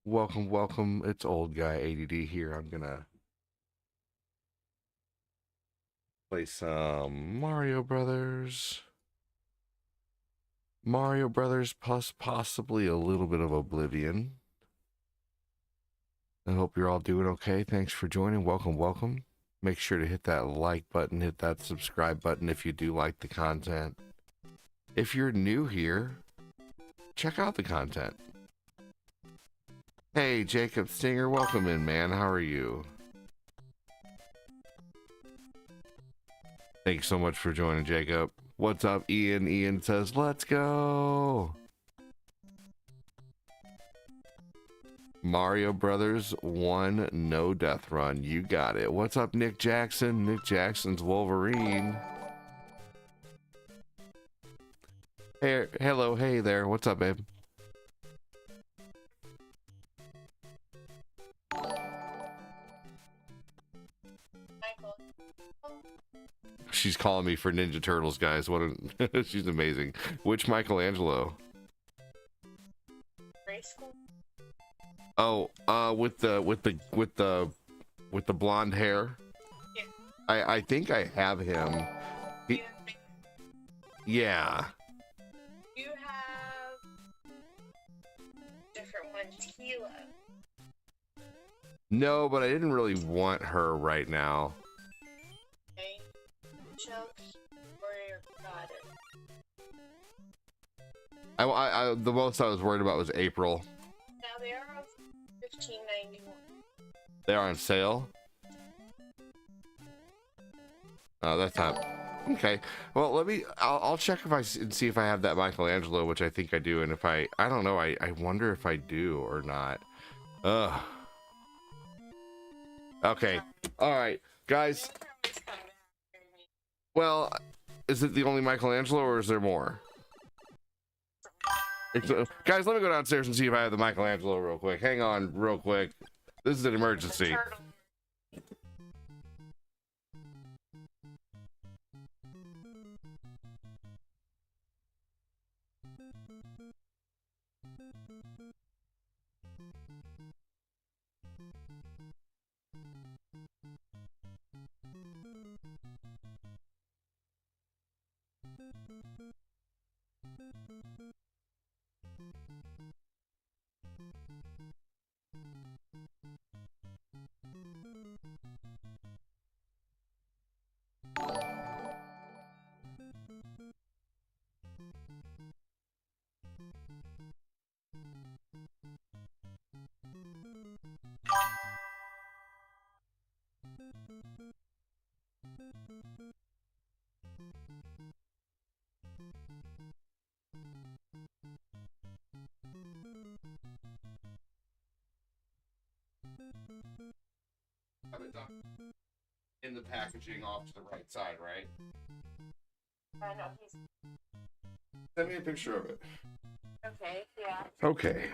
Welcome, welcome. It's old guy ADD here. I'm gonna play some Mario Brothers plus possibly a little bit of Oblivion. I hope you're all doing okay. Thanks for joining. Welcome, welcome. Make sure to hit that like button, hit that subscribe button if you do like the content. If you're new here, check out the content. Hey, Jacob Stinger, welcome in, man. How are you? Thanks so much for joining, Jacob. What's up, Ian? Ian says, let's go. Mario Brothers 1 no death run. You got it. What's up, Nick Jackson? Nick Jackson's Wolverine. Hey, hello, hey there. What's up, babe? She's calling me for Ninja Turtles, guys. What a she's amazing. Which Michelangelo? Oh, with the blonde hair. Yeah. I think I have him. Yeah. You have different ones, Tila. No, but I didn't really want her right now. Okay. Chunks or got it. The most I was worried about was April. Now they are on $15.91. They're on sale. Oh, that's not okay. Well, I'll check if and see if I have that Michelangelo, which I think I do, and if I don't know. I wonder if I do or not. Ugh. Okay. All right, guys. Well, is it the only Michelangelo, or is there more? Guys, let me go downstairs and see if I have the Michelangelo real quick. Hang on real quick. This is an emergency. Have it done in the packaging off to the right side, right? No, Send me a picture of it. okay, yeah. Okay.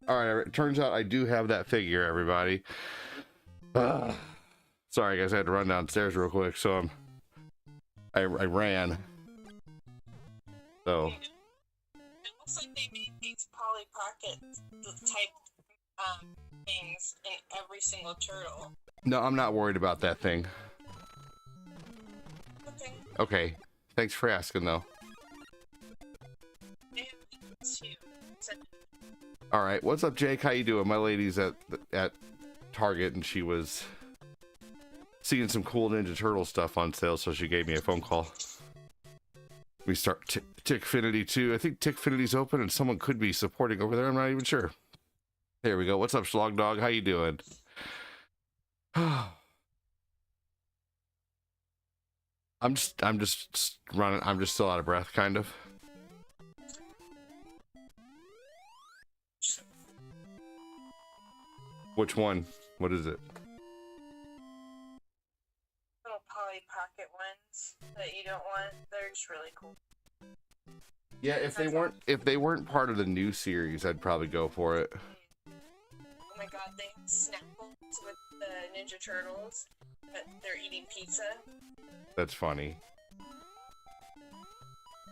All right. It turns out I do have that figure, everybody. Sorry, guys. I had to run downstairs real quick, so I ran. So. It looks like they made these Polly Pocket type things in every single turtle. No, I'm not worried about that thing. Okay. Okay. Thanks for asking, though. They have these too. All right. What's up, Jake? How you doing? My lady's at Target, and she was seeing some cool Ninja Turtle stuff on sale, so she gave me a phone call. We start Tickfinity too. I think Tickfinity's open, and someone could be supporting over there. I'm not even sure. There we go. What's up, Schlog Dog? How you doing? I'm just running. I'm just still out of breath, kind of. Which one? What is it? Little Polly Pocket ones that you don't want. They're just really cool. Yeah, if they weren't part of the new series, I'd probably go for it. Oh my god, they have Snapples with the Ninja Turtles, but they're eating pizza. That's funny.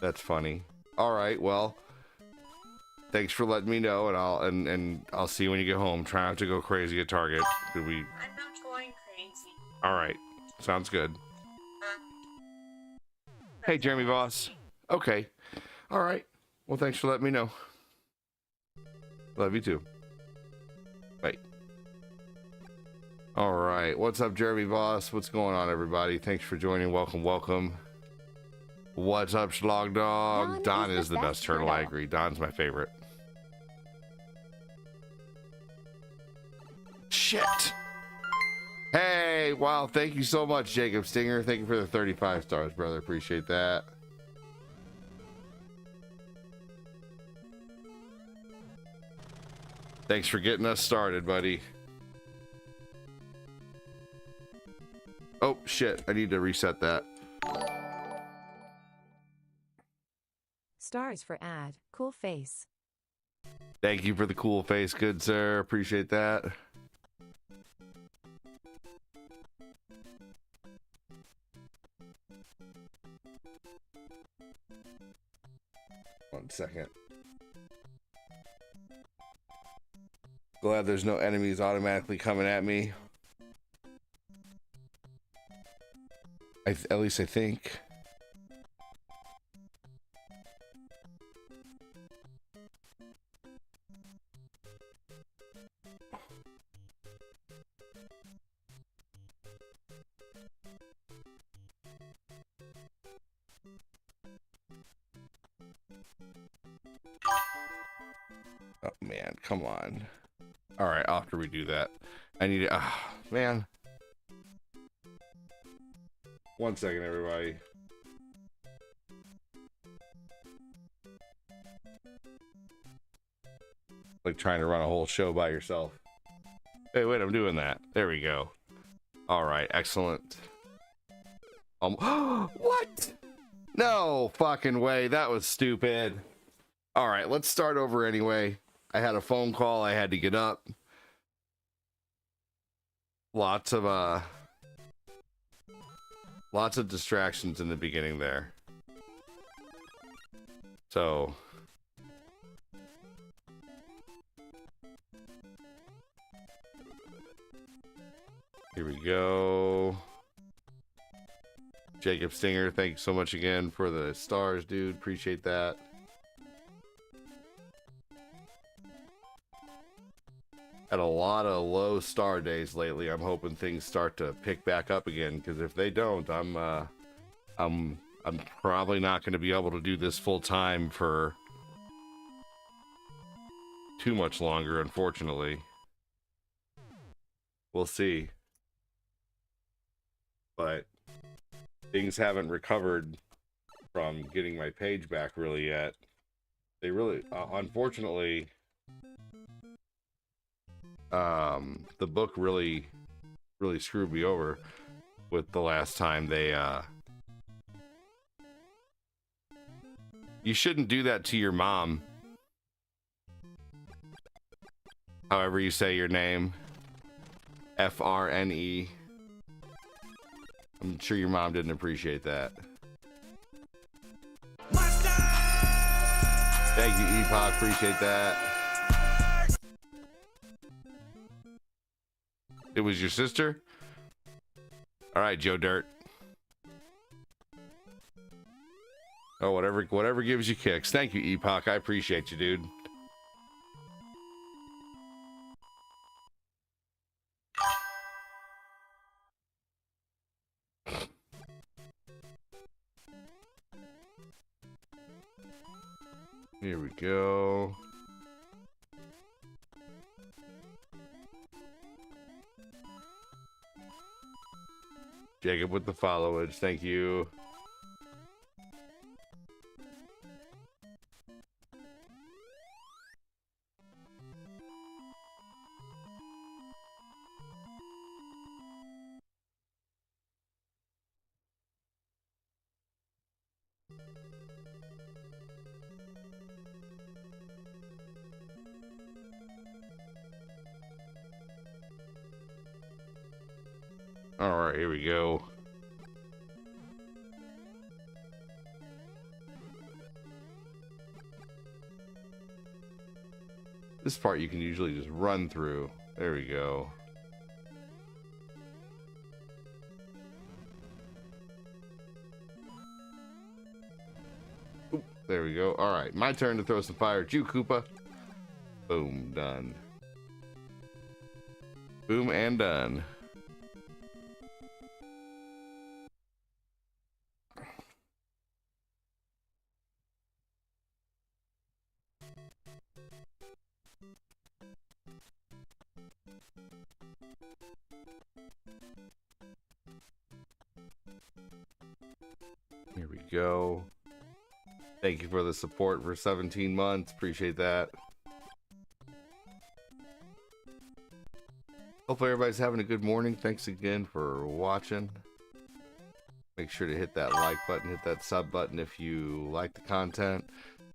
That's funny. All right, well, thanks for letting me know, and I'll see you when you get home. Try not to go crazy at Target. I'm not going crazy. All right, sounds good. Hey, That's Jeremy all. Boss. Okay. All right. Well, thanks for letting me know. Love you too. Bye. All right. What's up, Jeremy Boss? What's going on, everybody? Thanks for joining. Welcome, welcome. What's up, Schlog Dog? Don is the best turtle. I agree. Don's my favorite. Shit. Hey, wow. Thank you so much, Jacob Stinger. Thank you for the 35 stars, brother. Appreciate that. Thanks for getting us started, buddy. Oh, shit. I need to reset that. Stars for ad. Cool face. Thank you for the cool face, good sir. Appreciate that. One second. Glad there's no enemies automatically coming at me. At least I think. Oh man, come on. All right, after we do that, I need to, man. 1 second, everybody. Like trying to run a whole show by yourself. Hey, wait, I'm doing that. There we go. All right, excellent. What? No fucking way. That was stupid. All right, let's start over anyway. I had a phone call. I had to get up. Lots of distractions in the beginning there. So here we go. Jacob Stinger, thank you so much again for the stars, dude. Appreciate that. Had a lot of low star days lately. I'm hoping things start to pick back up again, because if they don't, I'm probably not going to be able to do this full time for too much longer, unfortunately. We'll see. But things haven't recovered from getting my page back really yet. They really, unfortunately, the book really screwed me over with the last time they, you shouldn't do that to your mom. However you say your name. FRNE. I'm sure your mom didn't appreciate that. Thank you, Epoch. Appreciate that. It was your sister? All right, Joe Dirt. Oh, whatever gives you kicks. Thank you, Epoch. I appreciate you, dude. Here we go. Jacob with the followage. Thank you. All right, here we go. This part you can usually just run through. There we go. Oop, there we go. All right, my turn to throw some fire at you, Koopa. Boom, done. Boom and done. Here we go. Thank you for the support for 17 months. Appreciate that. Hopefully everybody's having a good morning. Thanks again for watching. Make sure to hit that like button, hit that sub button if you like the content.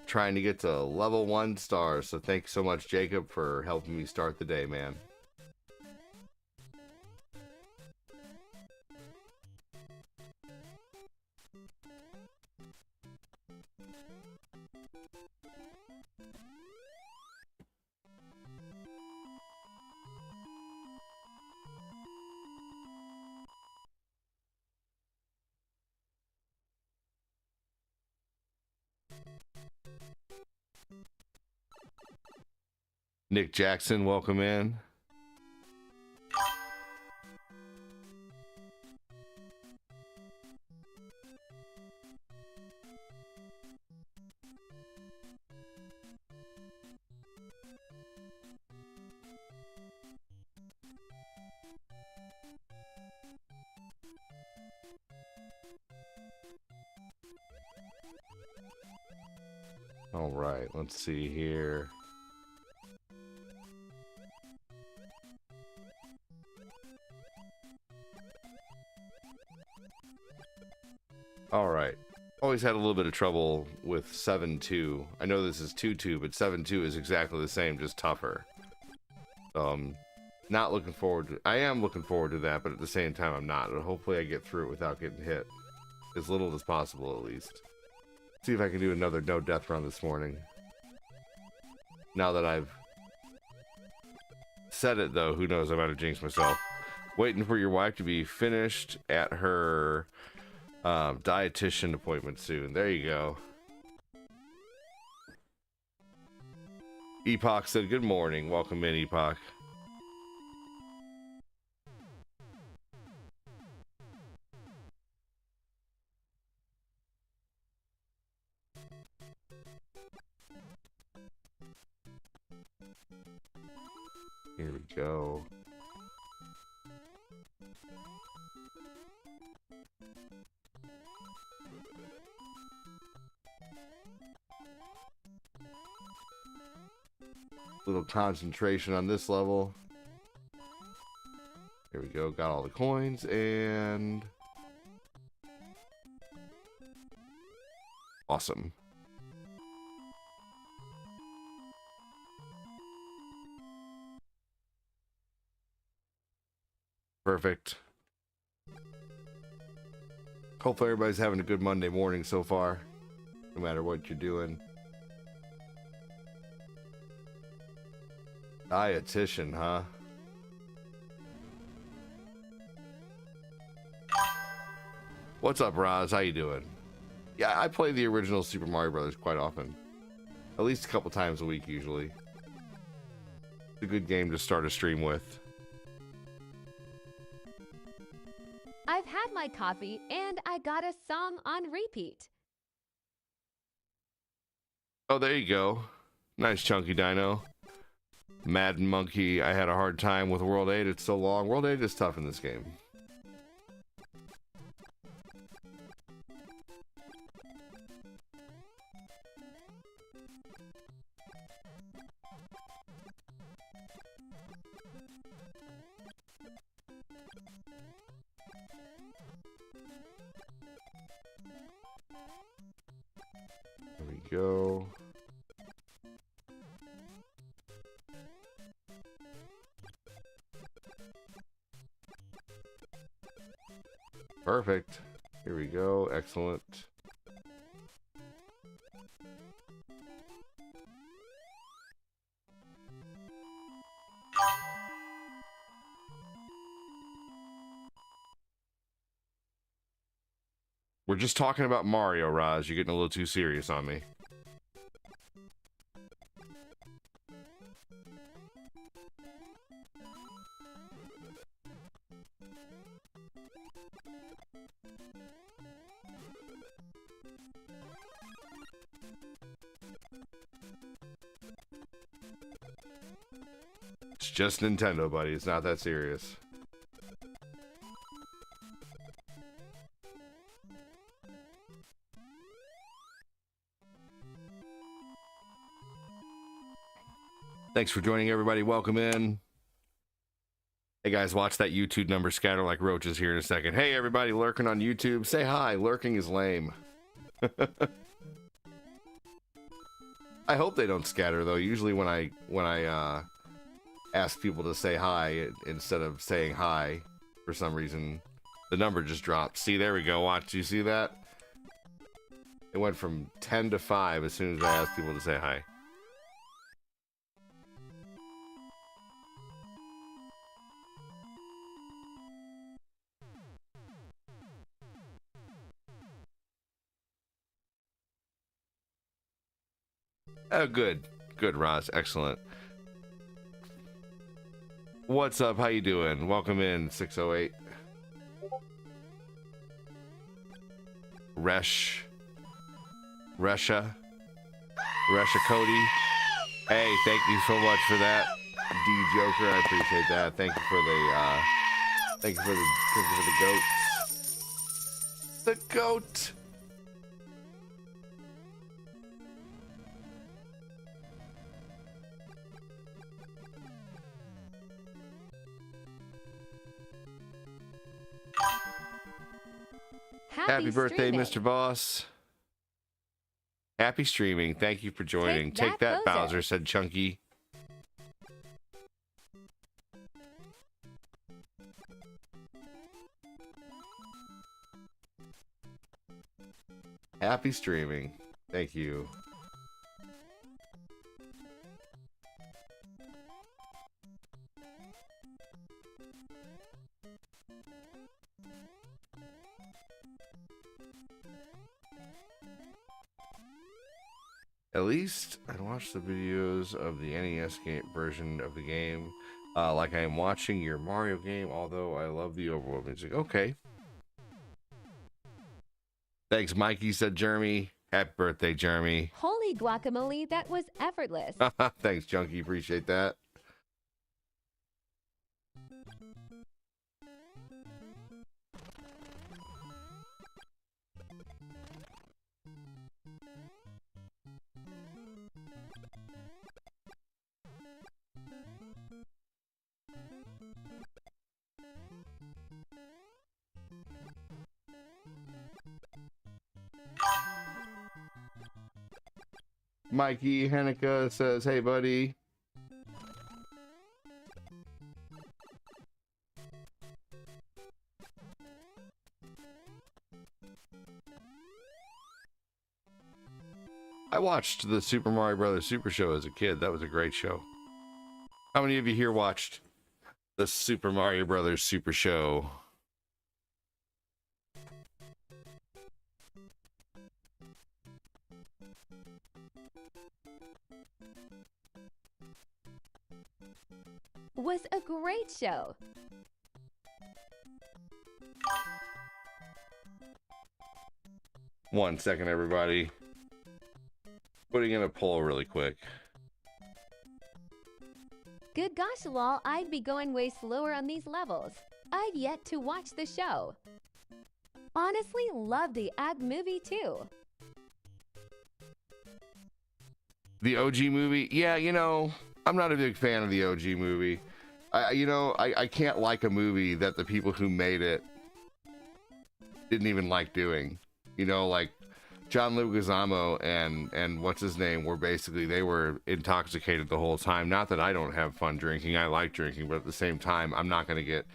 Trying to get to level 1 stars. So thank you so much, Jacob, for helping me start the day, man. Nick Jackson, welcome in. All right, let's see here. All right. Always had a little bit of trouble with 7-2. I know this is 2-2, but 7-2 is exactly the same, just tougher. Not looking forward to... I am looking forward to that, but at the same time, I'm not. Hopefully I get through it without getting hit. As little as possible, at least. See if I can do another no-death run this morning. Now that I've said it, though, who knows? I might have jinxed myself. Waiting for your wife to be finished at her... dietitian appointment soon. There you go. Epoch said good morning. Welcome in, Epoch. Here we go. Little concentration on this level. Here we go. Got all the coins and awesome. Perfect. Hopefully everybody's having a good Monday morning so far, no matter what you're doing. Dietitian, huh? What's up, Roz? How you doing? Yeah, I play the original Super Mario Brothers quite often. At least a couple times a week, usually. It's a good game to start a stream with. I've had my coffee and I got a song on repeat. Oh, there you go. Nice chunky dino. Madden Monkey, I had a hard time with World 8. It's so long. World 8 is tough in this game. There we go. Perfect. Here we go. Excellent. We're just talking about Mario, Raj. You're getting a little too serious on me. It's just Nintendo, buddy. It's not that serious. Thanks for joining, everybody. Welcome in. Hey, guys, watch that YouTube number scatter like roaches here in a second. Hey, everybody lurking on YouTube, say hi. Lurking is lame. I hope they don't scatter, though. Usually when I ask people to say hi, instead of saying hi, for some reason, the number just dropped. See, there we go. Watch. Do you see that? It went from 10 to 5 as soon as I asked people to say hi. Oh, good. Good, Roz. Excellent. What's up? How you doing? Welcome in, 608. Resha Cody. Hey, thank you so much for that. D Joker, I appreciate that. Thank you for the goat. The goat. Happy birthday, streaming. Mr. Boss. Happy streaming. Thank you for joining. Take that, Bowser, said Chunky. Happy streaming. Thank you. At least I watched the videos of the NES version of the game, like I am watching your Mario game, although I love the overworld music. Okay. Thanks, Mikey, said Jeremy. Happy birthday, Jeremy. Holy guacamole, that was effortless. Thanks, Junkie. Appreciate that. Mikey Hanukkah says, hey, buddy. I watched the Super Mario Brothers Super Show as a kid. That was a great show. How many of you here watched the Super Mario Brothers Super Show? Was a great show. One second, everybody. Putting in a poll really quick. Good gosh, lol, I'd be going way slower on these levels. I've yet to watch the show. Honestly, love the Ag movie too. The OG movie? Yeah, you know, I'm not a big fan of the OG movie. I can't like a movie that the people who made it didn't even like doing. You know, like John Leguizamo and what's his name were basically, they were intoxicated the whole time. Not that I don't have fun drinking. I like drinking, but at the same time, I'm not going to get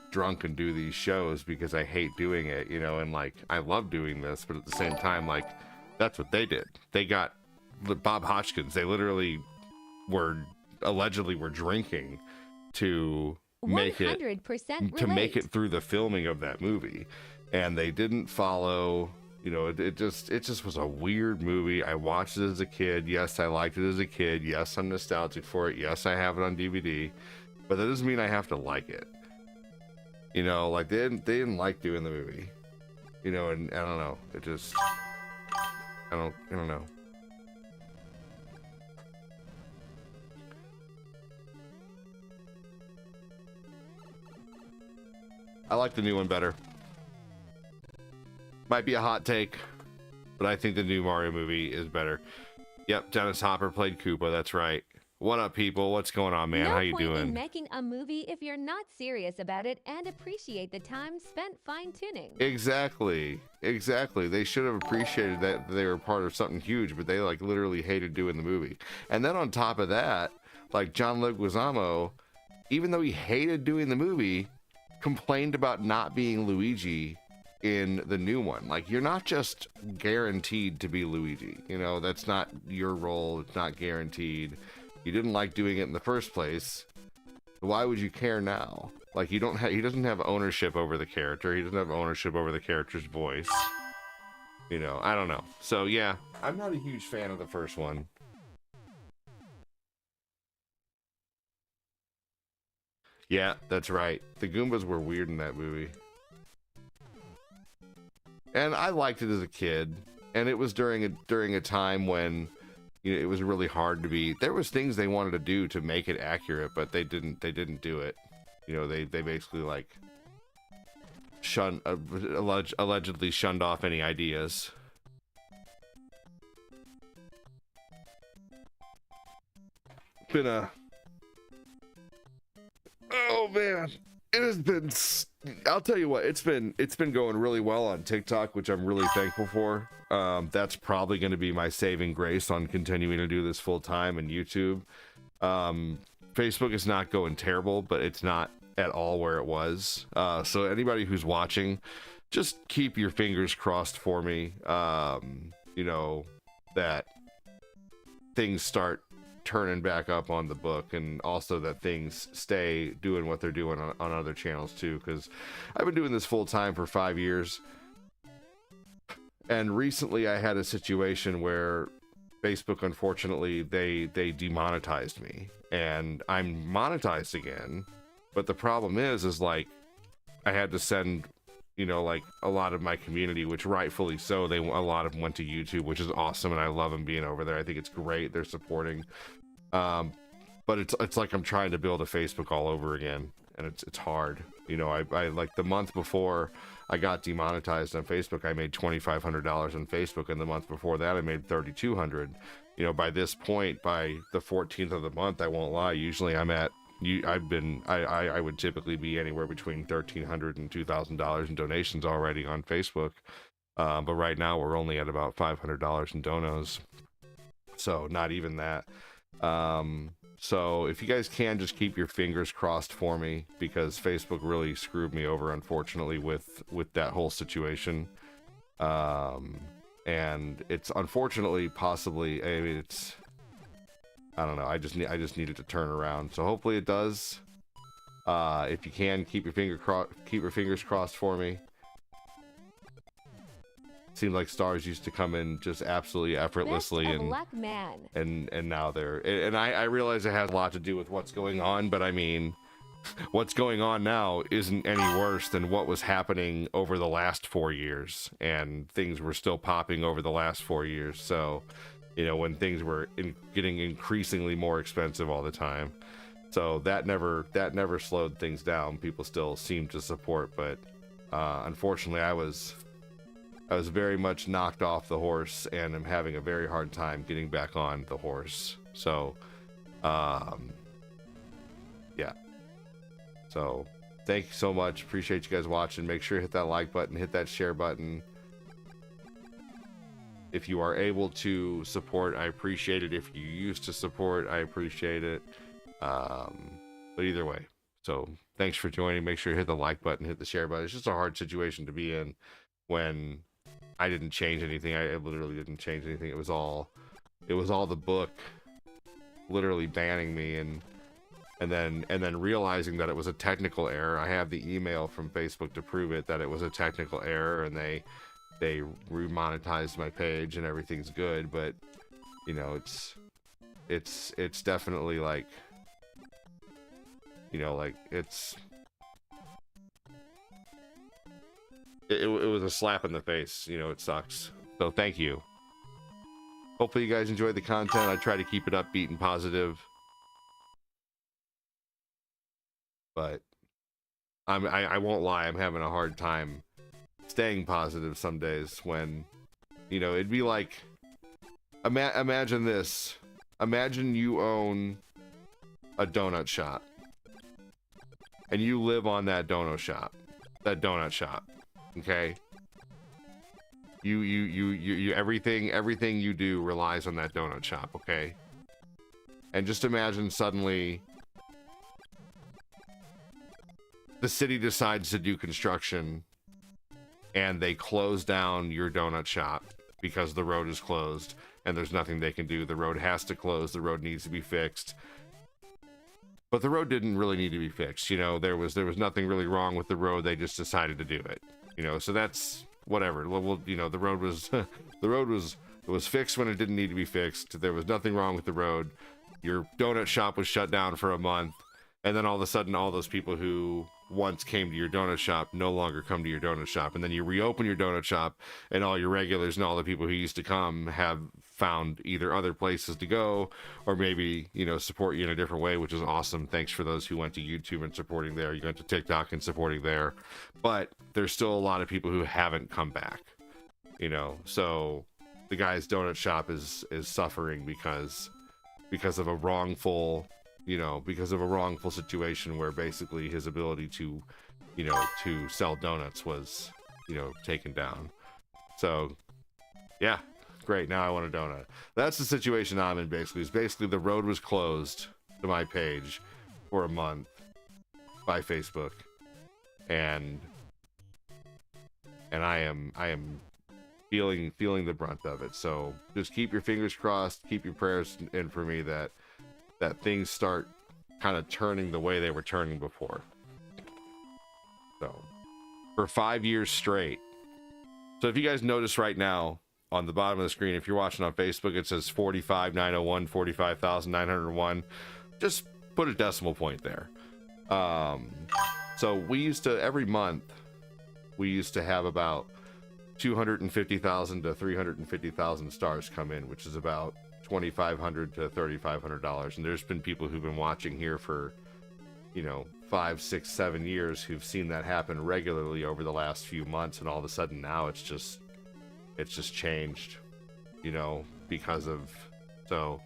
drunk and do these shows because I hate doing it, you know, and like, I love doing this, but at the same time, like, that's what they did. They got Bob Hoskins. They literally allegedly were drinking to make it 100% to make relate. it through the filming of that movie, and they didn't follow. You know, it just was a weird movie. I watched it as a kid. Yes, I liked it as a kid. Yes, I'm nostalgic for it. Yes, I have it on DVD, but that doesn't mean I have to like it. You know, like they didn't like doing the movie. You know, and I don't know. It just I don't know. I like the new one better. Might be a hot take, but I think the new Mario movie is better. Yep, Dennis Hopper played Koopa, that's right. What up, people? What's going on, man? No How you point in doing? making a movie if you're not serious about it and appreciate the time spent fine-tuning. Exactly. They should have appreciated that they were part of something huge, but they like literally hated doing the movie. And then on top of that, like John Leguizamo, even though he hated doing the movie, complained about not being Luigi in the new one. Like, you're not just guaranteed to be Luigi, you know, that's not your role. It's not guaranteed. You didn't like doing it in the first place. Why would you care now? Like, he doesn't have ownership over the character. He doesn't have ownership over the character's voice. You know, I don't know. So yeah, I'm not a huge fan of the first one. Yeah, that's right. The Goombas were weird in that movie. And I liked it as a kid, and it was during a time when, you know, it was really hard to be. There was things they wanted to do to make it accurate, but they didn't do it. You know, they basically like allegedly shunned off any ideas. Been a Oh man, it has been. I'll tell you what, it's been going really well on TikTok, which I'm really thankful for. That's probably going to be my saving grace on continuing to do this full time, and YouTube. Facebook is not going terrible, but it's not at all where it was. So anybody who's watching, just keep your fingers crossed for me. You know, that things start turning back up on the book, and also that things stay doing what they're doing on other channels too, because I've been doing this full time for 5 years, and recently I had a situation where Facebook, unfortunately, they demonetized me, and I'm monetized again, but the problem is like I had to send, you know, like a lot of my community, which rightfully so, a lot of them went to YouTube, which is awesome, and I love them being over there. I think it's great they're supporting, but it's like I'm trying to build a Facebook all over again, and it's hard. You know, I like the month before I got demonetized on Facebook, I made $2,500 on Facebook, and the month before that I made $3,200. You know, by this point, by the 14th of the month, I won't lie, usually I'm at, I would typically be anywhere between $1,300 and $2,000 in donations already on Facebook, but right now we're only at about $500 in donos, so not even that. So if you guys can, just keep your fingers crossed for me, because Facebook really screwed me over, unfortunately, with that whole situation. And it's unfortunately, possibly, I mean, I don't know. I just need it to turn around. So hopefully it does. If you can, keep your fingers crossed for me. Seemed like stars used to come in just absolutely effortlessly, Best of and luck, man. and now they're, and I realize it has a lot to do with what's going on, but I mean, what's going on now isn't any worse than what was happening over the last 4 years, and things were still popping over the last 4 years. So, you know, when things were getting increasingly more expensive all the time, so that never slowed things down. People still seemed to support, but unfortunately, I was very much knocked off the horse, and I'm having a very hard time getting back on the horse. So, yeah. So, thank you so much. Appreciate you guys watching. Make sure you hit that like button, hit that share button. If you are able to support, I appreciate it. If you used to support, I appreciate it. But either way, so thanks for joining. Make sure you hit the like button, hit the share button. It's just a hard situation to be in when I didn't change anything. I literally didn't change anything. It was all the book literally banning me, and and then realizing that it was a technical error. I have the email from Facebook to prove it, that it was a technical error, and they remonetized my page and everything's good. But you know, it's definitely like, you know, like it was a slap in the face. You know, it sucks. So thank you. Hopefully you guys enjoyed the content. I try to keep it upbeat and positive, but I won't lie, I'm having a hard time staying positive some days when, you know, it'd be like, imagine this. Imagine you own a donut shop and you live on that donut shop. Okay? You everything you do relies on that donut shop, okay? And just imagine suddenly the city decides to do construction and they close down your donut shop because the road is closed and there's nothing they can do. The road has to close, the road needs to be fixed. But the road didn't really need to be fixed, you know, there was nothing really wrong with the road, they just decided to do it. You know, so that's whatever. Well, you know, the road was it was fixed when it didn't need to be fixed. There was nothing wrong with the road. Your donut shop was shut down for a month, and then all of a sudden all those people who once came to your donut shop no longer come to your donut shop, and then you reopen your donut shop and all your regulars and all the people who used to come have found either other places to go or maybe, you know, support you in a different way, which is awesome. Thanks for those who went to YouTube and supporting there. You went to TikTok and supporting there, but there's still a lot of people who haven't come back, you know. So the guy's donut shop is suffering because of a wrongful, you know, because of a wrongful situation where basically his ability to, you know, to sell donuts was, you know, taken down. So yeah, great, now I want a donut. That's the situation I'm in. Basically the road was closed to my page for a month by Facebook, and I am feeling the brunt of it. So just keep your fingers crossed, keep your prayers in for me that things start kind of turning the way they were turning before. So for 5 years straight. So if you guys notice right now on the bottom of the screen, if you're watching on Facebook, it says 45,901, 45,901. Just put a decimal point there. So we used to, every month, we used to have about 250,000 to 350,000 stars come in, which is about $2,500 to $3,500. And there's been people who've been watching here for, you know, 5, 6, 7 years who've seen that happen regularly over the last few months, and all of a sudden now it's just changed, you know, because of, so,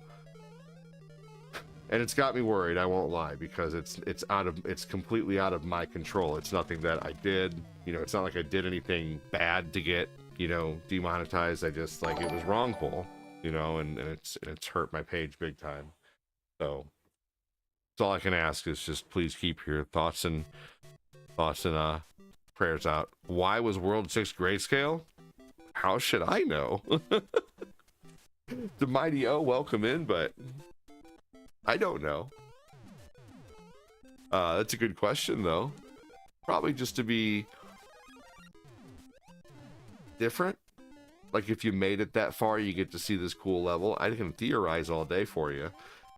and it's got me worried, I won't lie, because it's completely out of my control. It's nothing that I did, you know, it's not like I did anything bad to get, you know, demonetized. I just, like, it was wrongful, you know, and it's hurt my page big time. So that's all I can ask is just please keep your thoughts and prayers out. Why was World 6 grayscale? How should I know? The Mighty O, welcome in, but I don't know. That's a good question, though. Probably just to be different. Like, if you made it that far, you get to see this cool level. I can theorize all day for you.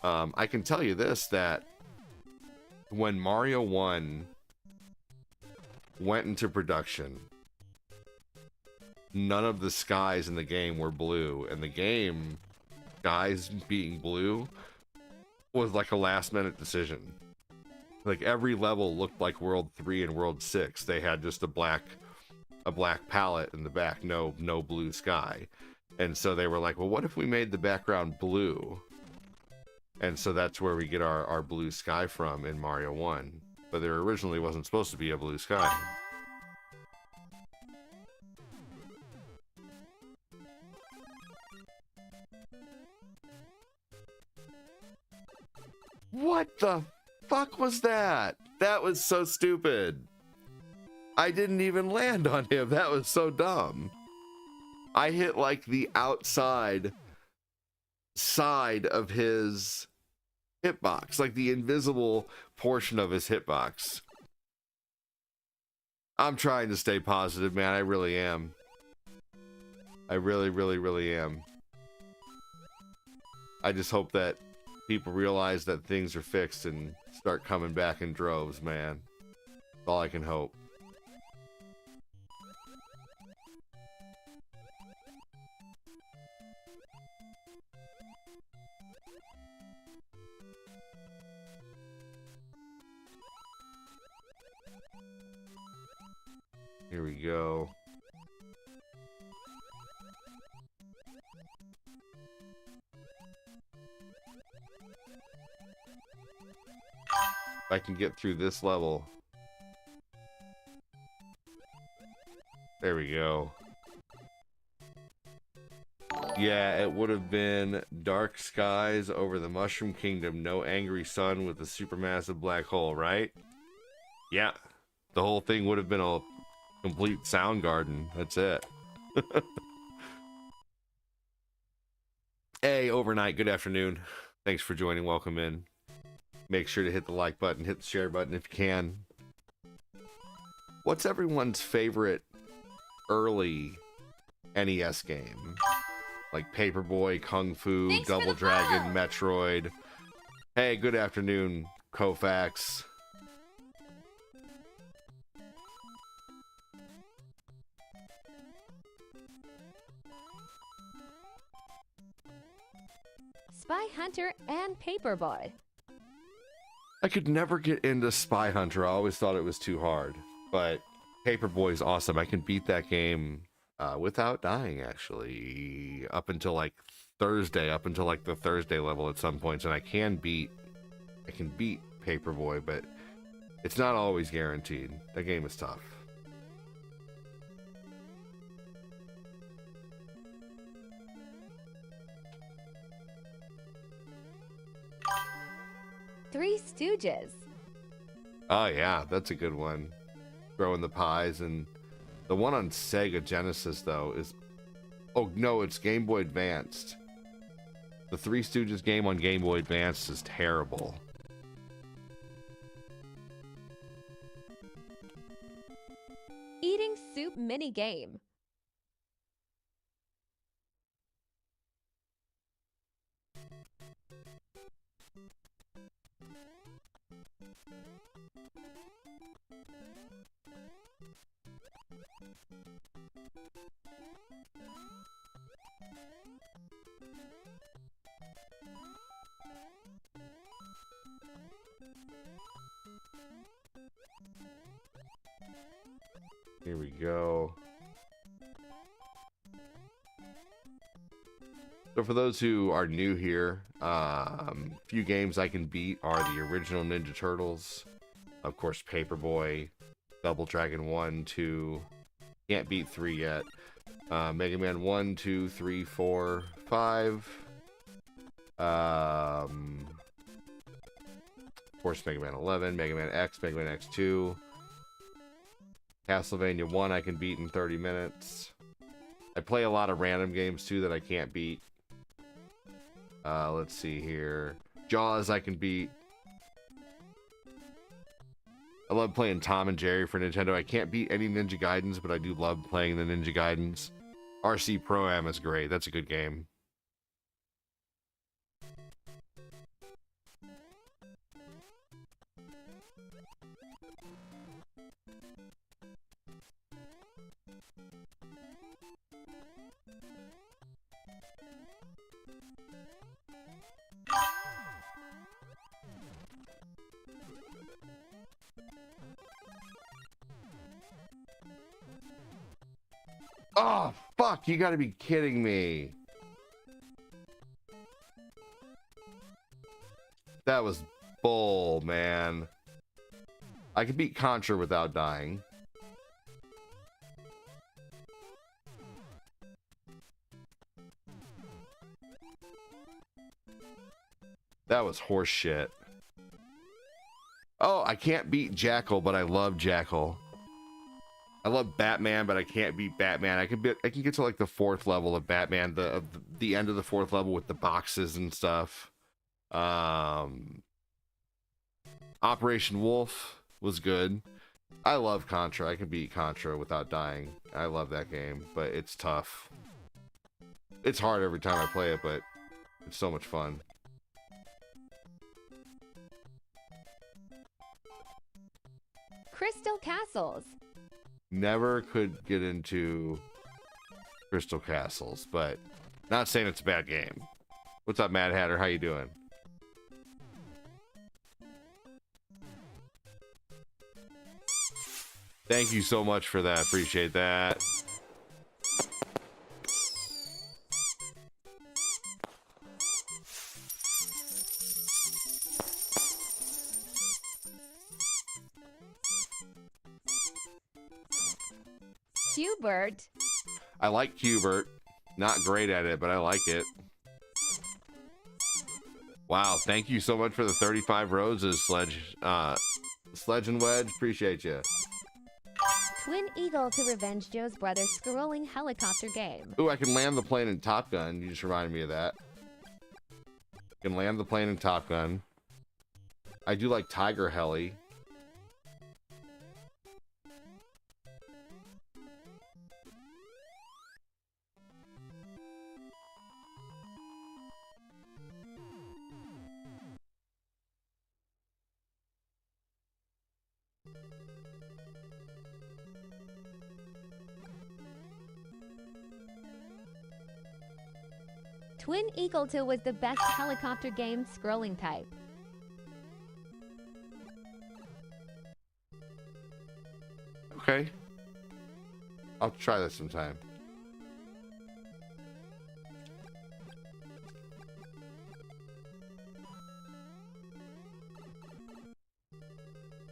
I can tell you this, that when Mario 1 went into production, none of the skies in the game were blue, and the game, skies being blue, was like a last-minute decision. Like, every level looked like World 3 and World 6. They had just a black palette in the back, no blue sky. And so they were like, well, what if we made the background blue? And so that's where we get our blue sky from in Mario 1. But there originally wasn't supposed to be a blue sky. What the fuck was that? That was so stupid. I didn't even land on him. That was so dumb. I hit like the outside side of his hitbox, like the invisible portion of his hitbox. I'm trying to stay positive, man. I really am. I really am. I just hope that people realize that things are fixed and start coming back in droves, man. That's all I can hope. Here we go. If I can get through this level. There we go. Yeah, it would have been dark skies over the Mushroom Kingdom, no angry sun with a supermassive black hole, right? Yeah, the whole thing would have been a complete Soundgarden. That's it. Hey, overnight, good afternoon. Thanks for joining. Welcome in. Make sure to hit the like button, hit the share button if you can. What's everyone's favorite early NES game? Like Paperboy, Kung Fu, Thanks Double for the Dragon, follow. Metroid. Hey, good afternoon, Kofax. Spy Hunter and Paperboy. I could never get into Spy Hunter. I always thought it was too hard. But Paperboy's awesome. I can beat that game without dying, actually. Up until like Thursday, up until like the Thursday level at some points. And I can beat Paperboy, but it's not always guaranteed. That game is tough. Three Stooges. Oh yeah, that's a good one. Throwing the pies. And the one on Sega Genesis though is, oh no, it's Game Boy Advanced. The Three Stooges game on Game Boy Advance is terrible. Eating soup mini game. Here we go. So for those who are new here, few games I can beat are the original Ninja Turtles, of course Paperboy, Double Dragon 1, 2, can't beat 3 yet, Mega Man 1, 2, 3, 4, 5, of course Mega Man 11, Mega Man X, Mega Man X2, Castlevania 1 I can beat in 30 minutes. I play a lot of random games too that I can't beat. Let's see here. Jaws I can beat. I love playing Tom and Jerry for Nintendo. I can't beat any Ninja Gaidens, but I do love playing the Ninja Gaidens. RC Pro-Am is great. That's a good game. Oh, fuck, you gotta be kidding me. That was bull, man. I could beat Contra without dying. That was horse shit. Oh, I can't beat Jackal, but I love Jackal. I love Batman, but I can't beat Batman. I can get to like the 4th level of Batman, the end of the 4th level with the boxes and stuff. Operation Wolf was good. I love Contra. I can beat Contra without dying. I love that game, but it's tough. It's hard every time I play it, but it's so much fun. Crystal Castles. Never could get into Crystal Castles, but not saying it's a bad game. What's up, Mad Hatter? How you doing? Thank you so much for that. Appreciate that. Hubert. I like Hubert. Not great at it, but I like it. Wow, thank you so much for the 35 roses, Sledge and Wedge. Appreciate you. Twin Eagle to revenge Joe's brother's scrolling helicopter game. Ooh, I can land the plane in Top Gun. You just reminded me of that. I can land the plane in Top Gun. I do like Tiger Heli. Twin Eagle 2 was the best helicopter game scrolling type. Okay. I'll try this sometime.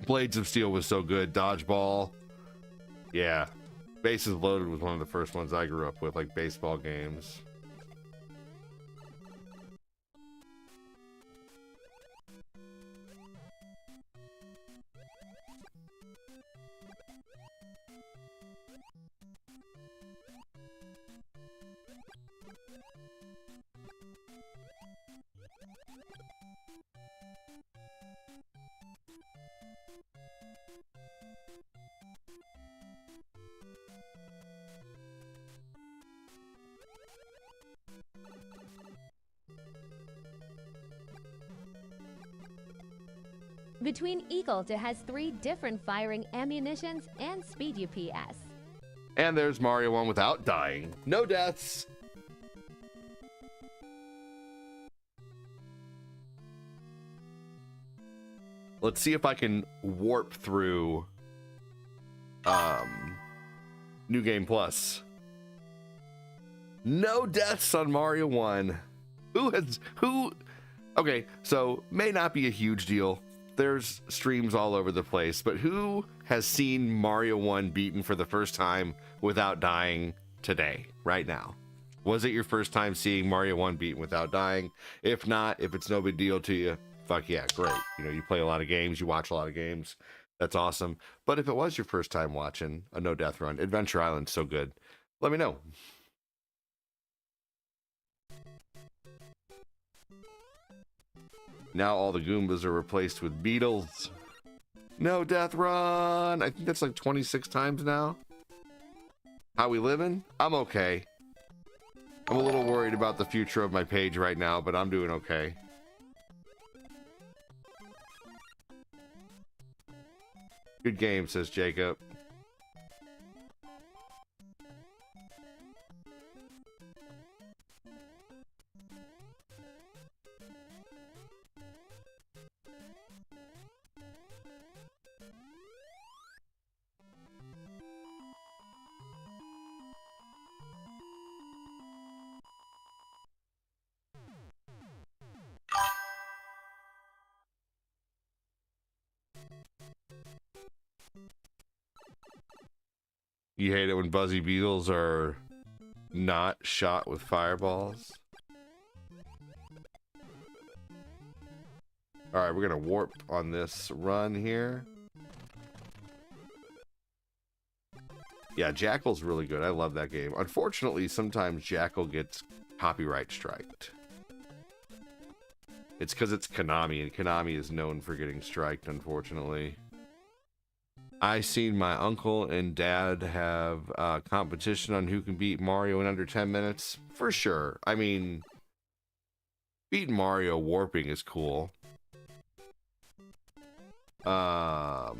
Blades of Steel was so good. Dodgeball. Yeah. Bases Loaded was one of the first ones I grew up with, like baseball games. Between Eagle 2 has 3 different firing ammunitions and speed UPS. And there's Mario 1 without dying. No deaths. Let's see if I can warp through New Game Plus. No deaths on Mario 1. Who okay, so may not be a huge deal. There's streams all over the place, but who has seen Mario 1 beaten for the first time without dying today, right now? Was it your first time seeing Mario 1 beaten without dying? If not, if it's no big deal to you, fuck yeah, great. You know, you play a lot of games, you watch a lot of games. That's awesome. But if it was your first time watching a no death run, Adventure Island's so good. Let me know. Now all the Goombas are replaced with Beetles. No death run. I think that's like 26 times now. How we living? I'm okay. I'm a little worried about the future of my page right now, but I'm doing okay. Good game, says Jacob. You hate it when Buzzy Beetles are not shot with fireballs? Alright, we're gonna warp on this run here. Yeah, Jackal's really good. I love that game. Unfortunately, sometimes Jackal gets copyright striked. It's because it's Konami, and Konami is known for getting striked, unfortunately. I seen my uncle and dad have a competition on who can beat Mario in under 10 minutes. For sure. I mean, beating Mario warping is cool. Yeah.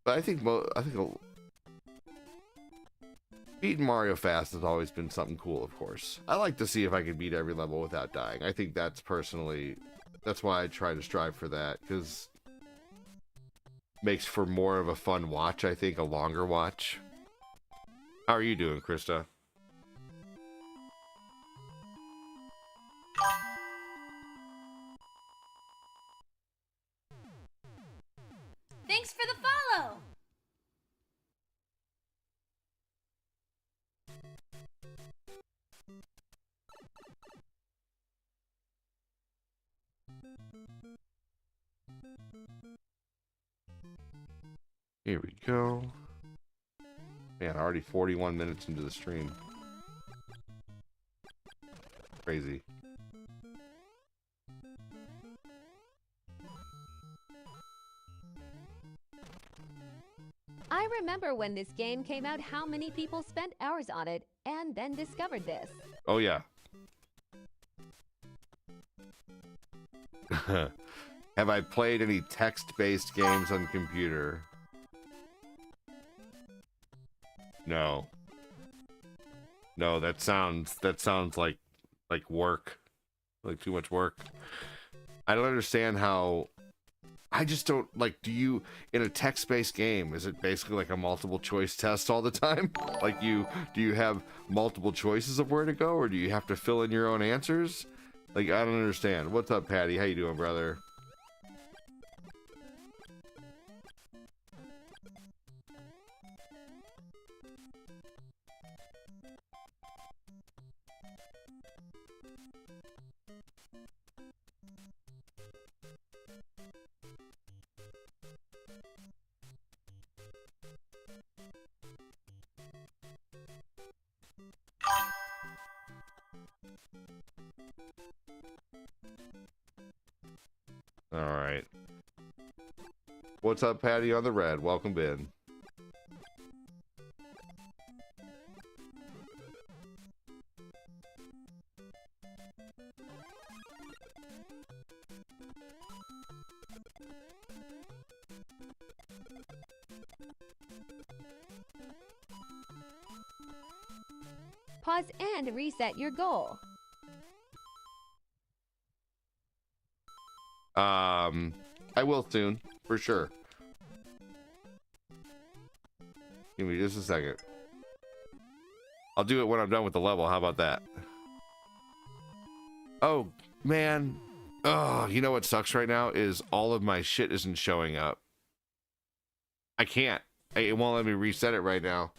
But I think beating Mario fast has always been something cool, of course. I like to see if I can beat every level without dying. I think that's why I try to strive for that, because makes for more of a fun watch, I think, a longer watch. How are you doing, Krista? Thanks for the follow! Here we go. Man, already 41 minutes into the stream. Crazy. I remember when this game came out how many people spent hours on it and then discovered this. Oh, yeah. Have I played any text-based games on computer? No. No, that sounds like work. Like too much work. I don't understand how. I just don't like, do you, in a text-based game, is it basically like a multiple choice test all the time? Like do you have multiple choices of where to go, or do you have to fill in your own answers? Like, I don't understand. What's up, Patty? How you doing, brother? All right. What's up, Patty on the red? Welcome in. Pause and reset your goal. I will soon, for sure. Give me just a second. I'll do it when I'm done with the level. How about that? Oh, man. Oh, you know what sucks right now is all of my shit isn't showing up. I can't. It won't let me reset it right now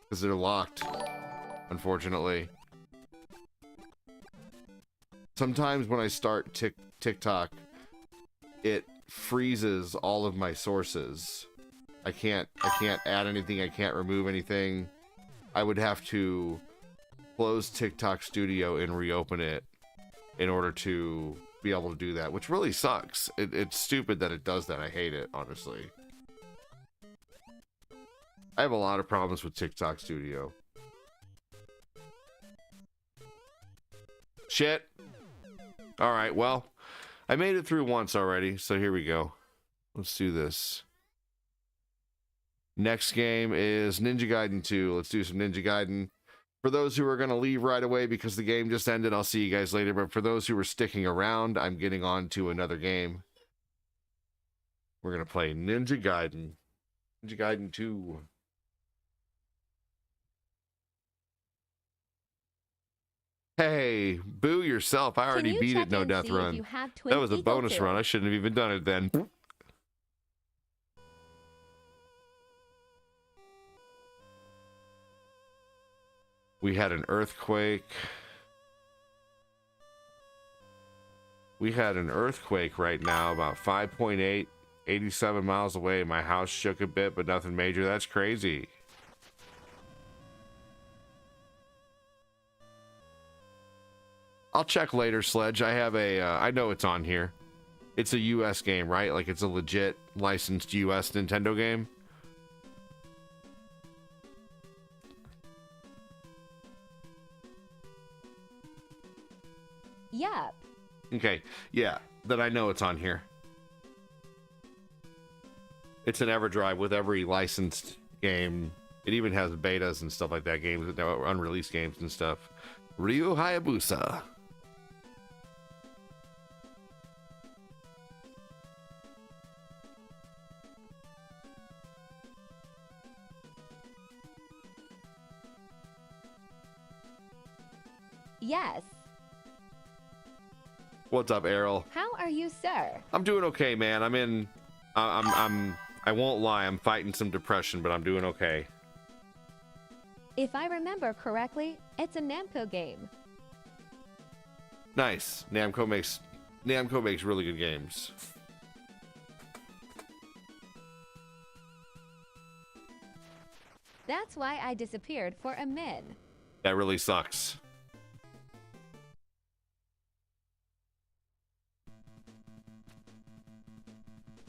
because they're locked, unfortunately. Sometimes when I start TikTok, it freezes all of my sources. I can't add anything. I can't remove anything. I would have to close TikTok Studio and reopen it in order to be able to do that, which really sucks. It's stupid that it does that. I hate it, honestly. I have a lot of problems with TikTok Studio. Shit. All right, well, I made it through once already, so here we go. Let's do this. Next game is Ninja Gaiden 2. Let's do some Ninja Gaiden. For those who are going to leave right away because the game just ended, I'll see you guys later. But for those who are sticking around, I'm getting on to another game. We're going to play Ninja Gaiden. Ninja Gaiden 2. Hey, boo yourself. I already beat it, No Death Run. That was a bonus run. I shouldn't have even done it then. We had an earthquake. We had an earthquake right now, about 5.8, 87 miles away. My house shook a bit, but nothing major. That's crazy. I'll check later, Sledge. I have a, I know it's on here. It's a US game, right? Like it's a legit licensed US Nintendo game. Yep. Okay, yeah, then I know it's on here. It's an EverDrive with every licensed game. It even has betas and stuff like that, games, unreleased games and stuff. Ryu Hayabusa. Yes. What's up, Errol? How are you, sir? I'm doing okay, man. I won't lie, I'm fighting some depression, but I'm doing okay. If I remember correctly, it's a Namco game. Nice. Namco makes really good games. That's why I disappeared for a min. That really sucks.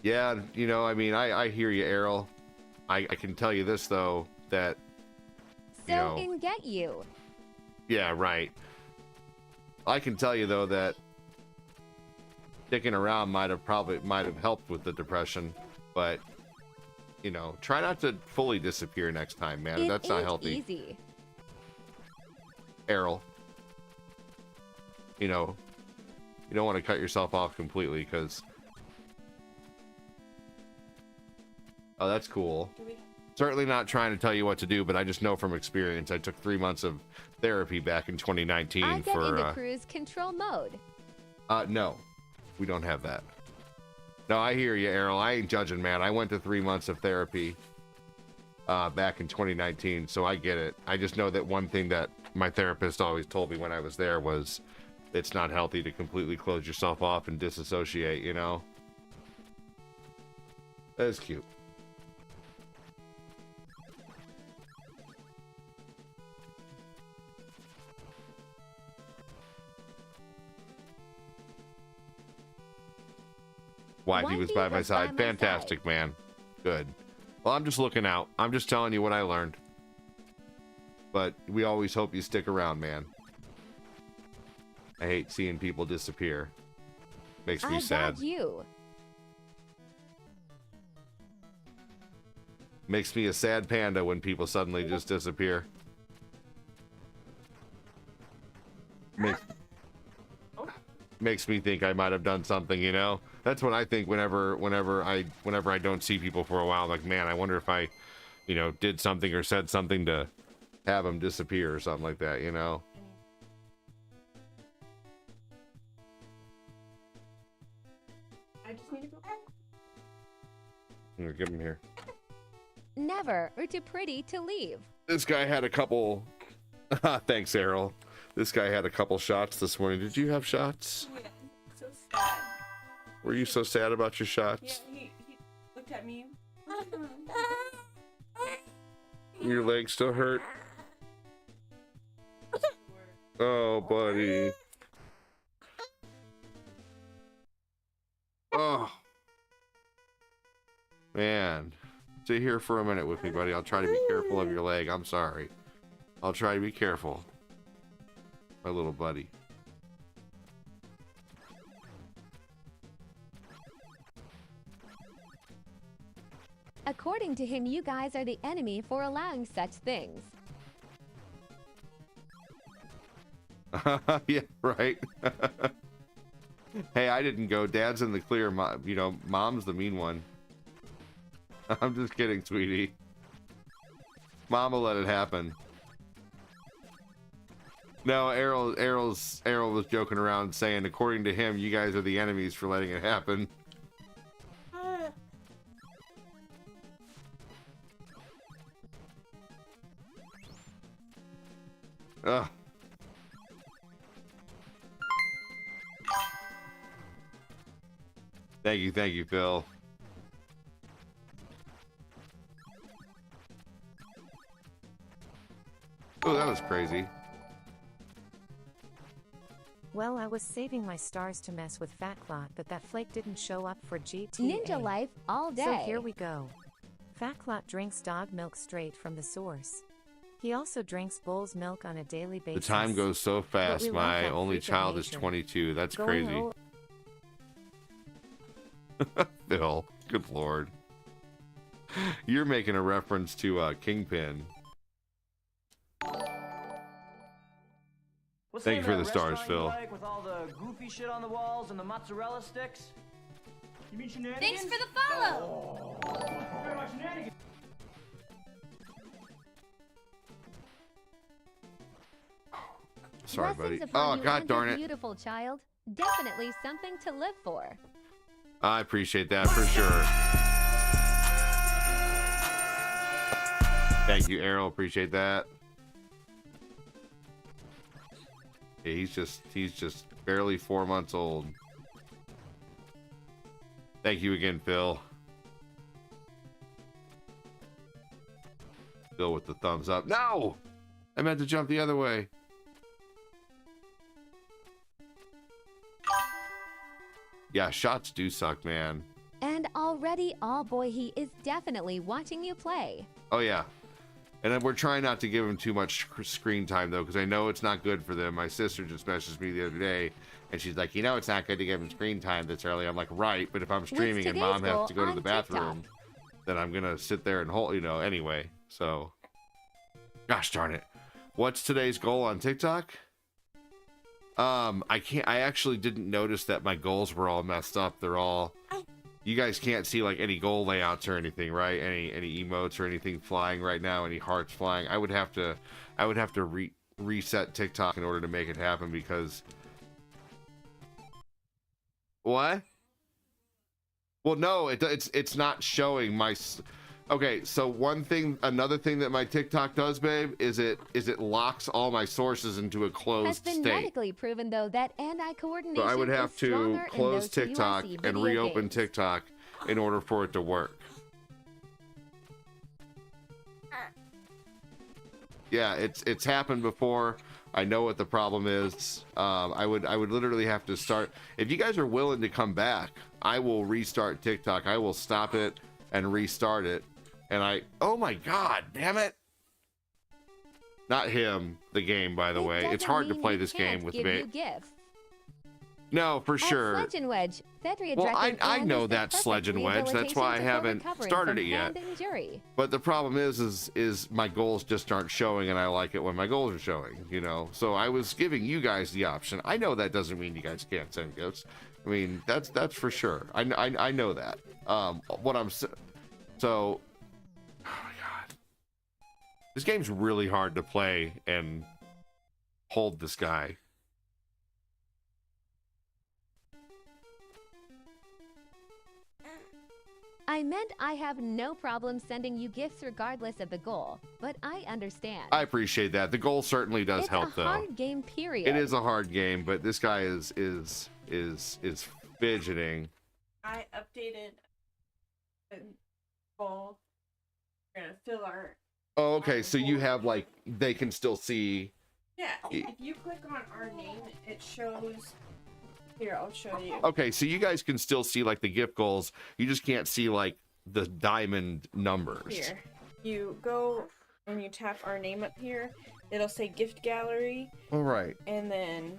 Yeah, you know, I mean, I hear you, Errol. I can tell you this, though, that... So you know, in get you. Yeah, right. I can tell you, though, that sticking around might have helped with the depression, but, you know, try not to fully disappear next time, man. That's not healthy. Easy. Errol. You know, you don't want to cut yourself off completely, because... Oh, that's cool. Certainly not trying to tell you what to do, but I just know from experience. I took 3 months of therapy back in 2019 I get for... into cruise control mode. No. We don't have that. No, I hear you, Errol. I ain't judging, man. I went to 3 months of therapy back in 2019, so I get it. I just know that one thing that my therapist always told me when I was there was it's not healthy to completely close yourself off and disassociate, you know? That's cute. Wifey was by my side. Fantastic, man. Good. Well, I'm just looking out. I'm just telling you what I learned. But we always hope you stick around, man. I hate seeing people disappear. Makes me sad. Got you. Makes me a sad panda when people suddenly just disappear. Makes me think I might have done something, you know? That's what I think whenever I don't see people for a while. Like, man, I wonder if I, you know, did something or said something to have them disappear or something like that, you know? I just need to go. Here, give him here. Never or too pretty to leave. This guy had a couple... Thanks, Errol. This guy had a couple shots this morning. Did you have shots? Yeah, so sad. Were you so sad about your Yeah, shots? he looked at me. Your leg still hurt? Oh, buddy. Oh. Man. Stay here for a minute with me, buddy. I'll try to be careful of your leg. I'm sorry. I'll try to be careful. My little buddy. According to him, you guys are the enemy for allowing such things. Yeah, right. Hey, I didn't go. Dad's in the clear. You know, Mom's the mean one. I'm just kidding, sweetie. Mom will let it happen. No, Errol was joking around saying, according to him, you guys are the enemies for letting it happen. Ugh. Thank you, Phil. Oh, that was crazy. Well, I was saving my stars to mess with Fat Clot, but that flake didn't show up for GTA. Ninja life all day. So here we go. Fat Clot drinks dog milk straight from the source. He also drinks bull's milk on a daily basis. The time goes so fast. we love My that only freak of child is nature. 22. That's Going crazy. o- Phil, good lord. You're making a reference to Kingpin. What's Thank you the for name the of that stars, restaurant you Phil. like with all the goofy shit on the walls and the mozzarella sticks? You mean shenanigans? Thanks for the follow. Very much shenanigans. Sorry, Blessings buddy. upon Oh, you god and darn your it. beautiful child. Definitely something to live for. I appreciate that for sure. Thank you, Errol. Appreciate that. Yeah, he's just barely 4 months old. Thank you again, Phil. Phil with the thumbs up. No! I meant to jump the other way. Yeah, shots do suck, man. And already, oh boy, he is definitely watching you play. Oh, yeah. And then we're trying not to give them too much screen time, though, because I know it's not good for them. My sister just messaged me the other day, and she's like, you know, it's not good to give them screen time this early. I'm like, right, but if I'm streaming and today's mom has goal to go to on the bathroom, then I'm going to sit there and hold, you know, anyway. So, gosh darn it. What's today's goal on TikTok? I actually didn't notice that my goals were all messed up. They're all, you guys can't see like any goal layouts or anything, right? Any emotes or anything flying right now, any hearts flying. I would have to reset TikTok in order to make it happen because what? Well, no, it's not showing my. Okay, so another thing that my TikTok does, babe, is it locks all my sources into a Has closed been state. medically proven though that hand-eye coordination So I would have is to stronger in close those TikTok URC and video reopen games. TikTok in order for it to work. Yeah, it's happened before. I know what the problem is. I would literally have to start. If you guys are willing to come back, I will restart TikTok. I will stop it and restart it. And oh my god, damn it! Not him, the game, by the It way. It's doesn't hard to mean play we this can't game with give me. you gifts. No, for sure. At Sledge and Wedge, Fedria Well, directed I Anne know is the that perfect Sledge and Wedge. That's why I rehabilitation haven't for recovering started from it yet. hand injury. But the problem is my goals just aren't showing, and I like it when my goals are showing, you know? So I was giving you guys the option. I know that doesn't mean you guys can't send gifts. I mean, that's for sure. I know that. What I'm... So... Oh my god. This game's really hard to play and hold this guy. I meant I have no problem sending you gifts regardless of the goal, but I understand. I appreciate that. The goal certainly does it's help, a though. hard game, period. It is a hard game, but this guy is fidgeting. I updated the goal. We're gonna fill our. Oh, okay. So you have like they can still see. Yeah, if you click on our name, it shows. Here, I'll show you. Okay, so you guys can still see like the gift goals. You just can't see like the diamond numbers. Here, you go and you tap our name up here. It'll say gift gallery, All right. and then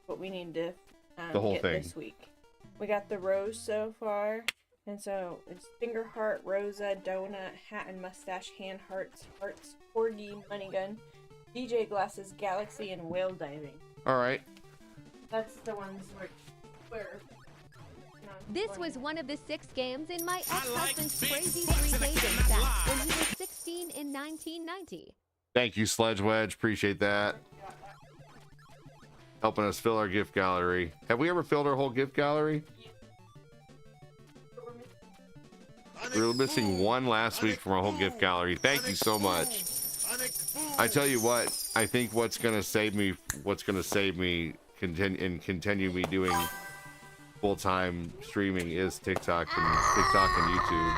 what we need to The whole get thing. this week. We got the rose so far, and so it's finger heart, rosa, donut, hat and mustache, hand hearts, corgi, money gun, DJ glasses, galaxy, and whale diving. All right. That's the ones where This was one of the 6 games in my ex-husband's crazy 3-day game set when he was 16 in 1990. Thank you, Sledge Wedge. Appreciate that. Helping us fill our gift gallery. Have we ever filled our whole gift gallery? We were missing one last week from our whole gift gallery. Thank you so much. I tell you what, I think what's gonna save me continue me doing full-time streaming is TikTok and YouTube.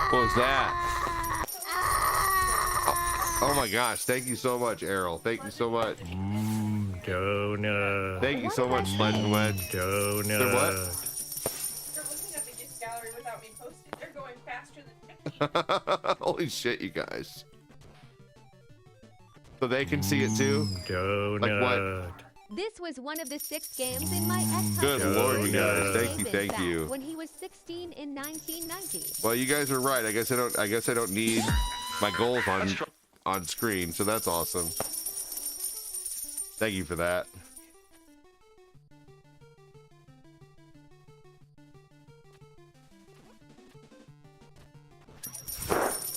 What was that? Oh my gosh, thank you so much, Errol. Thank you so much. Donut. Thank you so much, Sledge and Wedge. Donut. They're what? They're looking at the gift gallery without me posting. They're going faster than 50. Holy shit, you guys. So they can see it too? Donut. Like what? This was one of the 6 games in my ex-husband's Good lord, you guys. Thank you, savings thank back you. when he was 16 in 1990. Well, you guys are right. I guess I don't need my goals on screen, so that's awesome. Thank you for that.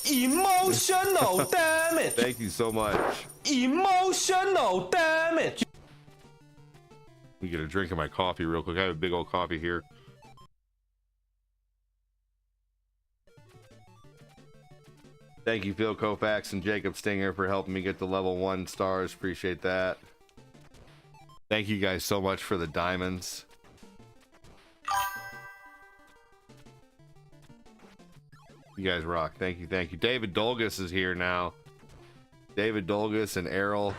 Emotional damage. Thank you so much. Emotional damage. Let me get a drink of my coffee real quick. I have a big old coffee here. Thank you, Phil Koufax and Jacob Stinger, for helping me get to level 1 stars. Appreciate that. Thank you guys so much for the diamonds. You guys rock. Thank you, thank you. David Dolgus is here now. David Dolgus and Errol.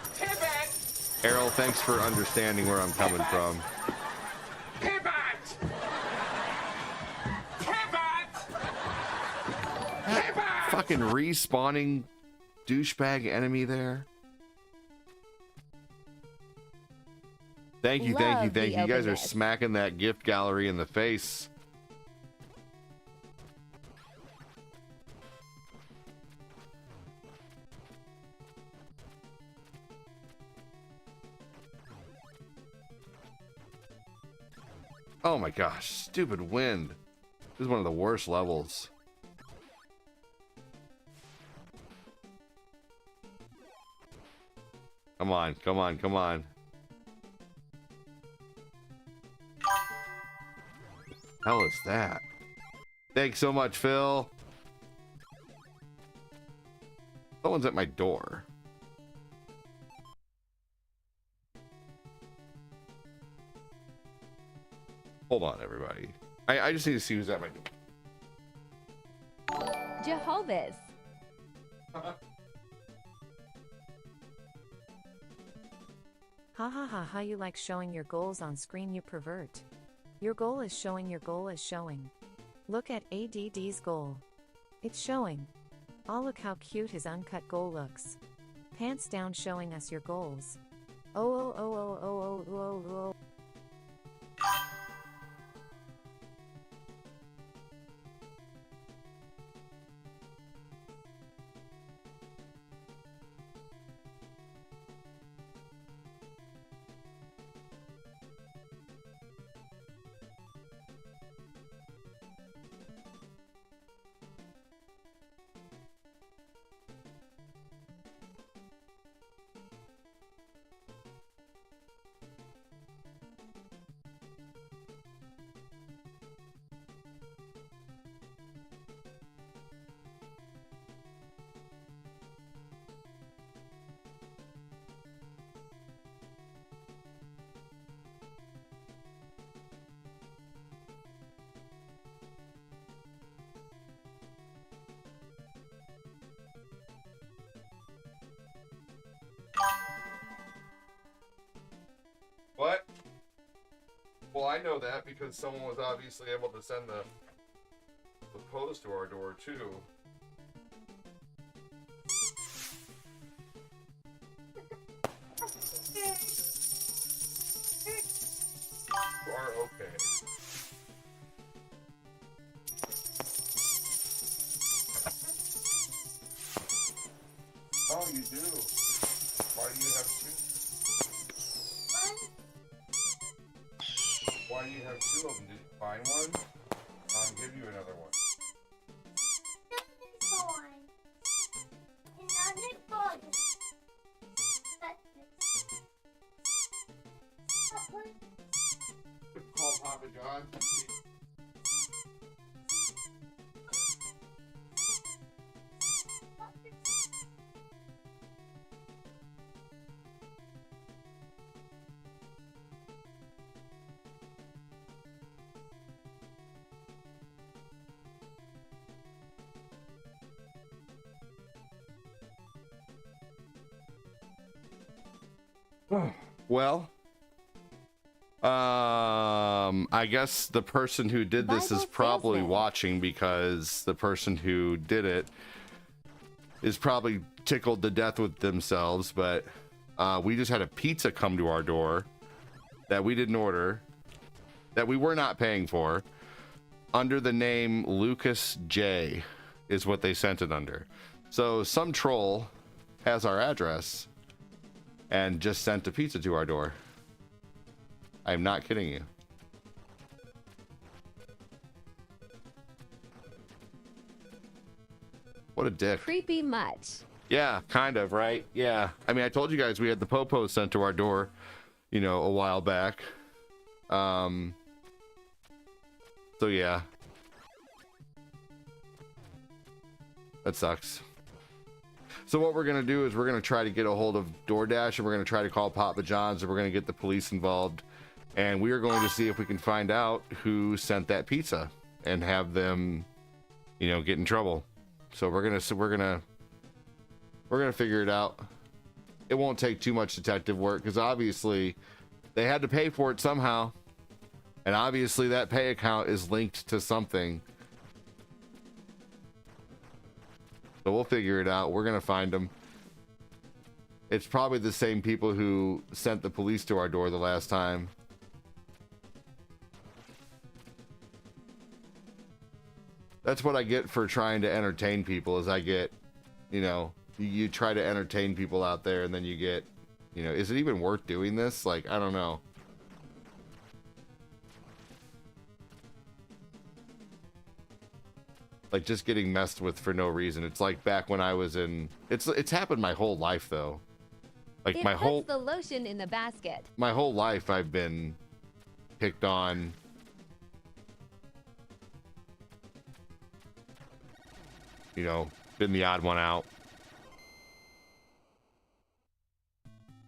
Errol, thanks for understanding where I'm coming from. Fucking respawning douchebag enemy there. Thank you, thank you, Love thank the you. You guys are openness. smacking that gift gallery in the face. Oh my gosh, stupid wind. This is one of the worst levels. Come on, come on, come on. Hell is that? Thanks so much, Phil. Someone's at my door. Hold on, everybody. I just need to see who's at my door. Jehovah's. Ha ha ha ha, you like showing your goals on screen, you pervert. Your goal is showing, your goal is showing. Look at ADD's goal. It's showing. Oh, look how cute his uncut goal looks. Pants down, showing us your goals. Oh oh oh oh oh oh oh oh. What? Well, I know that because someone was obviously able to send the post to our door too. You are okay. Oh, you do. Why do you have two? Why do you have two of them? Did you find one? I'll give you another one. Call Papa John. Well, I guess the person who did this is Bible probably salesman. watching, because the person who did it is probably tickled to death with themselves. But we just had a pizza come to our door that we didn't order, that we were not paying for, under the name Lucas J is what they sent it under. So some troll has our address and just sent a pizza to our door. I'm not kidding you. What a dick. Creepy much. Yeah, kind of, right? Yeah. I mean, I told you guys we had the Popo sent to our door, you know, a while back. So yeah. That sucks. So what we're gonna do is we're gonna try to get a hold of DoorDash, and we're gonna try to call Papa John's, and we're gonna get the police involved, and we are going to see if we can find out who sent that pizza and have them, you know, get in trouble. So we're gonna figure it out. It won't take too much detective work, because obviously they had to pay for it somehow, and obviously that pay account is linked to something. So we'll figure it out. We're gonna find them. It's probably the same people who sent the police to our door the last time. That's what I get for trying to entertain people, is I get, you know, you try to entertain people out there, and then you get, you know, is it even worth doing this? Like, I don't know. Like, just getting messed with for no reason. It's like back when I was in, it's happened my whole life though. Like It my puts whole the lotion in the basket. my whole life I've been picked on. You know, been the odd one out.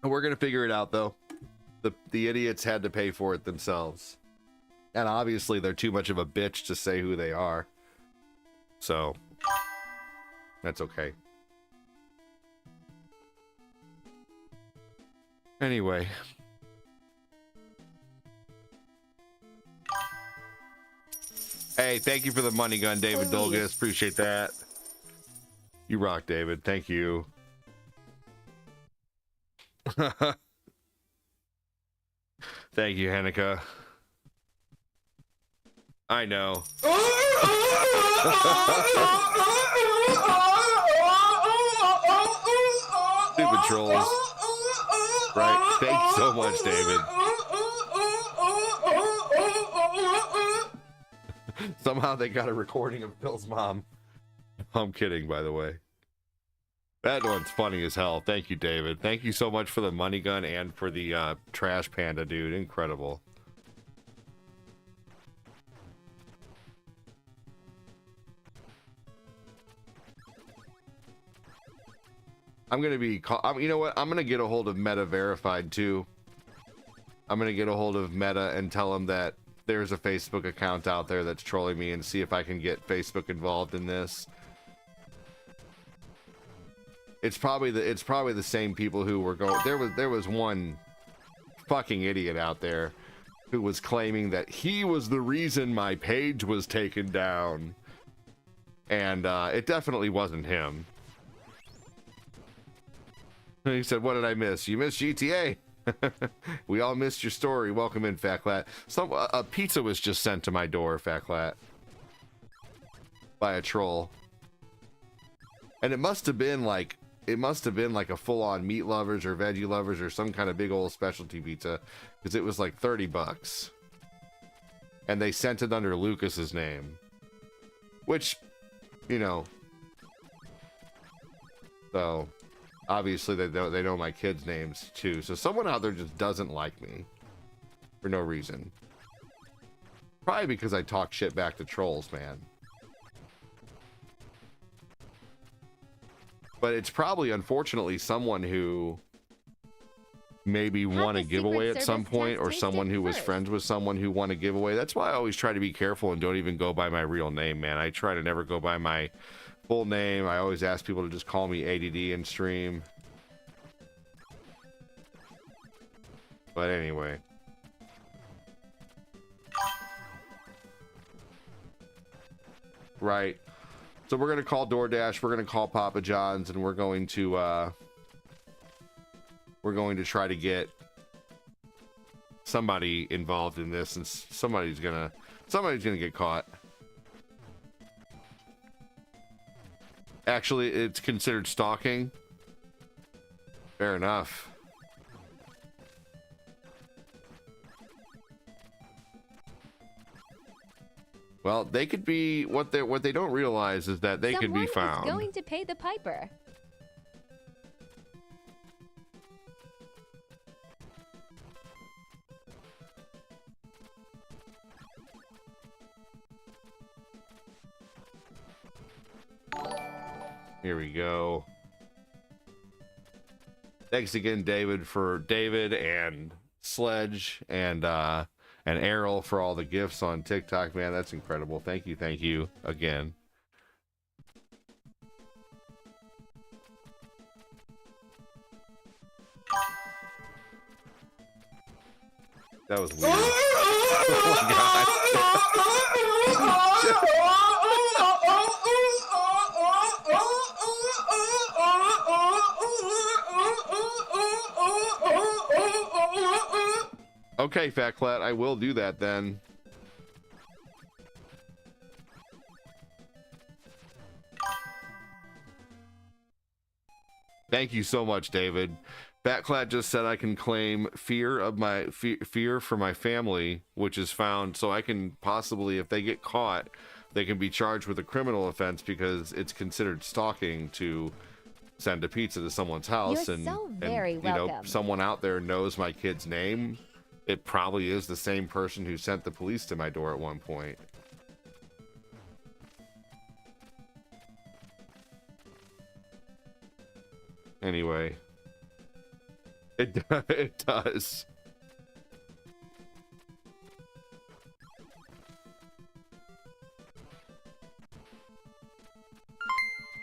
And we're gonna figure it out though. The idiots had to pay for it themselves. And obviously they're too much of a bitch to say who they are. So that's okay. Anyway. Hey, thank you for the money gun, David Dolgus. Appreciate that. You rock, David. Thank you. Thank you, Hanukkah. I know. Stupid trolls. Right. Thanks so much, David. Somehow they got a recording of Bill's mom. I'm kidding, by the way. That one's funny as hell. Thank you, David. Thank you so much for the money gun and for the trash panda, dude. Incredible. I'm gonna be, you know what? I'm gonna get a hold of Meta Verified too. I'm gonna get a hold of Meta and tell them that there's a Facebook account out there that's trolling me, and see if I can get Facebook involved in this. It's probably the same people who were going. There was one fucking idiot out there who was claiming that he was the reason my page was taken down, and it definitely wasn't him. He said, "What did I miss? You missed GTA." We all missed your story. Welcome in, Fatclat. A pizza was just sent to my door, Fatclat, by a troll, and it must have been like a full-on meat lovers or veggie lovers or some kind of big old specialty pizza, because it was like $30, and they sent it under Lucas's name, which, you know, so. Obviously, they know my kids' names too. So someone out there just doesn't like me for no reason. Probably because I talk shit back to trolls, man. But it's probably, unfortunately, someone who maybe won a giveaway at some point, or someone who was friends with someone who won a giveaway. That's why I always try to be careful and don't even go by my real name, man. I try to never go by my full name. I always ask people to just call me ADD in stream. But anyway. Right. So we're going to call DoorDash, we're going to call Papa John's, and we're going to try to get somebody involved in this, and somebody's gonna get caught. Actually, it's considered stalking. Fair enough. Well, they could be what they don't realize is that they could be found. Someone is going to pay the piper. Here we go. Thanks again, David and Sledge and Errol for all the gifts on TikTok, man. That's incredible. Thank you again. That was weird. Oh my God. Okay, Fat Clat, I will do that then. Thank you so much, David. Fat Clat just said I can claim fear for my family, which is found, so I can possibly, if they get caught, they can be charged with a criminal offense because it's considered stalking to send a pizza to someone's house. You're and, so very and you know, welcome. someone out there knows my kid's name. It probably is the same person who sent the police to my door at one point. Anyway, it does.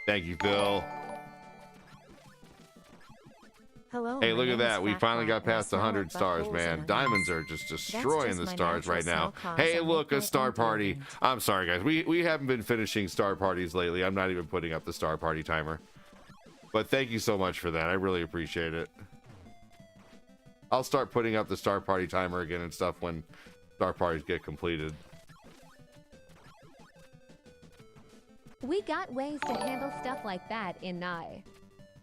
Thank you, Phil. Hello. Hey, my look name at is that. We Fat finally Clat, got past and I smell 100 like stars, buttholes man. and Diamonds onions. are just That's destroying just the my stars natural right now. cell cause Hey, and look, a make star it party. intelligent. I'm sorry, guys. We haven't been finishing star parties lately. I'm not even putting up the star party timer. But thank you so much for that. I really appreciate it. I'll start putting up the star party timer again and stuff when star parties get completed. We got ways to handle stuff like that in Nye.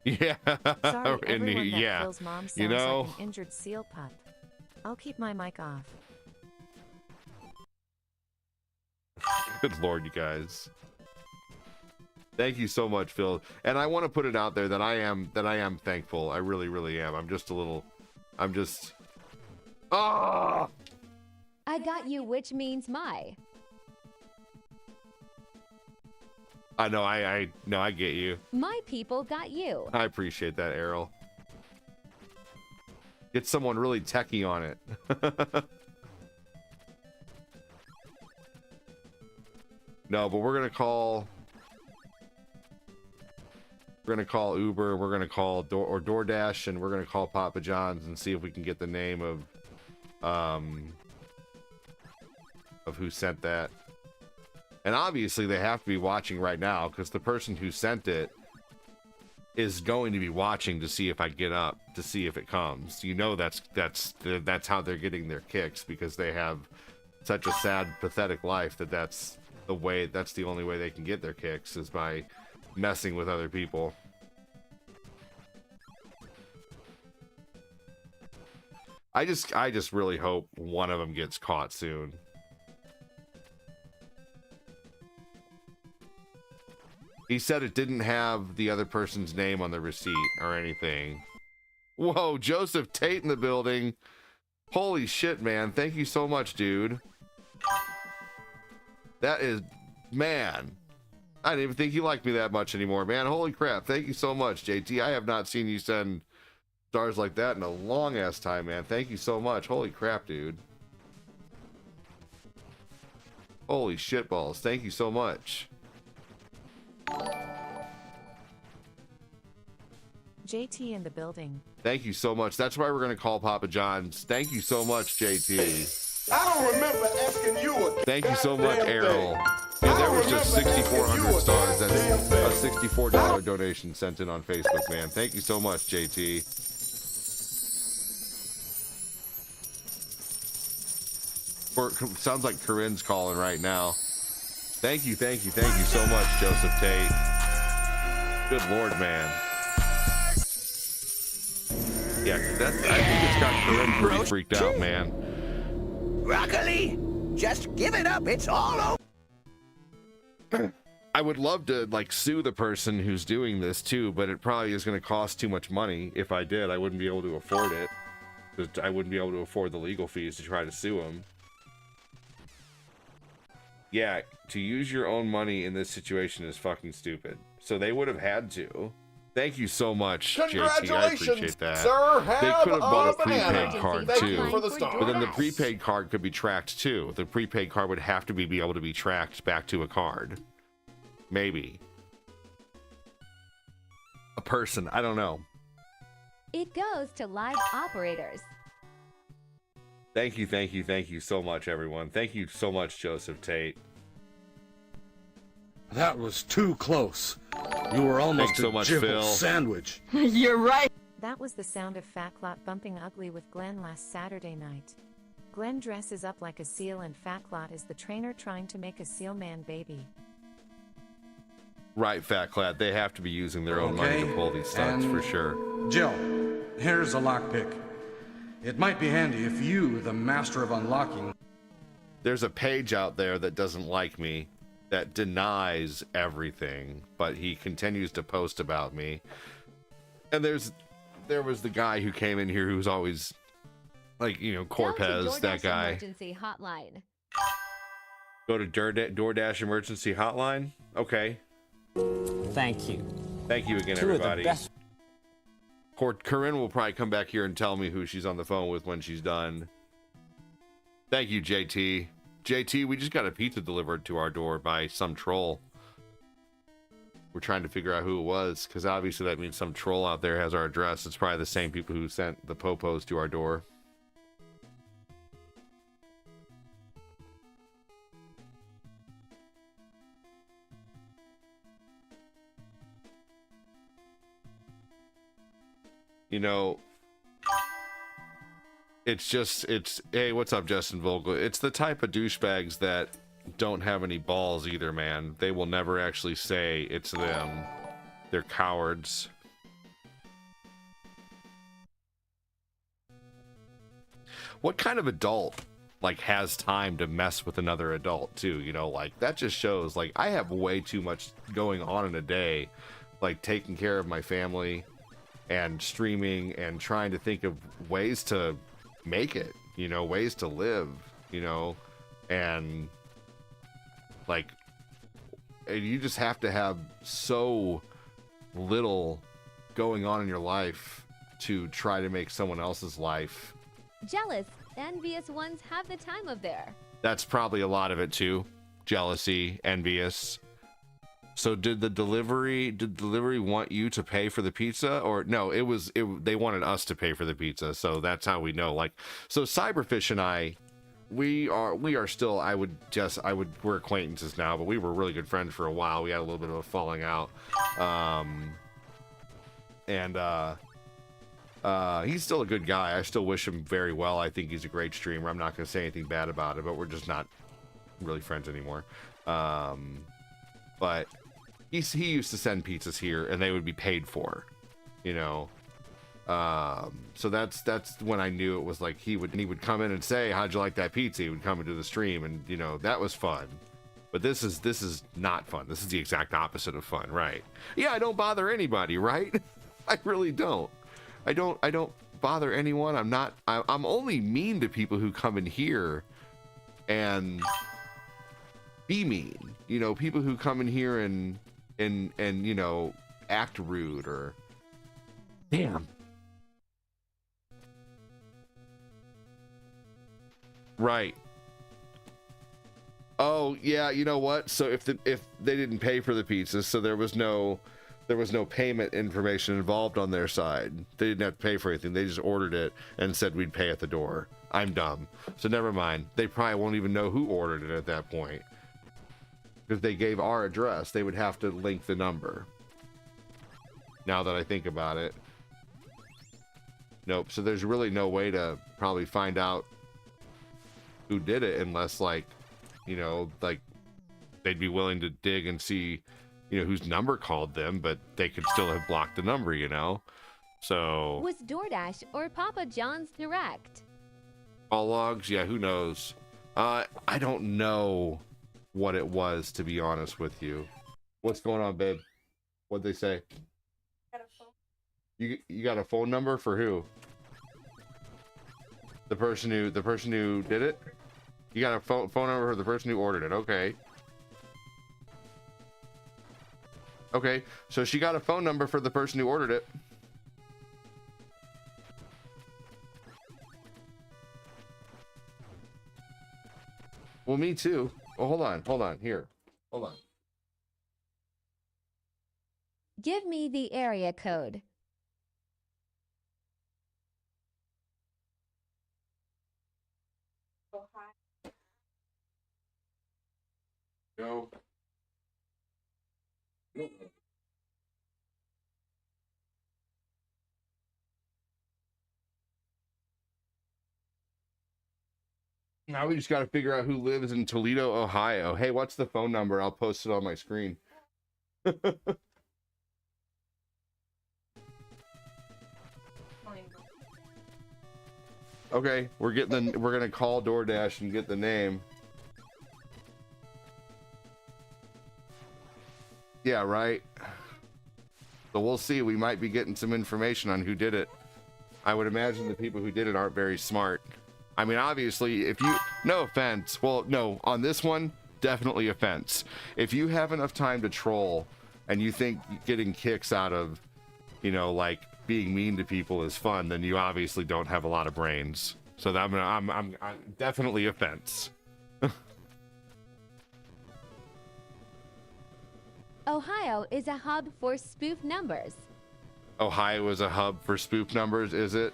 Yeah. Sorry, And everyone that yeah. Phil's mom sounds You know, like an injured seal pup. I'll keep my mic off. good Lord, you guys. Thank you so much, Phil. And I want to put it out there that I am thankful. I really, really am. Ah! I got you, which means my. I know, I get you. My people got you. I appreciate that, Errol. Get someone really techie on it. No, but we're gonna call Uber, we're gonna call DoorDash, and we're gonna call Papa John's and see if we can get the name of who sent that. And obviously they have to be watching right now because the person who sent it is going to be watching to see if I get up, to see if it comes. You know, that's how they're getting their kicks, because they have such a sad, pathetic life that's the only way they can get their kicks, is by messing with other people. I just really hope one of them gets caught soon. He said it didn't have the other person's name on the receipt or anything. Whoa, Joseph Tate in the building. Holy shit, man. Thank you so much, dude. That is, man. I didn't even think you liked me that much anymore, man. Holy crap. Thank you so much, JT. I have not seen you send stars like that in a long ass time, man. Thank you so much. Holy crap, dude. Holy shitballs. Thank you so much. JT in the building. Thank you so much. That's why we're gonna call Papa John's. Thank you so much, JT. I don't remember asking you a Thank you so much, goddamn Errol. thing. And there was just I don't remember 6,400 asking you a stars. That's goddamn a thing. $64 donation sent in on Facebook, man. Thank you so much, JT. Sounds like Corinne's calling right now. Thank you so much, Joseph Tate. Good Lord, man. Yeah, I think it's got Corinne pretty freaked out, man. Broccoli, just give it up. It's all over. I would love to like sue the person who's doing this too, but it probably is going to cost too much money. If I did, I wouldn't be able to afford it. I wouldn't be able to afford the legal fees to try to sue him. Yeah, to use your own money in this situation is fucking stupid. So they would have had to. Thank you so much, JT. I appreciate that. Sir, They could have bought a banana. prepaid card Thank too. you for the star. But then the prepaid card could be tracked too. The prepaid card would have to be able to be tracked back to a card. Maybe. A person. I don't know. It goes to live operators. Thank you so much, everyone. Thank you so much, Joseph Tate. That was too close. You were almost Thanks so a much, jibble Phil. sandwich. You're right. That was the sound of Factlot bumping ugly with Glenn last Saturday night. Glenn dresses up like a seal and Factlot is the trainer trying to make a seal man baby. Right, Fat Clad. They have to be using their own money to pull these stunts and for sure. Jill, here's a lockpick. It might be handy if you, the master of unlocking... There's a page out there that doesn't like me, that denies everything, but he continues to post about me. And there was the guy who came in here who's always, like, you know, Corpez, that guy. Emergency hotline. Go to DoorDash emergency hotline? Okay. Thank you. Thank you again, Two of the everybody. best- Corinne will probably come back here and tell me who she's on the phone with when she's done. Thank you, JT. JT, we just got a pizza delivered to our door by some troll. We're trying to figure out who it was, because obviously that means some troll out there has our address. It's probably the same people who sent the popos to our door. You know, hey, what's up, Justin Vogel? It's the type of douchebags that don't have any balls either, man. They will never actually say it's them. They're cowards. What kind of adult, like, has time to mess with another adult, too? You know, like, that just shows, like, I have way too much going on in a day, like, taking care of my family and streaming and trying to think of ways to make it, you know, ways to live, you know, and like, and you just have to have so little going on in your life to try to make someone else's life. Jealous, envious ones have the time of their. That's probably a lot of it too. Jealousy, envious. So did delivery want you to pay for the pizza, or no, they wanted us to pay for the pizza. So that's how we know. Like, so Cyberfish and I, we are still, we're acquaintances now, but we were really good friends for a while. We had a little bit of a falling out. He's still a good guy. I still wish him very well. I think he's a great streamer. I'm not going to say anything bad about it, but we're just not really friends anymore. But he used to send pizzas here and they would be paid for, you know. So that's when I knew it was like he would come in and say, how'd you like that pizza? He would come into the stream and, you know, that was fun. But this is not fun. This is the exact opposite of fun, right? Yeah, I don't bother anybody, right? I really don't. I don't bother anyone. I'm only mean to people who come in here and be mean. You know, people who come in here and you know, act rude or damn. Right. Oh, yeah, you know what? So if they didn't pay for the pizzas, so there was no there was no payment information involved on their side. They didn't have to pay for anything. They just ordered it and said we'd pay at the door. I'm dumb. So never mind. They probably won't even know who ordered it at that point. Because they gave our address, they would have to link the number. Now that I think about it. Nope. So there's really no way to probably find out who did it unless, like, you know, like they'd be willing to dig and see, you know, whose number called them, but they could still have blocked the number, you know? So... Was DoorDash or Papa John's direct? All logs? Yeah, who knows? I don't know what it was, to be honest with you. What's going on, babe? What'd they say? You got a phone number for who? The person who did it? You got a phone number for the person who ordered it. Okay. Okay, so she got a phone number for the person who ordered it. Well, me too. Oh, hold on. Here. Hold on. Give me the area code. Go. Now we just got to figure out who lives in Toledo, Ohio. Hey, what's the phone number? I'll post it on my screen. Okay, we're gonna call DoorDash and get the name. Yeah, right. So we'll see. We might be getting some information on who did it. I would imagine the people who did it aren't very smart. I mean, obviously, if you... No offense. Well, no, on this one, definitely offense. If you have enough time to troll and you think getting kicks out of, you know, like being mean to people is fun, then you obviously don't have a lot of brains. So that, I'm definitely offense. Ohio is a hub for spoof numbers. Ohio is a hub for spoof numbers, is it?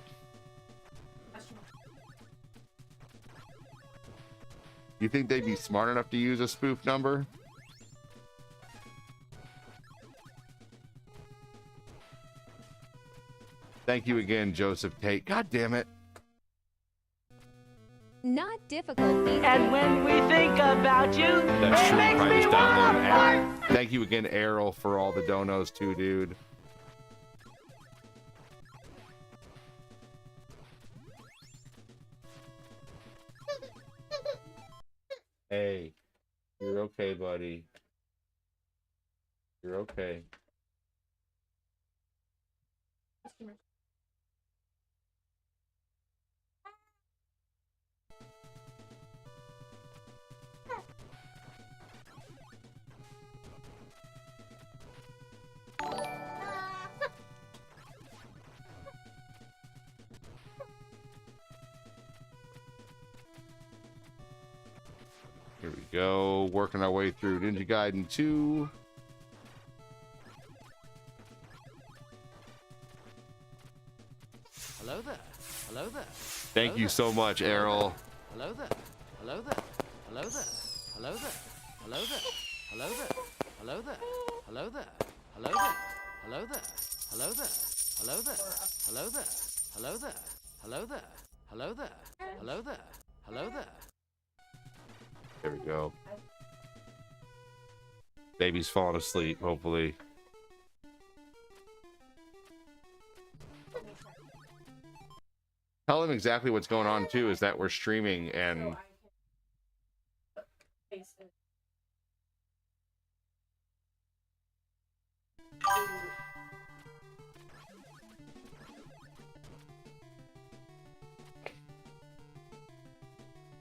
You think they'd be smart enough to use a spoof number? Thank you again, Joseph Tate. God damn it. Not difficult these And days. when we think about you, That's it true. makes Probably me just download wanna an fart. app. Thank you again, Errol, for all the donos too, dude. Hey, you're okay, buddy. You're okay. Here we go, working our way through Ninja Gaiden 2. Hello there. Hello there. Thank you so much, Errol. Hello there. Hello there. Hello there. Hello there. Hello there. Hello there. Hello there. Hello there. Hello there. Hello there. Hello there. Hello there. Hello there. Hello there. Hello there. Hello there. Hello there. Hello there. There we go. Baby's falling asleep, hopefully. Tell him exactly what's going on too, is that we're streaming and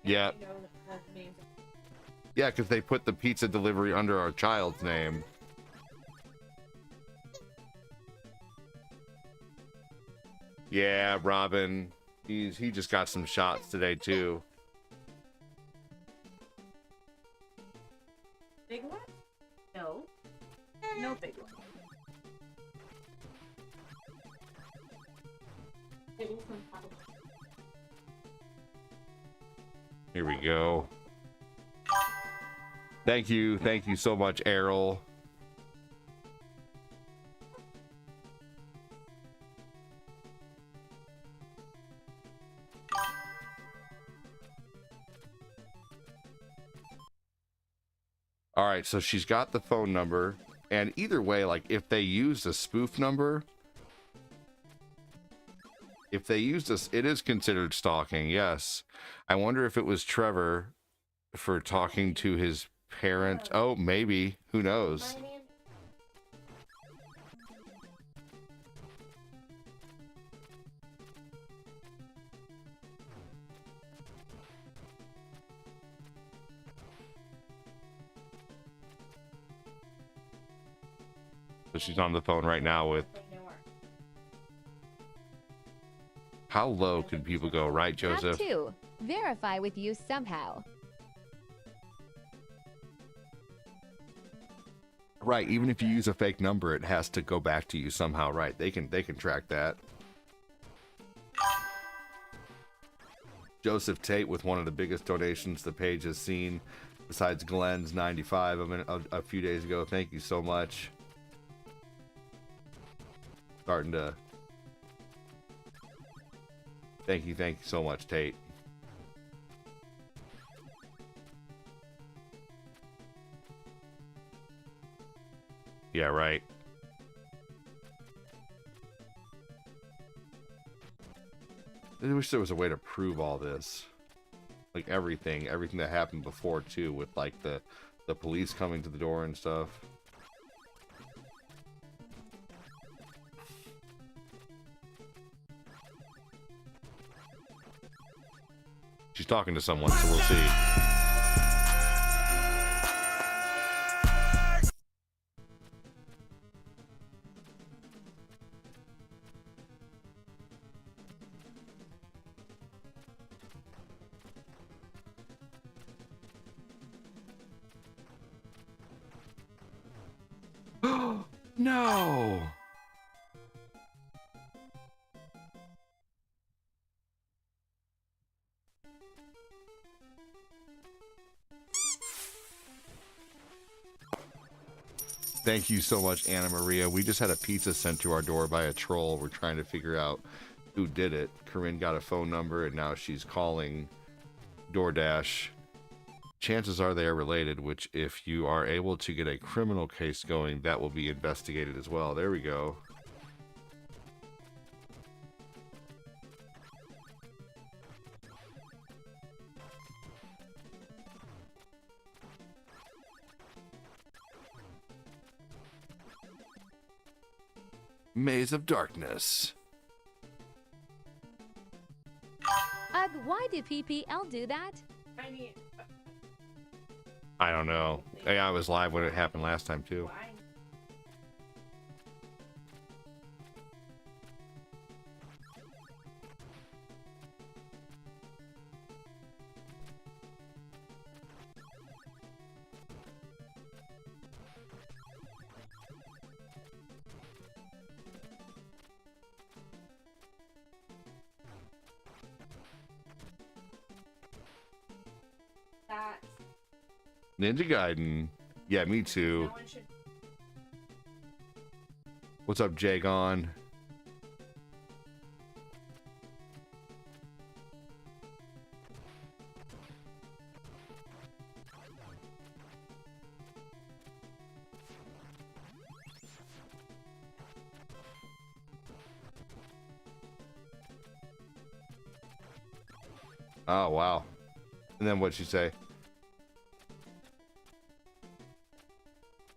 yeah. Yeah, because they put the pizza delivery under our child's name. Yeah, Robin. He just got some shots today too. Big one? No. No big one. Here we go. Thank you so much, Errol. All right, so she's got the phone number, and either way, like if they used a spoof number, if they used this, it is considered stalking. Yes. I wonder if it was Trevor for talking to his parents. Oh, maybe. Who knows? So she's on the phone right now with... How low could people go, right, Joseph? Have to verify with you somehow. Right, even if you use a fake number, it has to go back to you somehow, right? They can track that. Joseph Tate with one of the biggest donations the page has seen, besides Glenn's 95 a few days ago. Thank you so much. Starting to... Thank you so much, Tate. Yeah, right. I wish there was a way to prove all this. Like everything that happened before too, with like the police coming to the door and stuff. She's talking to someone, so we'll see. No! Thank you so much, Anna Maria. We just had a pizza sent to our door by a troll. We're trying to figure out who did it. Corinne got a phone number, and now she's calling DoorDash. Chances are they are related, which if you are able to get a criminal case going, that will be investigated as well. There we go. Maze of Darkness. Ugh, why did PPL do that? I don't know. I was live when it happened last time too. Ninja Gaiden. Yeah, me too. What's up, Jagon? Oh, wow. And then what'd she say?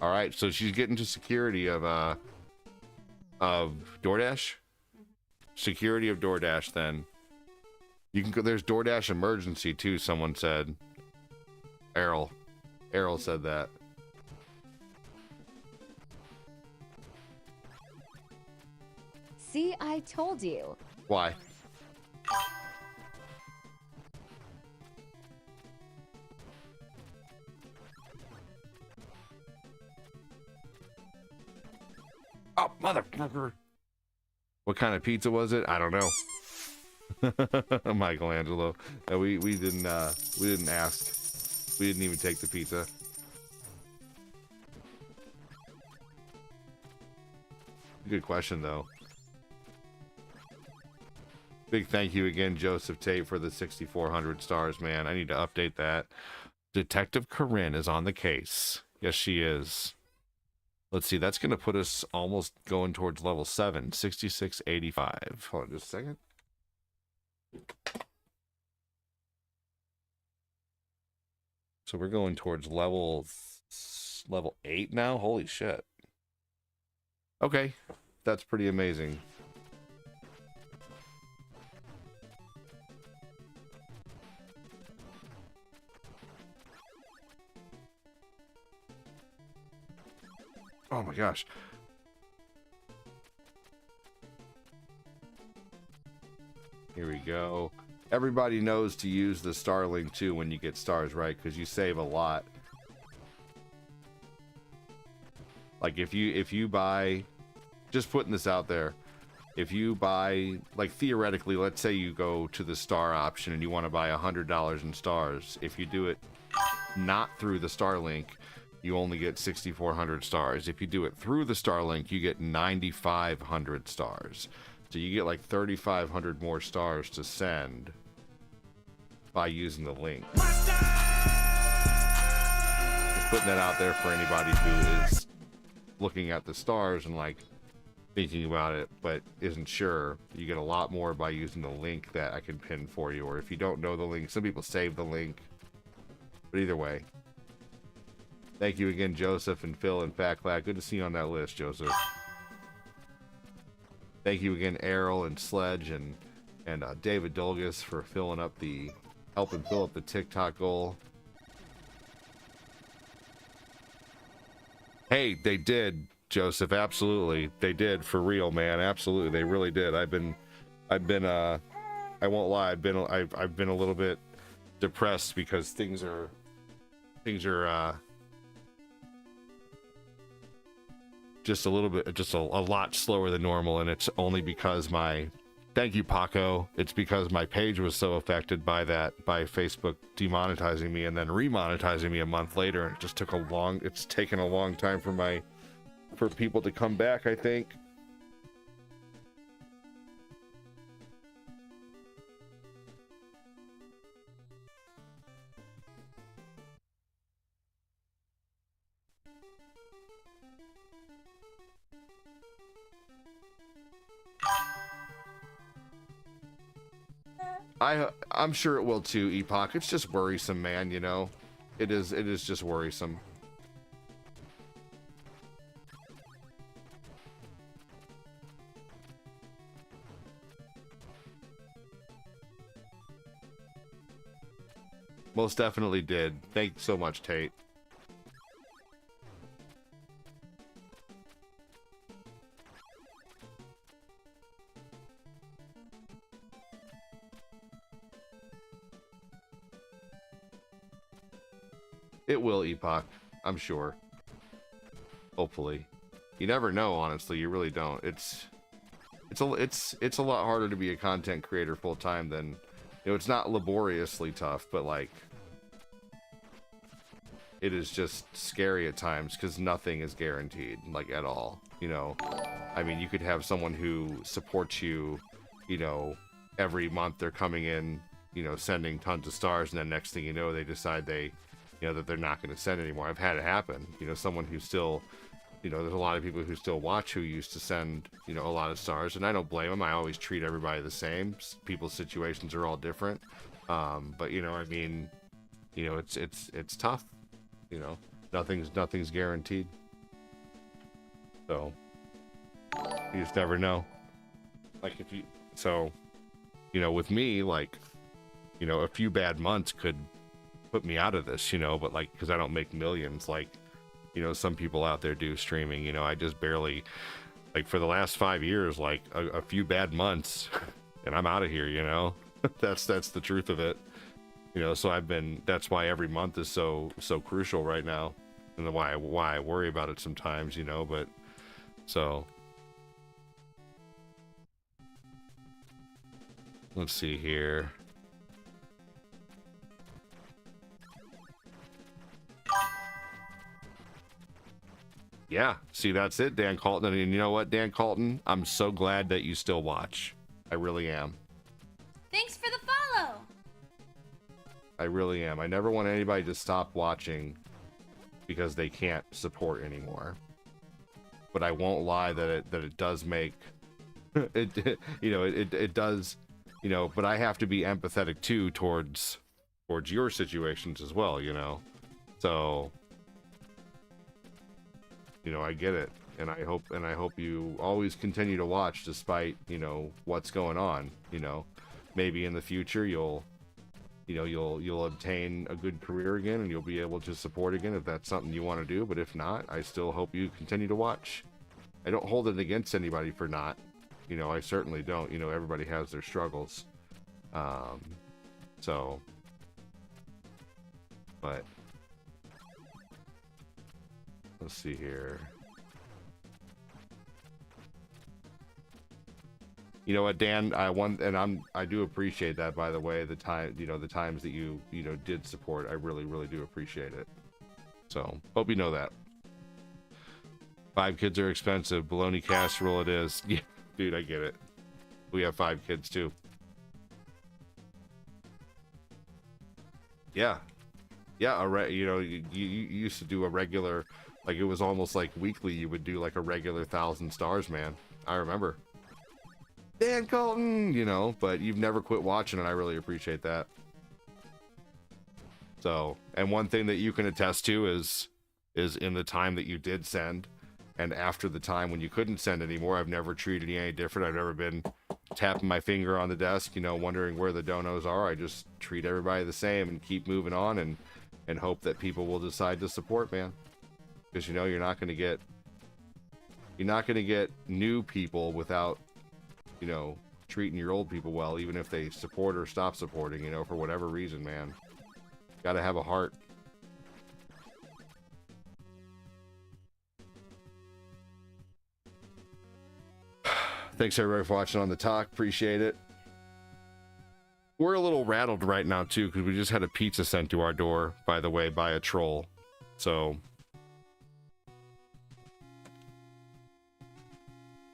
All right, so she's getting to security of DoorDash. Security of DoorDash. Then you can go. There's DoorDash emergency too. Someone said. Errol said that. See, I told you. Why? Oh, motherfucker. What kind of pizza was it? I don't know. Michelangelo. We didn't ask. We didn't even take the pizza. Good question though. Big thank you again, Joseph Tate, for the 6,400 stars, man. I need to update that. Detective Corinne is on the case. Yes, she is. Let's see, that's going to put us almost going towards level 7, 6685. Hold on just a second. So we're going towards level 8 now? Holy shit. Okay, that's pretty amazing. Oh my gosh. Here we go. Everybody knows to use the Starlink too when you get stars, right? Because you save a lot. Like if you buy, just putting this out there, if you buy, like theoretically, let's say you go to the star option and you want to buy $100 in stars. If you do it not through the Starlink, you only get 6,400 stars. If you do it through the Starlink, you get 9,500 stars. So you get like 3,500 more stars to send by using the link. Just putting that out there for anybody who is looking at the stars and like thinking about it but isn't sure. You get a lot more by using the link that I can pin for you, or if you don't know the link, some people save the link. But either way, thank you again, Joseph and Phil and Fat Clack. Good to see you on that list, Joseph. Thank you again, Errol and Sledge and David Dolgus for helping fill up the TikTok goal. Hey, they did, Joseph. Absolutely, they did, for real, man. Absolutely, they really did. I've been I won't lie. I've been a little bit depressed because things are just a lot slower than normal, and it's only because thank you, Paco. It's because my page was so affected by Facebook demonetizing me and then remonetizing me a month later, and it just it's taken a long time for people to come back, I think. I'm sure it will too, Epoch. It's just worrisome, man, you know? It is just worrisome. Most definitely did. Thanks so much, Tate. It will, Epoch. I'm sure. Hopefully. You never know, honestly. You really don't. It's a lot harder to be a content creator full time than, you know, it's not laboriously tough, but like it is just scary at times because nothing is guaranteed, like, at all, you know. I mean, you could have someone who supports you, you know, every month they're coming in, you know, sending tons of stars, and then next thing you know, they decide that they're not going to send anymore. I've had it happen. You know, someone who still, you know, there's a lot of people who still watch who used to send, you know, a lot of stars, and I don't blame them. I always treat everybody the same. People's situations are all different. But, you know, I mean, you know, it's tough. You know, nothing's guaranteed. So you just never know. Like you know, with me, like, you know, a few bad months could put me out of this, you know, but like, because I don't make millions like, you know, some people out there do streaming. You know, I just barely, like, for the last 5 years, like a few bad months and I'm out of here, you know. that's the truth of it, you know. So that's why every month is so crucial right now, and why I worry about it sometimes, you know. But so Let's see here. Yeah, see, that's it, Dan Colton. And you know what, Dan Colton? I'm so glad that you still watch. I really am. Thanks for the follow. I really am. I never want anybody to stop watching because they can't support anymore. But I won't lie that it does make it, you know, it does, you know, but I have to be empathetic too towards your situations as well, you know. So, you know, I get it, and I hope you always continue to watch despite, you know, what's going on. You know, maybe in the future you'll obtain a good career again, and you'll be able to support again if that's something you want to do. But if not, I still hope you continue to watch. I don't hold it against anybody for not. You know, I certainly don't. You know, everybody has their struggles. So, but let's see here. You know what, Dan? I do appreciate that, by the way. The times that you did support, I really, really do appreciate it. So, hope you know that. 5 kids are expensive. Bologna casserole it is. Yeah, dude, I get it. We have 5 kids too. Yeah. Yeah, you used to do a regular, like, it was almost like weekly, you would do like a regular 1,000 stars, man. I remember. Dan Colton, you know, but you've never quit watching, and I really appreciate that. So, and one thing that you can attest to is in the time that you did send, and after the time when you couldn't send anymore, I've never treated you any different. I've never been tapping my finger on the desk, you know, wondering where the donos are. I just treat everybody the same and keep moving on, and hope that people will decide to support, man. Because, you know, you're not going to get new people without, you know, treating your old people well, even if they support or stop supporting, you know, for whatever reason, man. Gotta have a heart. Thanks everybody for watching on the talk. Appreciate it. We're a little rattled right now too, because we just had a pizza sent to our door, by the way, by a troll. So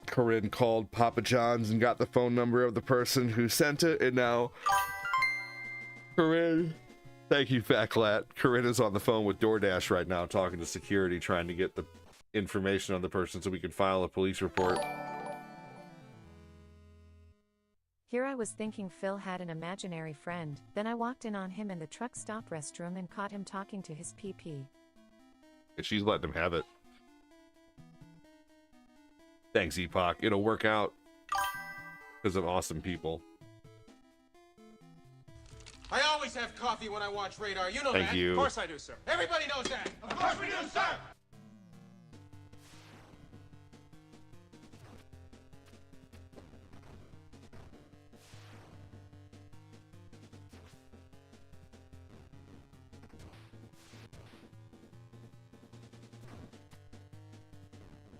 Corinne called Papa John's and got the phone number of the person who sent it, and now Corinne, thank you, Fatclat. Corinne is on the phone with DoorDash right now, talking to security, trying to get the information on the person so we can file a police report. Here I was thinking Phil had an imaginary friend, then I walked in on him in the truck stop restroom and caught him talking to his PP. And she's letting him have it. Thanks, Epoch. It'll work out because of awesome people. I always have coffee when I watch Radar. You know Thank that. you. Of course I do, sir. Everybody knows that. Of course we do, sir.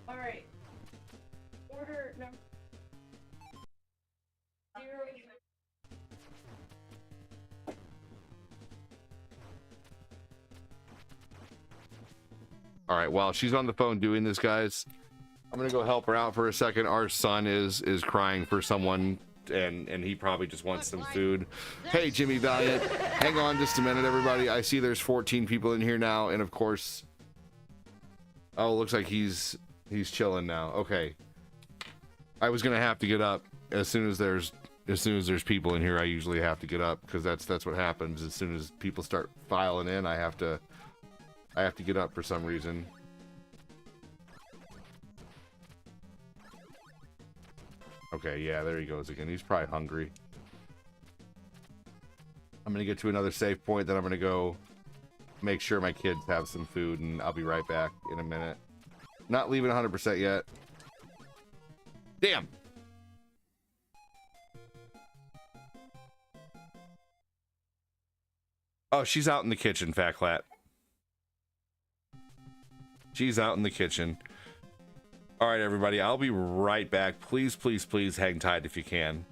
All right. Order number 0. All right, while she's on the phone doing this, guys, I'm gonna go help her out for a second. Our son is crying for someone, and he probably just wants some food. Hey, Jimmy Valiant, hang on just a minute, everybody. I see there's 14 people in here now, and of course, oh, looks like he's chilling now. Okay, I was gonna have to get up as soon as there's people in here. I usually have to get up because that's what happens. As soon as people start filing in, I have to get up for some reason. Okay, yeah, there he goes again. He's probably hungry. I'm gonna get to another safe point, then I'm gonna go make sure my kids have some food, and I'll be right back in a minute. Not leaving 100% yet. Damn! Oh, she's out in the kitchen, Fatclat. She's out in the kitchen. All right, everybody, I'll be right back. Please, please, please hang tight if you can.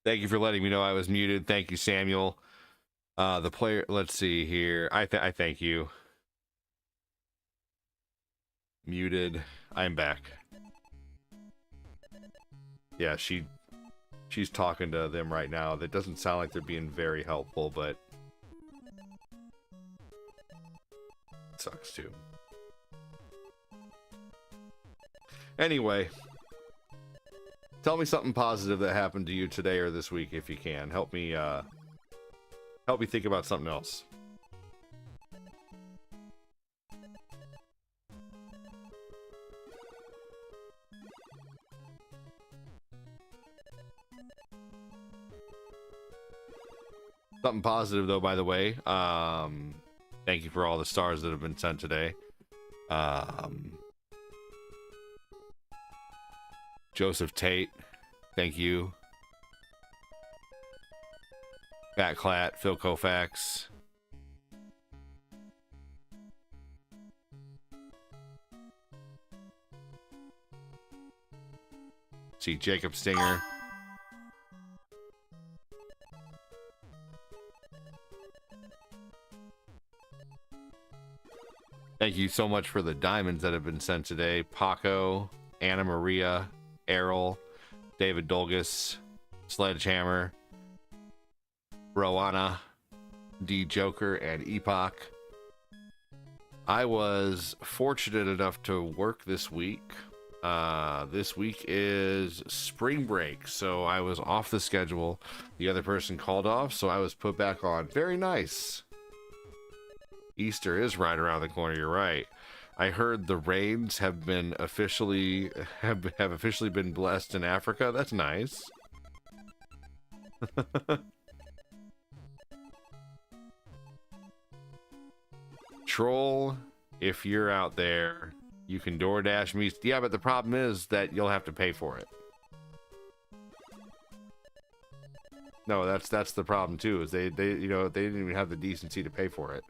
Thank you for letting me know I was muted. Thank you, Samuel. The player, let's see here. I thank you. Muted. I'm back. Yeah, she's talking to them right now. That doesn't sound like they're being very helpful, but sucks too. Anyway, tell me something positive that happened to you today or this week if you can. Help me think about something else. Something positive though, by the way. Thank you for all the stars that have been sent today. Joseph Tate, thank you. Fat Clat, Phil Koufax. See Jacob Stinger. Thank you so much for the diamonds that have been sent today. Paco, Anna Maria, Errol, David Dolgus, Sledgehammer, Rowana, D Joker, and Epoch. I was fortunate enough to work this week. This week is spring break, so I was off the schedule. The other person called off, so I was put back on. Very nice. Easter is right around the corner. You're right. I heard the rains have been officially been blessed in Africa. That's nice. Troll, if you're out there, you can DoorDash me. Yeah, but the problem is that you'll have to pay for it. No, that's the problem too. Is they you know, they didn't even have the decency to pay for it.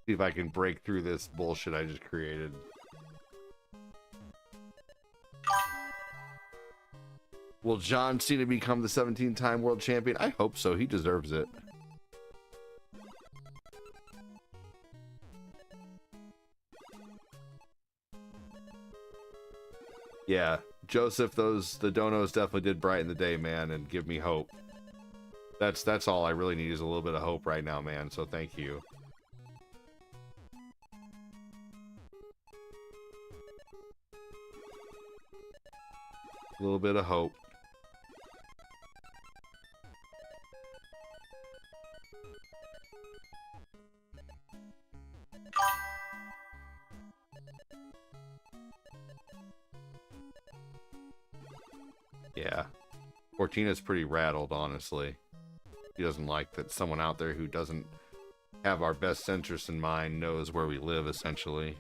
See if I can break through this bullshit I just created. Will John Cena become the 17-time world champion? I hope so. He deserves it. Yeah, Joseph, the donos definitely did brighten the day, man, and give me hope. That's all I really need is a little bit of hope right now, man. So thank you. A little bit of hope. Yeah. Fortina's pretty rattled, honestly. She doesn't like that someone out there who doesn't have our best interests in mind knows where we live, essentially.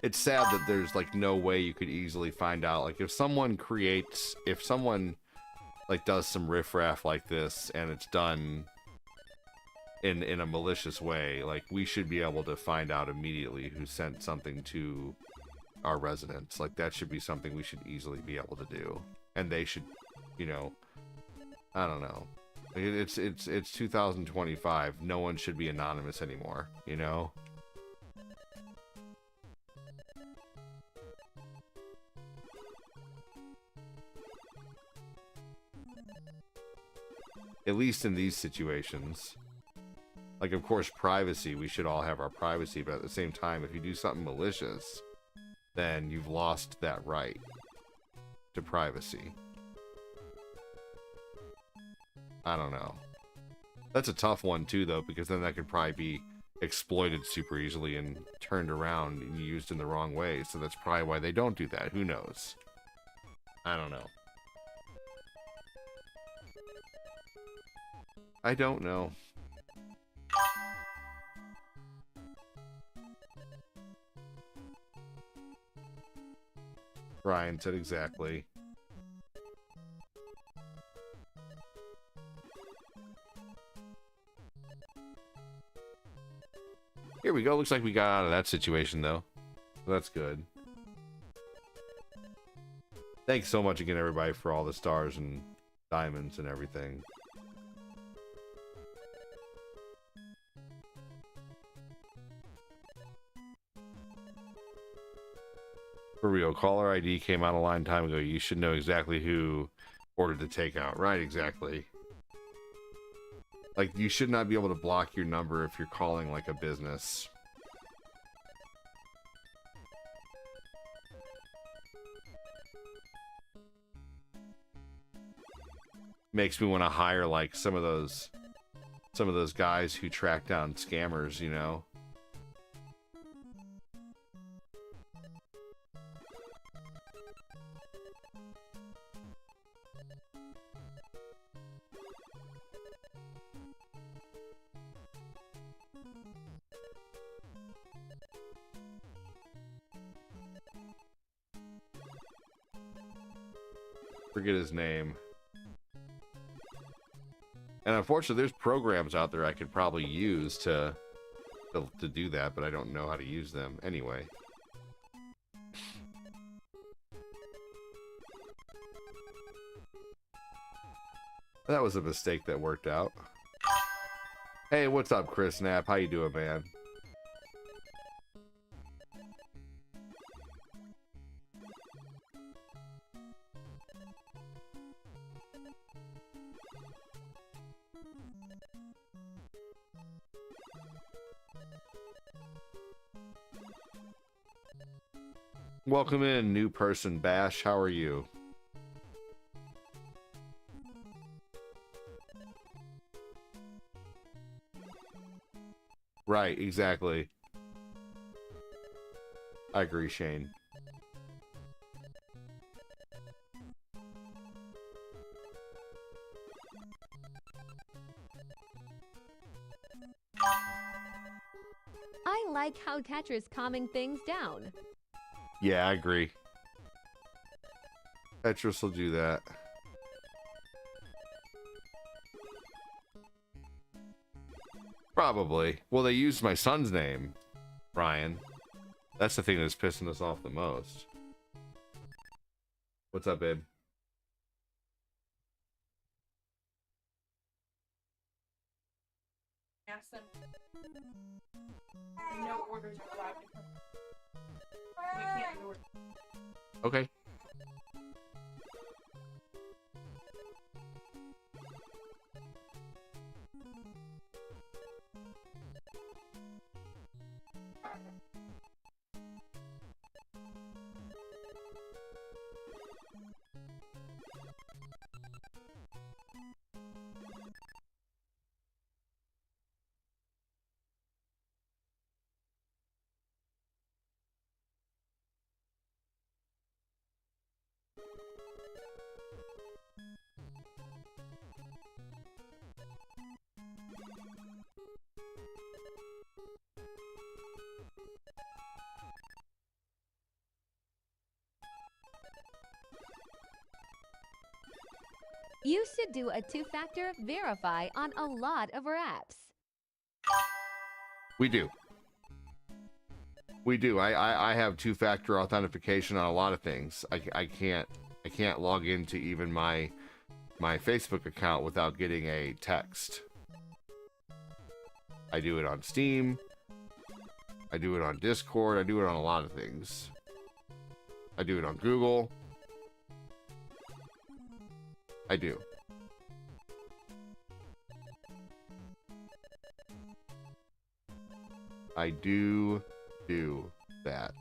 It's sad that there's like no way you could easily find out. Like if someone like does some riffraff like this and it's done in a malicious way, like we should be able to find out immediately who sent something to our residents. Like that should be something we should easily be able to do. And they should, you know, I don't know. It's 2025. No one should be anonymous anymore, you know? At least in these situations. Like, of course, privacy. We should all have our privacy, but at the same time, if you do something malicious, then you've lost that right to privacy. I don't know. That's a tough one, too, though, because then that could probably be exploited super easily and turned around and used in the wrong way. So that's probably why they don't do that. Who knows? I don't know. I don't know. Brian said exactly. Here we go. Looks like we got out of that situation, though. So that's good. Thanks so much again, everybody, for all the stars and diamonds and everything. For real, caller ID came out a long time ago. You should know exactly who ordered the takeout. Right, exactly. Like, you should not be able to block your number if you're calling, like, a business. Makes me want to hire, like, some of those guys who track down scammers, you know? Forget his name. And unfortunately, there's programs out there I could probably use to do that, but I don't know how to use them anyway. That was a mistake that worked out. Hey, what's up, Chris Knapp? How you doing, man? Welcome in, new person, Bash. How are you? Right, exactly. I agree, Shane. I like how Tetris calming things down. Yeah, I agree. Tetris will do that. Probably. Well, they used my son's name, Brian. That's the thing that's pissing us off the most. What's up, babe? Ask them. No orders are allowed to come. We can't order. Okay. You should do a two-factor verify on a lot of our apps. We do. We do. I have two-factor authentication on a lot of things. I can't log into even my Facebook account without getting a text. I do it on Steam. I do it on Discord. I do it on a lot of things. I do it on Google. I do. I do that.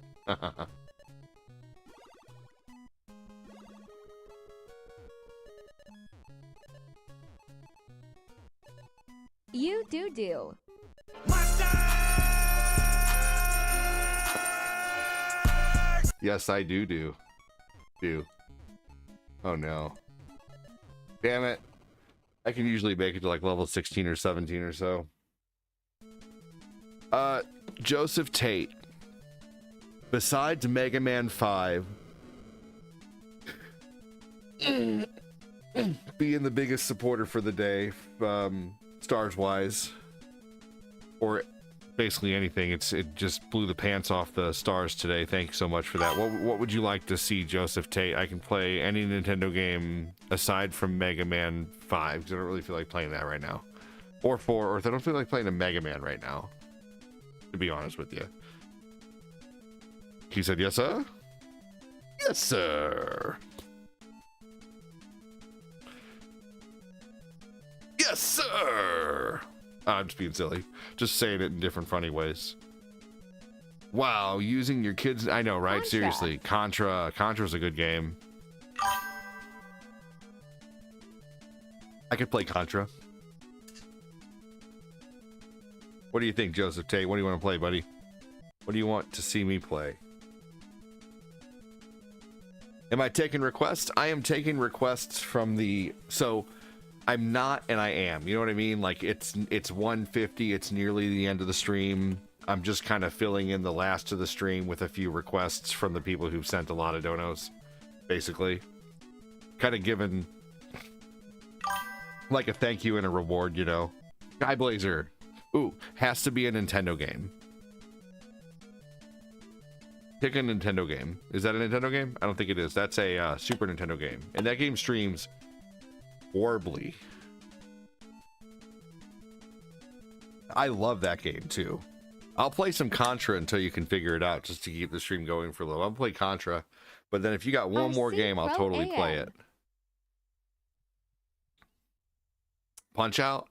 You do. Yes, I do. Oh no. Damn it. I can usually make it to like level 16 or 17 or so. Joseph Tate. Besides Mega Man 5 being the biggest supporter for the day, stars wise, or basically anything, it just blew the pants off the stars today. Thank you so much for that. What would you like to see, Joseph Tate? I can play any Nintendo game aside from Mega Man 5 because I don't really feel like playing that right now, or 4, or I don't feel like playing a Mega Man right now, to be honest with you. He said, yes, sir. Yes, sir. Yes, sir. I'm just being silly. Just saying it in different funny ways. Wow, using your kids. I know, right? Contra. Seriously. Contra's a good game. I could play Contra. What do you think, Joseph Tate? What do you want to play, buddy? What do you want to see me play? Am I taking requests? I am taking requests from the... So, I'm not and I am. You know what I mean? Like, it's 150. It's nearly the end of the stream. I'm just kind of filling in the last of the stream with a few requests from the people who've sent a lot of donos. Basically. Kind of giving... like a thank you and a reward, you know? Guy Blazer. Ooh, has to be a Nintendo game. Pick a Nintendo game. Is that a Nintendo game? I don't think it is. That's a Super Nintendo game. And that game streams horribly. I love that game too. I'll play some Contra until you can figure it out, just to keep the stream going for a little. I'll play Contra, but then if you got one more game, I'll totally play it. Punch Out?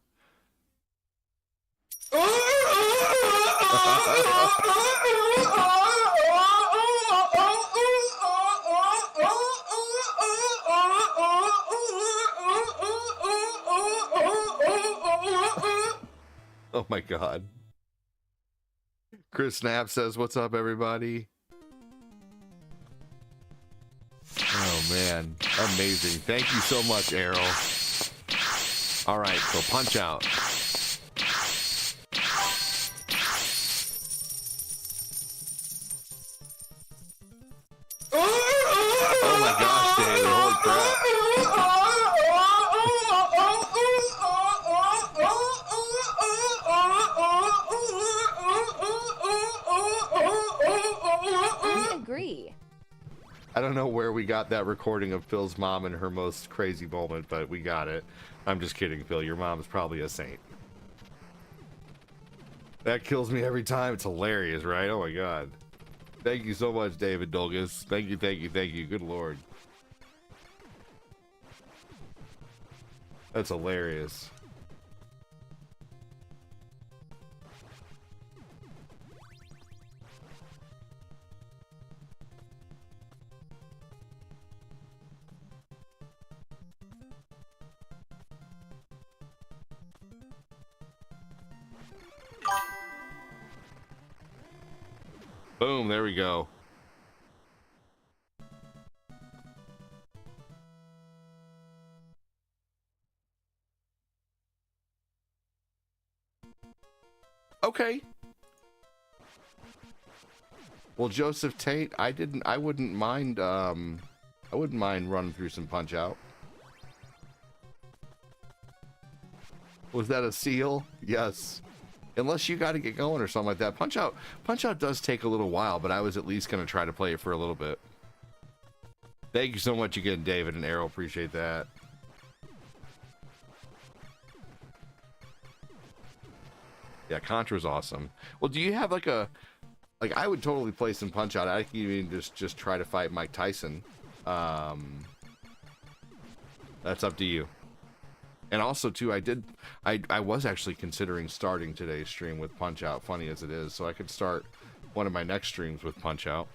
Oh my god. Chris Snap says, what's up, everybody? Oh man, amazing. Thank you so much, Errol. Alright, so Punch Out. Oh my gosh, David, holy crap. I agree. I don't know where we got that recording of Phil's mom in her most crazy moment, but we got it. I'm just kidding, Phil. Your mom's probably a saint. That kills me every time. It's hilarious, right? Oh my god. Thank you so much, David Dolgus. Thank you, thank you, thank you. Good lord. That's hilarious. Boom, there we go. Okay. Well, Joseph Tate, I wouldn't mind running through some Punch Out. Was that a seal? Yes. Unless you got to get going or something like that. Punch Out does take a little while, but I was at least going to try to play it for a little bit. Thank you so much again, David and Arrow. Appreciate that. Yeah, Contra's awesome. Well, do you have like I would totally play some Punch Out. I could even just try to fight Mike Tyson. That's up to you. And also too, I was actually considering starting today's stream with Punch Out, funny as it is, so I could start one of my next streams with Punch Out.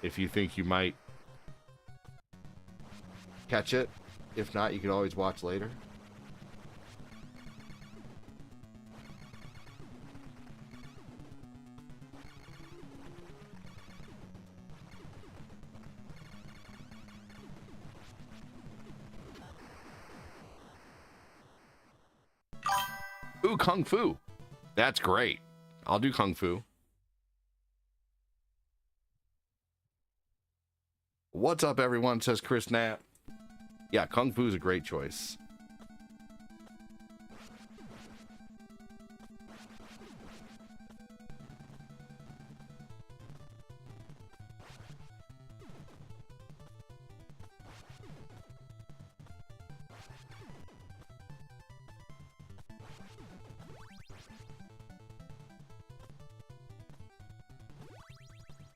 If you think you might catch it. If not, you can always watch later. Ooh, Kung Fu. That's great. I'll do Kung Fu. What's up, everyone? Says Chris Knapp. Yeah, Kung Fu is a great choice.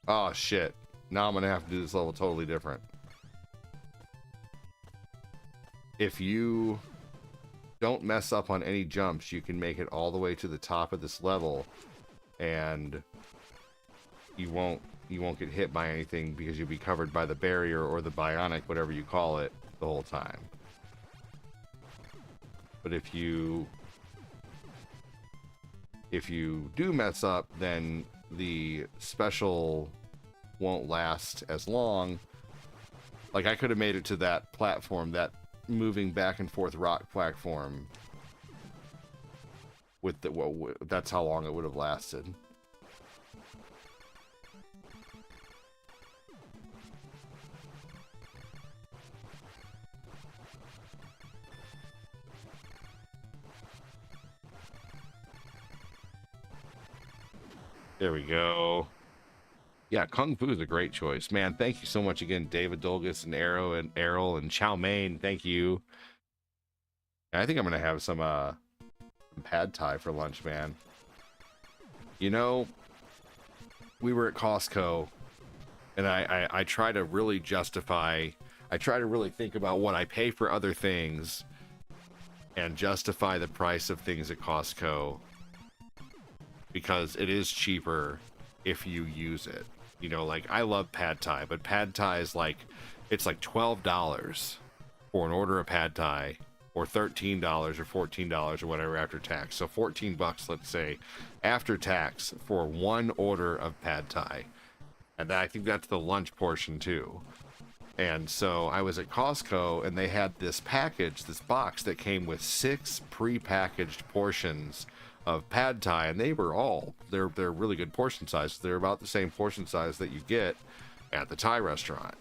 Oh, shit. Now I'm going to have to do this level totally different. If you don't mess up on any jumps, you can make it all the way to the top of this level, and you won't get hit by anything because you'll be covered by the barrier or the bionic, whatever you call it, the whole time. But if you do mess up, then the special won't last as long. Like, I could have made it to that platform, that moving back and forth rock platform with the, well, that's how long it would have lasted. There we go. Yeah, Kung Fu is a great choice. Man, thank you so much again, David Dolgus and Arrow and Errol and Chow Mein. Thank you. I think I'm going to have some pad thai for lunch, man. You know, we were at Costco, and I try to really justify, I try to really think about what I pay for other things and justify the price of things at Costco, because it is cheaper if you use it. You know, like, I love pad thai, but pad thai is like, it's like $12 for an order of pad thai, or $13 or $14 or whatever after tax. So 14 bucks, let's say, after tax for one order of pad thai. And I think that's the lunch portion too. And so I was at Costco, and they had this package, this box that came with 6 pre-packaged portions of pad thai, and they were all, they're really good portion size. They're about the same portion size that you get at the Thai restaurant,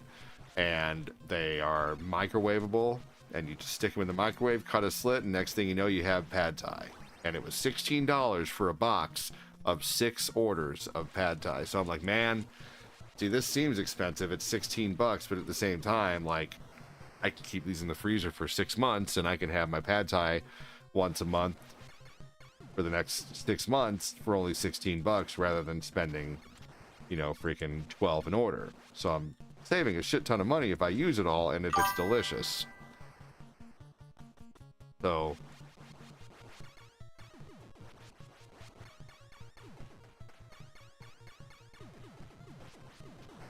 and they are microwavable, and you just stick them in the microwave, cut a slit, and next thing you know, you have pad thai. And it was $16 for a box of 6 orders of pad thai. So I'm like, man, see, this seems expensive. It's 16 bucks, but at the same time, like, I can keep these in the freezer for 6 months, and I can have my pad thai once a month for the next 6 months for only $16 rather than spending, you know, freaking 12 an order. So I'm saving a shit ton of money if I use it all and if it's delicious. So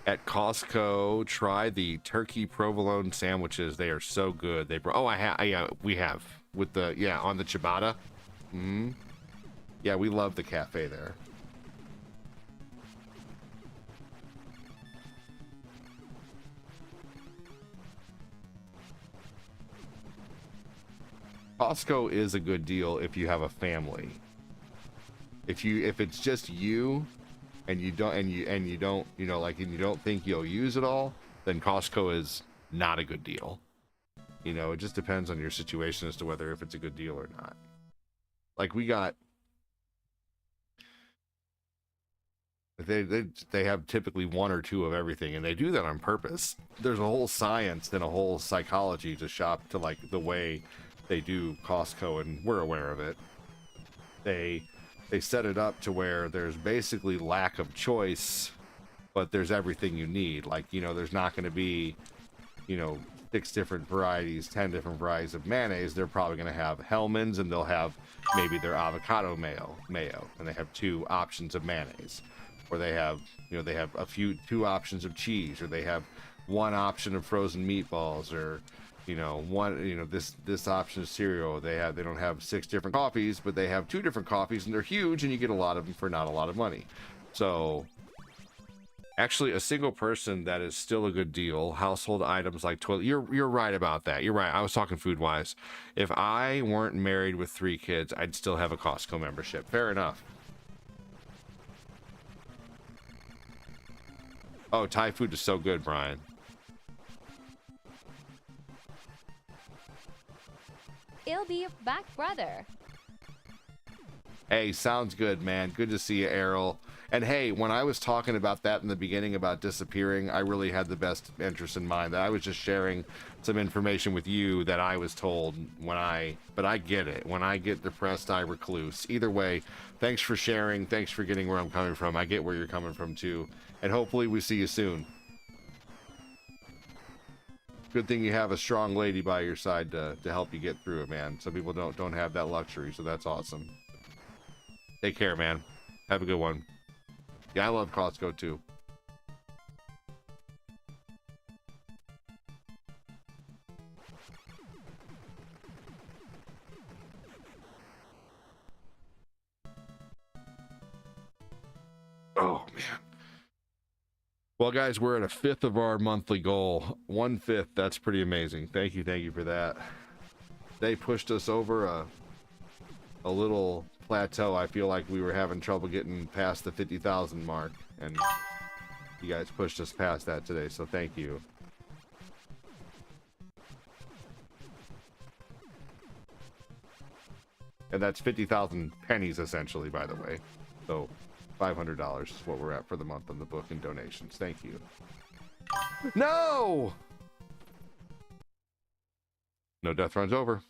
at Costco, try the turkey provolone sandwiches. They are so good. Yeah, we have with the on the ciabatta. Yeah, we love the cafe there. Costco is a good deal if you have a family. If it's just you and you don't think you'll use it all, then Costco is not a good deal. You know, it just depends on your situation as to whether if it's a good deal or not. Like they have typically 1 or 2 of everything, and they do that on purpose. There's a whole science and a whole psychology to shop to like the way they do Costco, and we're aware of it. They set it up to where there's basically lack of choice, but there's everything you need. Like, you know, there's not going to be, you know, 6 different varieties, 10 different varieties of mayonnaise. They're probably going to have Hellmann's, and they'll have maybe their avocado mayo, and they have 2 options of mayonnaise. Or they have, you know, they have 2 options of cheese, or they have 1 option of frozen meatballs, or, you know, this option of cereal. They don't have 6 different coffees, but they have 2 different coffees, and they're huge, and you get a lot of them for not a lot of money. So actually, a single person, that is still a good deal. Household items like toilet. You're right about that. You're right. I was talking food wise. If I weren't married with 3 kids, I'd still have a Costco membership. Fair enough. Oh, Thai food is so good, Brian. It'll be your back brother. Hey, sounds good, man. Good to see you, Errol. And hey, when I was talking about that in the beginning about disappearing, I really had the best interest in mind. That I was just sharing some information with you that I was told but I get it. When I get depressed, I recluse. Either way, thanks for sharing. Thanks for getting where I'm coming from. I get where you're coming from too. And hopefully we see you soon. Good thing you have a strong lady by your side to help you get through it, man. Some people don't have that luxury, so that's awesome. Take care, man. Have a good one. Yeah, I love Costco too. Oh, man. Well, guys, we're at 1/5 of our monthly goal. 1/5. That's pretty amazing. Thank you for that. They pushed us over a little plateau. I feel like we were having trouble getting past the 50,000 mark, and you guys pushed us past that today, so thank you. And that's 50,000 pennies essentially, by the way. So $500 is what we're at for the month on the book in donations. Thank you. No death run's over.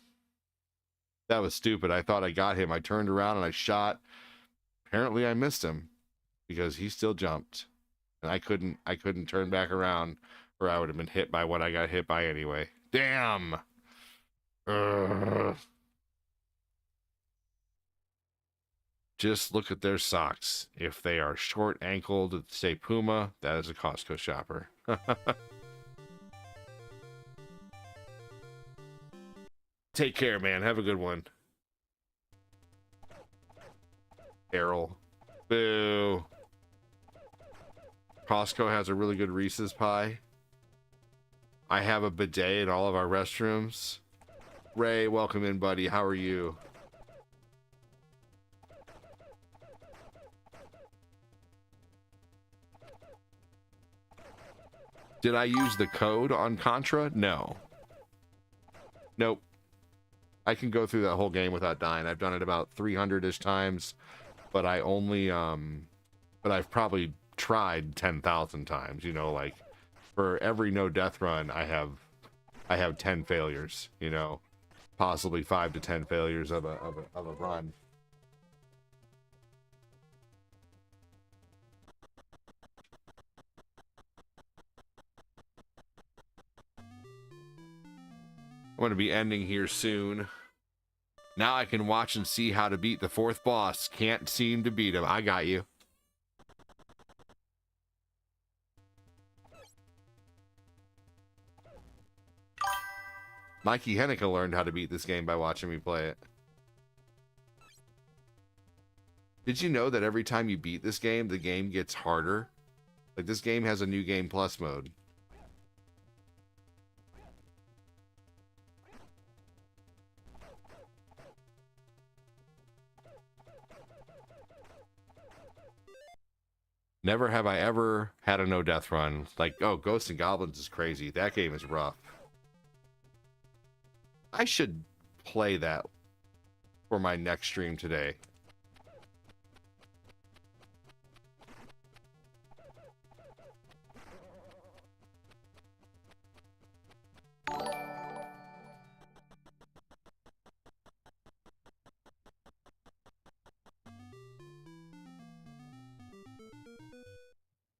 That was stupid. I thought I got him. I turned around and I shot. Apparently I missed him because he still jumped. And I couldn't turn back around, or I would have been hit by what I got hit by anyway. Damn. Ugh. Just look at their socks. If they are short ankled, say Puma, that is a Costco shopper. Take care, man. Have a good one. Errol. Boo. Costco has a really good Reese's pie. I have a bidet in all of our restrooms. Ray, welcome in, buddy. How are you? Did I use the code on Contra? No. Nope. I can go through that whole game without dying. I've done it about 300-ish times, but I only, but I've probably tried 10,000 times, you know, like for every no death run, I have 10 failures, you know, possibly 5 to 10 failures of a run. going to be ending here soon. Now I can watch and see how to beat the 4th boss. Can't seem to beat him. I got you. Mikey Henneke learned how to beat this game by watching me play it. Did you know that every time you beat this game, the game gets harder? Like, this game has a new game plus mode. Never have I ever had a no-death run. Like, oh, Ghosts and Goblins is crazy. That game is rough. I should play that for my next stream today.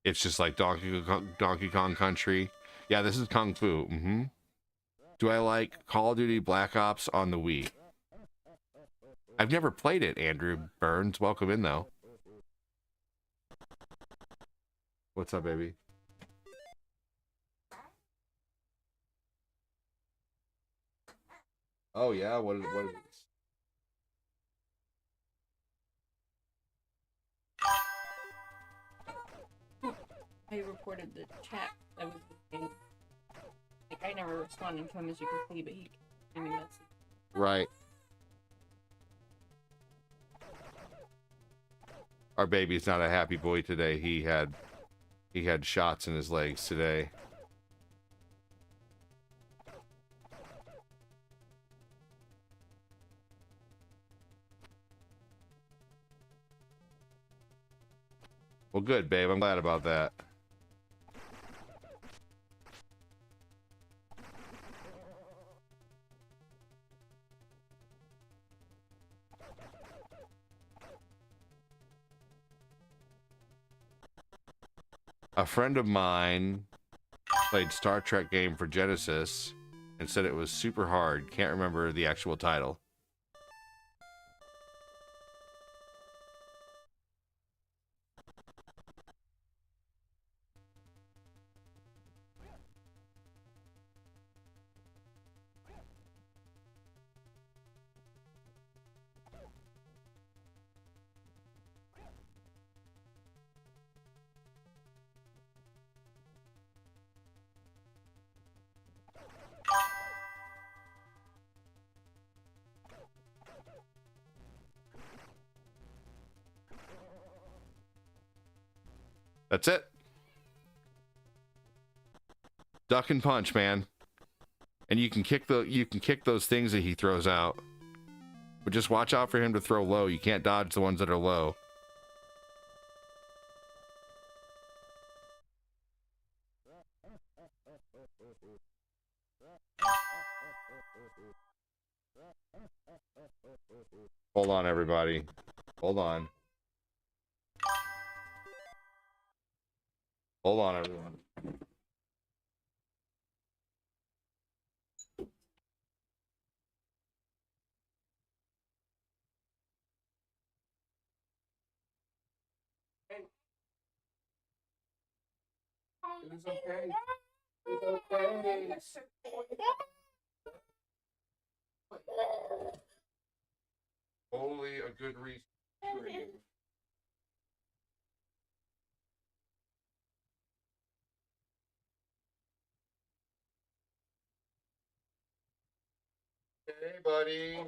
It's just like Donkey Kong Country. Yeah, this is Kung Fu. Do I like Call of Duty Black Ops on the Wii? I've never played it, Andrew Burns. Welcome in, though. What's up, baby? Oh, yeah? What is it? I reported the chat that was like, I never responded to him, as you can see, but he gave me a message. Right. Our baby's not a happy boy today. He had shots in his legs today. Well, good, babe. I'm glad about that. A friend of mine played Star Trek game for Genesis and said it was super hard. Can't remember the actual title. That's it. Duck and punch, man. And you can kick those things that he throws out. But just watch out for him to throw low. You can't dodge the ones that are low. Hold on, everybody. Hold on. Hold on, everyone. It's okay. It's okay. Only a good reason. Hey, buddy.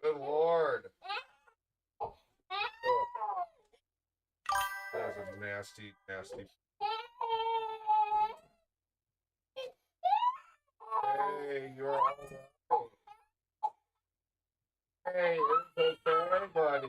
Good Lord. Oh. That was a nasty, nasty. Hey, you're all right. Hey, it's okay, buddy.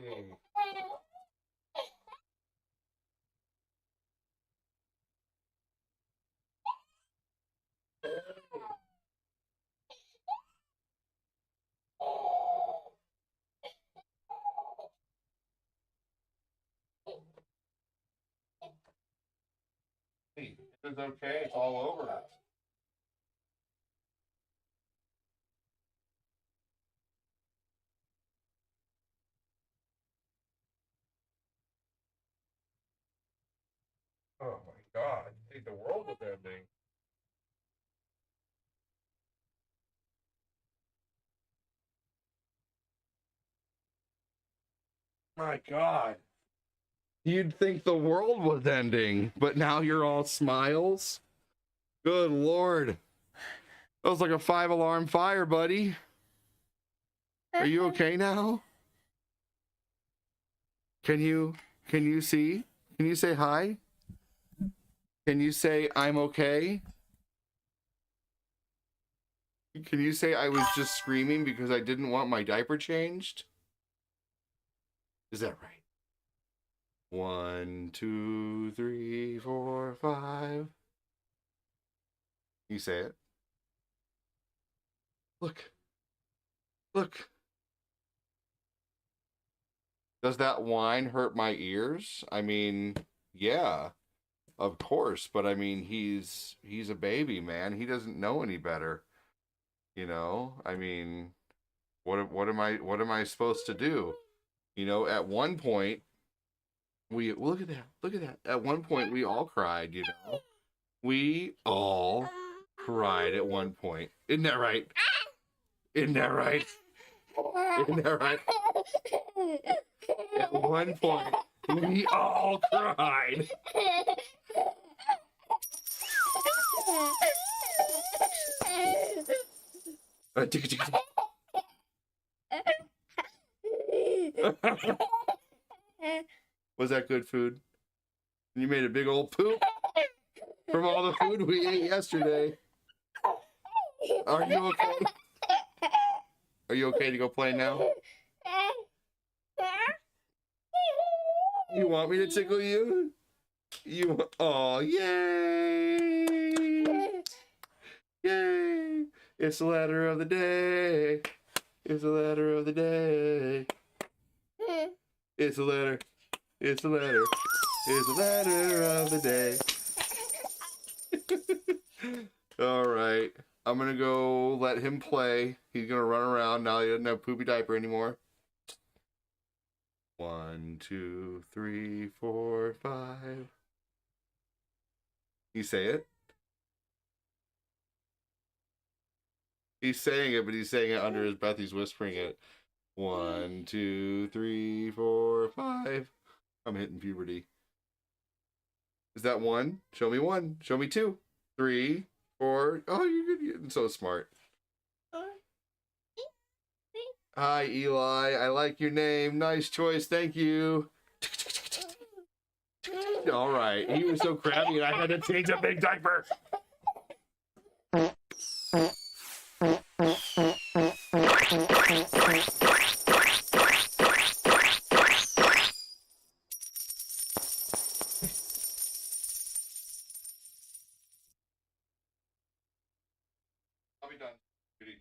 Hey, it's okay. It's all over. Oh my god, I think the world was ending. My god. You'd think the world was ending, but now you're all smiles? Good lord. That was like a 5-alarm fire, buddy. Are you okay now? Can you see? Can you say hi? Can you say I'm okay? Can you say I was just screaming because I didn't want my diaper changed? Is that right? 1, 2, 3, 4, 5. You say it. Look. Look. Does that whine hurt my ears? I mean, yeah, of course. But I mean, he's a baby, man. He doesn't know any better. You know, I mean, what am I supposed to do? You know, at one point, look at that. At one point, we all cried. You know, we all cried at one point. Isn't that right? Isn't that right? Isn't that right? At one point, we all cried. Was that good food? You made a big old poop from all the food we ate yesterday. Are you okay? Are you okay to go play now? You want me to tickle you? Oh, yay! Yay! It's the letter of the day. It's the letter of the day. It's the letter. It's the letter. It's the letter of the day. All right. I'm going to go let him play. He's going to run around now. He doesn't have poopy diaper anymore. 1, 2, 3, 4, 5. You say it? He's saying it, but he's saying it under his breath. He's whispering it. 1, 2, 3, 4, 5. I'm hitting puberty. Is that 1? Show me 1. Show me 2. 3, 4. Oh, you're good. You're so smart. Hi, Eli. I like your name. Nice choice. Thank you. All right. He was so crabby, and I had to change a big diaper. I'll be done. Goodie.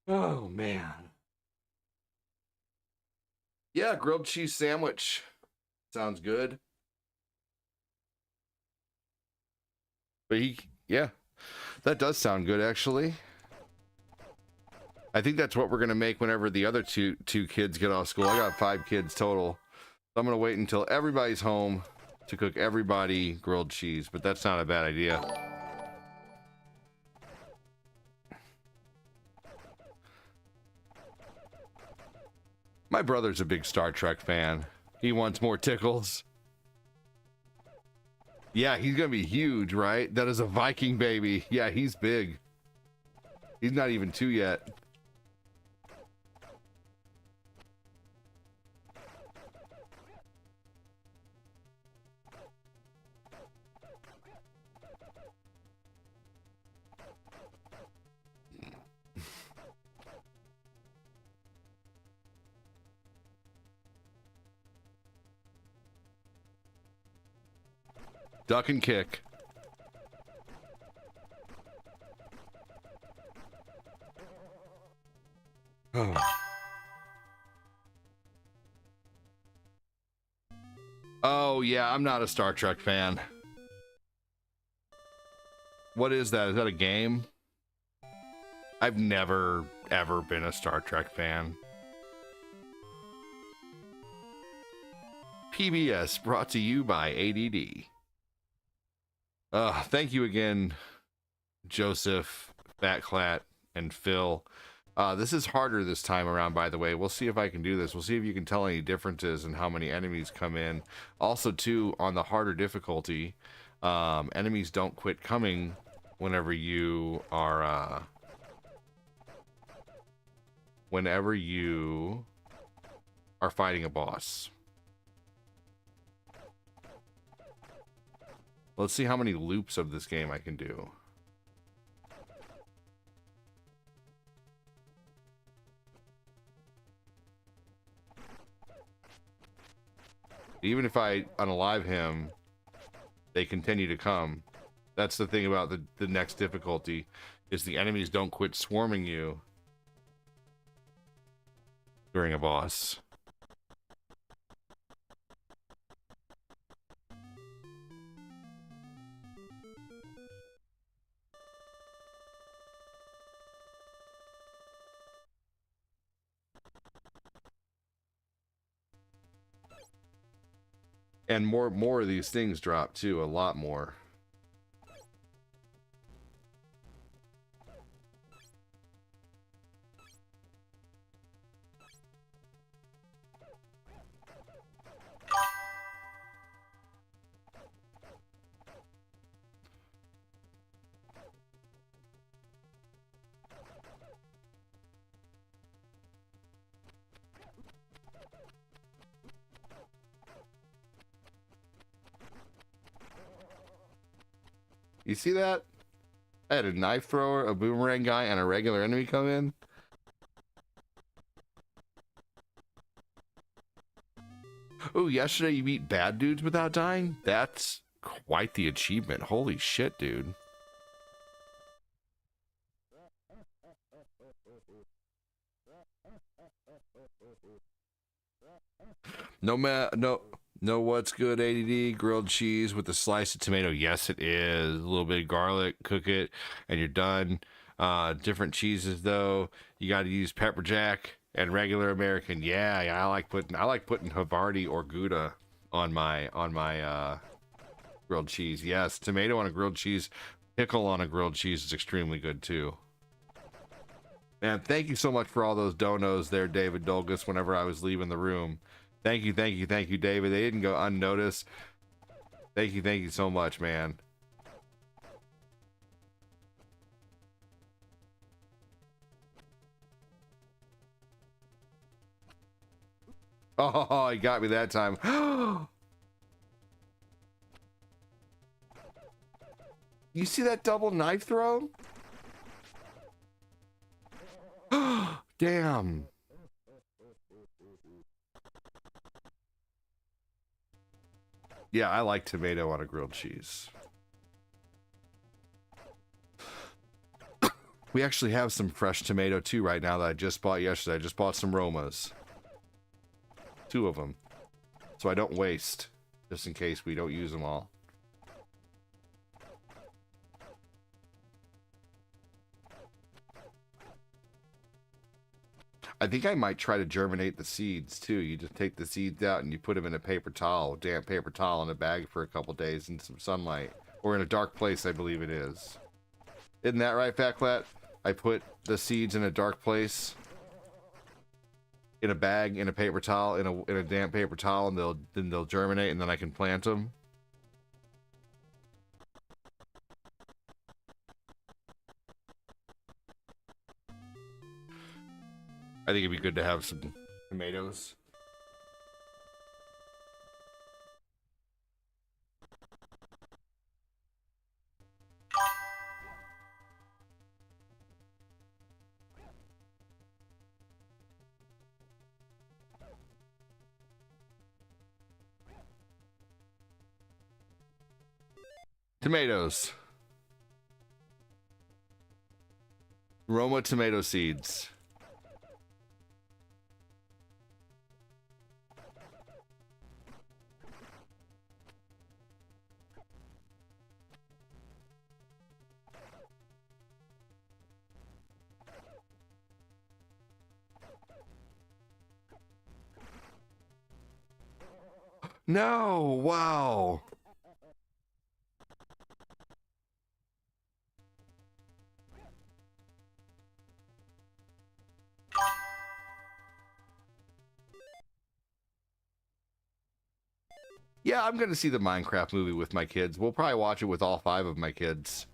Oh, man. Yeah, grilled cheese sandwich. Sounds good. But yeah, that does sound good, actually. I think that's what we're going to make whenever the other two kids get off school. I got 5 kids total. So I'm going to wait until everybody's home to cook everybody grilled cheese, but that's not a bad idea. My brother's a big Star Trek fan. He wants more tickles. Yeah, he's gonna be huge, right? That is a Viking baby. Yeah, he's big. He's not even 2 yet. Duck and kick. Oh. Oh, yeah, I'm not a Star Trek fan. What is that? Is that a game? I've never, ever been a Star Trek fan. PBS brought to you by ADD. Thank you again, Joseph, Fatclat, and Phil. This is harder this time around, by the way. We'll see if I can do this. We'll see if you can tell any differences in how many enemies come in. Also, too, on the harder difficulty, enemies don't quit coming whenever you are, fighting a boss. Let's see how many loops of this game I can do. Even if I unalive him, they continue to come. That's the thing about the next difficulty, is the enemies don't quit swarming you during a boss. And more of these things drop too, a lot more. You see that? I had a knife thrower, a boomerang guy, and a regular enemy come in. Oh, yesterday you beat bad dudes without dying? That's quite the achievement. Holy shit, dude. No, what's good, ADD? Grilled cheese with a slice of tomato. Yes, it is. A little bit of garlic, cook it, and you're done. Different cheeses though. You got to use pepper jack and regular American. Yeah, I like putting Havarti or Gouda on my grilled cheese. Yes, tomato on a grilled cheese, pickle on a grilled cheese is extremely good too. Man, thank you so much for all those donos there, David Dolgus, whenever I was leaving the room. Thank you, David. They didn't go unnoticed. Thank you so much, man. Oh, he got me that time. You see that double knife throw? Damn. Yeah, I like tomato on a grilled cheese. We actually have some fresh tomato too right now that I just bought yesterday. I just bought some Romas. 2 of them. So I don't waste, just in case we don't use them all. I think I might try to germinate the seeds too. You just take the seeds out and you put them in a paper towel, damp paper towel, in a bag for a couple days in some sunlight, or in a dark place, I believe it is. Isn't that right, Fatclat? I put the seeds in a dark place in a bag, in a paper towel, in a damp paper towel, and they'll germinate, and then I can plant them. I think it'd be good to have some tomatoes. Tomatoes. Roma tomato seeds. No, wow. Yeah, I'm going to see the Minecraft movie with my kids. We'll probably watch it with all 5 of my kids.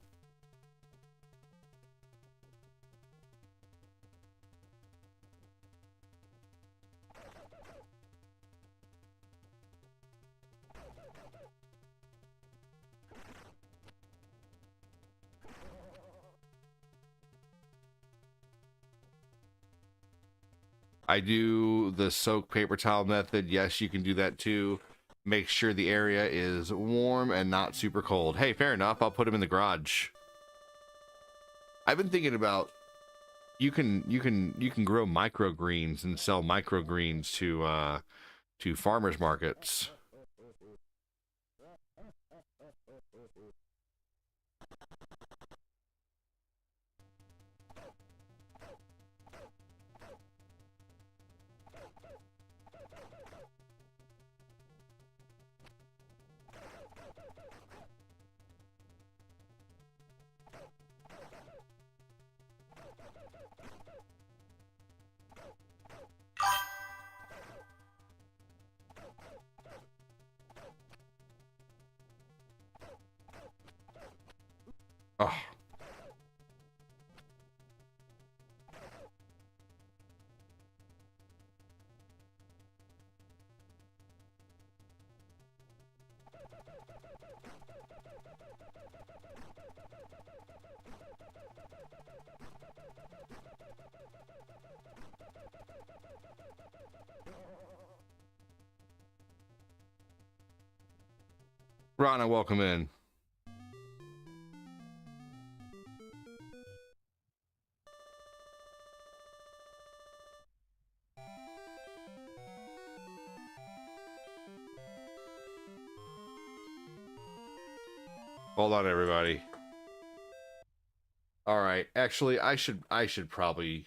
I do the soak paper towel method. Yes, you can do that too. Make sure the area is warm and not super cold. Hey, fair enough. I'll put them in the garage. I've been thinking about you can grow microgreens and sell microgreens to farmers markets. Oh. Rana, welcome in. Hold on, everybody. All right, actually, I should probably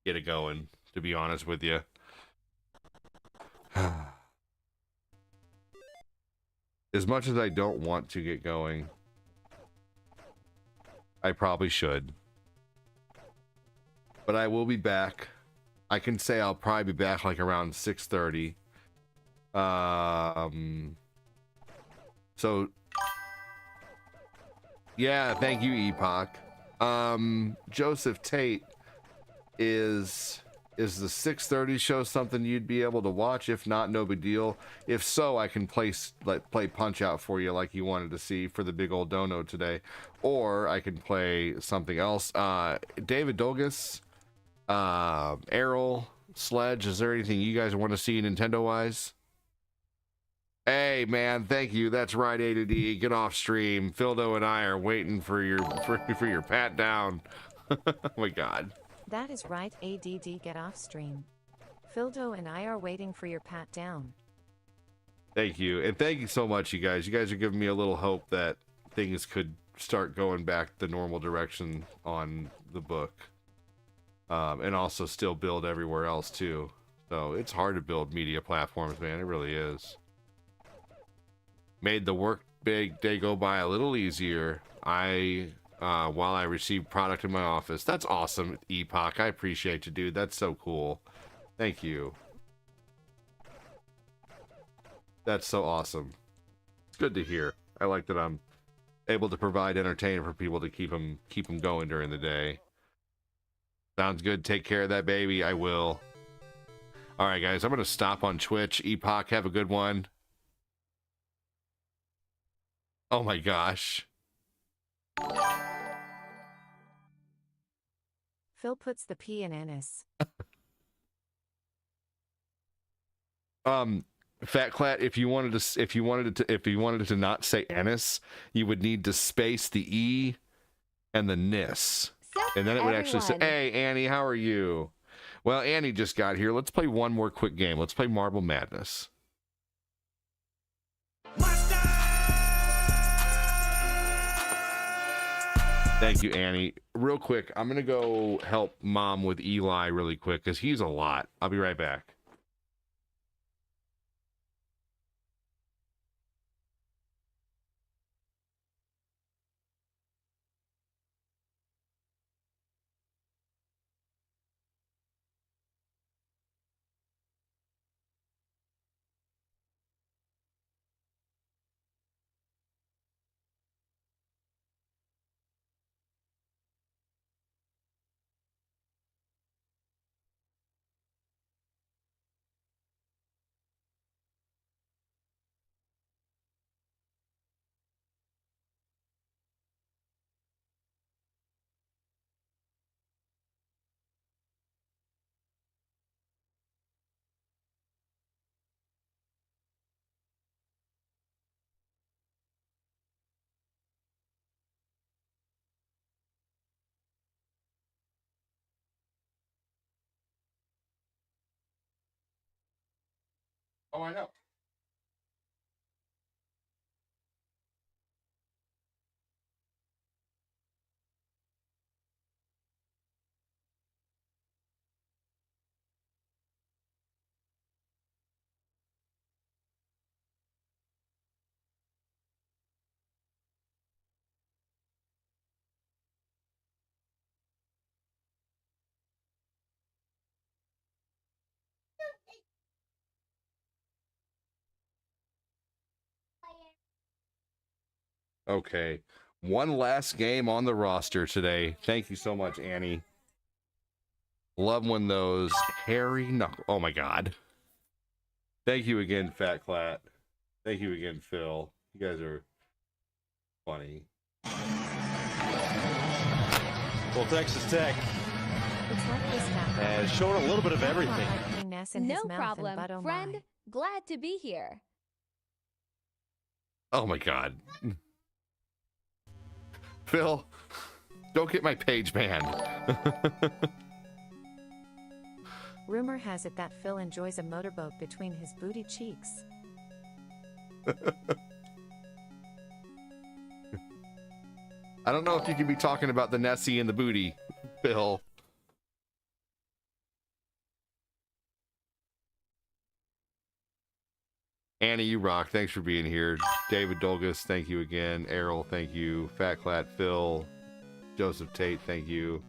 get it going, to be honest with you. As much as I don't want to get going, I probably should. But I will be back. I can say I'll probably be back like around 6:30. So yeah, thank you, Epoch. Joseph Tate, is the 6:30 show something you'd be able to watch? If not, no big deal. If so, I can play Punch Out for you like you wanted to see for the big old dono today, or I can play something else. David Dolgus, Errol, Sledge, is there anything you guys want to see Nintendo wise? Hey man, thank you. That's right, A to D. Get off stream. Phildo and I are waiting for your pat down. Oh my god. That is right, ADD, get off stream. Phildo and I are waiting for your pat down. Thank you. And thank you so much, you guys. You guys are giving me a little hope that things could start going back the normal direction on the book. And also still build everywhere else too. So it's hard to build media platforms, man. It really is. Made the work big day go by a little easier. While I received product in my office. That's awesome, Epoch. I appreciate you, dude. That's so cool. Thank you. That's so awesome. It's good to hear. I like that I'm able to provide entertainment for people to keep them going during the day. Sounds good. Take care of that baby. I will. All right, guys. I'm going to stop on Twitch. Epoch, have a good one. Oh my gosh. Phil puts the P in Ennis. Fat Clat, if you wanted it to not say Ennis, you would need to space the E and the Nis. And then it would actually say, "Hey Annie, how are you?" Well, Annie just got here. Let's play one more quick game. Let's play Marble Madness. Thank you, Annie. Real quick, I'm gonna go help Mom with Eli really quick because he's a lot. I'll be right back. Oh, I know. Okay. One last game on the roster today. Thank you so much, Annie. Love when those hairy knuckle. Oh my God. Thank you again, Fat Clat. Thank you again, Phil. You guys are funny. Well, Texas Tech It's like this now. has shown a little bit of everything. No problem, friend. Glad to be here. Oh my God. Phil, don't get my page banned. Rumor has it that Phil enjoys a motorboat between his booty cheeks. I don't know if you can be talking about the Nessie and the booty, Phil. Annie, you rock. Thanks for being here. David Dolgus, thank you again. Errol, thank you. Fat Clat, Phil. Joseph Tate, thank you.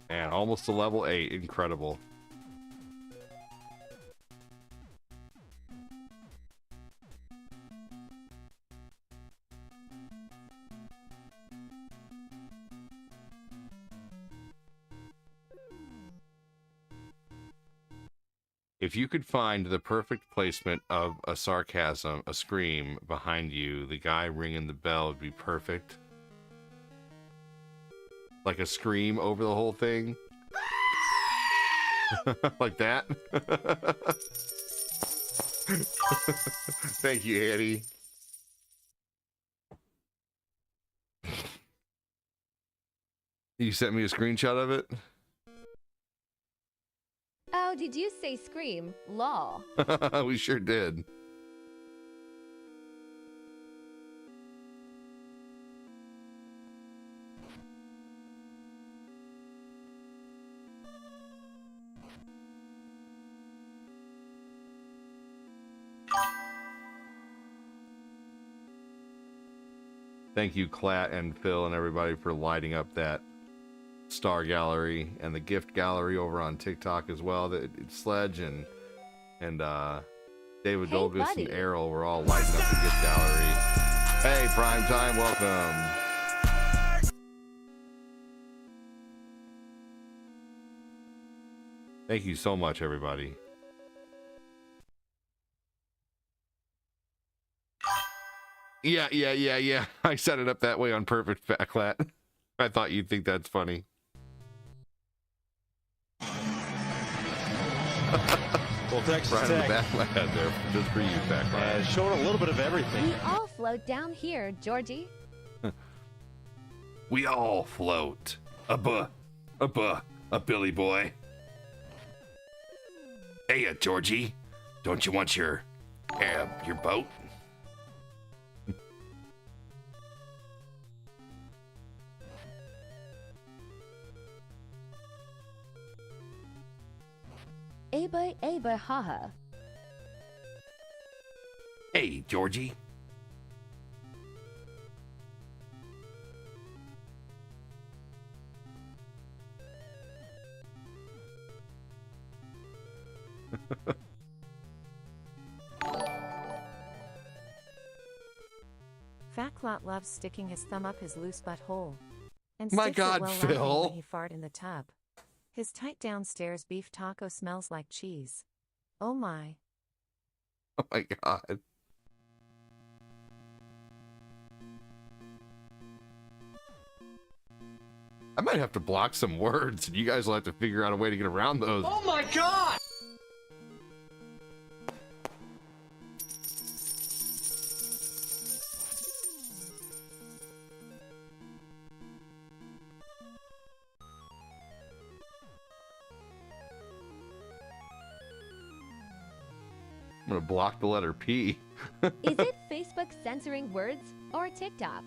And almost to level 8. Incredible. If you could find the perfect placement of a sarcasm, a scream behind you, the guy ringing the bell would be perfect. Like a scream over the whole thing. Like that. Thank you, Annie. You sent me a screenshot of it? Oh, did you say scream? Lol. We sure did. Thank you, Clat and Phil and everybody for lighting up that star gallery and the gift gallery over on TikTok as well. That Sledge and David Dolgus buddy. and Errol were all lighting up the gift gallery. Hey, Prime Time, welcome. Thank you so much, everybody. Yeah. I set it up that way on purpose, Backlat. I thought you'd think that's funny. Well, Texas Right on the Tech Backlat there, just for you, Backlat. showing a little bit of everything. We all float down here, Georgie. We all float. A Billy boy. Hey, Georgie, don't you want your boat? Aba, haha. Hey, Georgie. Facklot loves sticking his thumb up his loose butthole. And My sticks God, it well laughing Phil. when he fart in the tub. His tight downstairs beef taco smells like cheese. Oh my. Oh my God. I might have to block some words, and you guys will have to figure out a way to get around those. Oh my god! I'm gonna block the letter P. Is it Facebook censoring words or TikTok?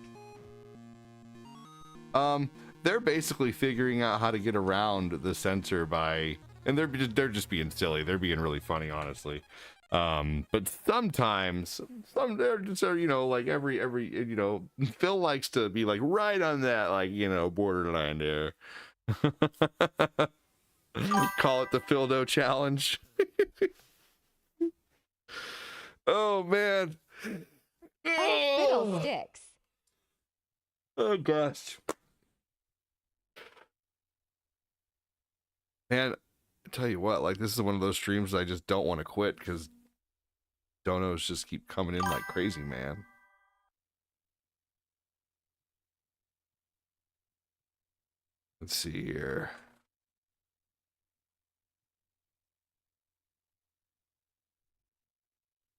They're basically figuring out how to get around the censor by, and they're just being silly. They're being really funny, honestly. But sometimes, they're just, you know, like every, you know, Phil likes to be like right on that, like, you know, borderline there. Call it the Phildo challenge. Oh man. Oh, fiddlesticks. Oh gosh. Man, I tell you what, like this is one of those streams I just don't want to quit because donos just keep coming in like crazy, man. Let's see here.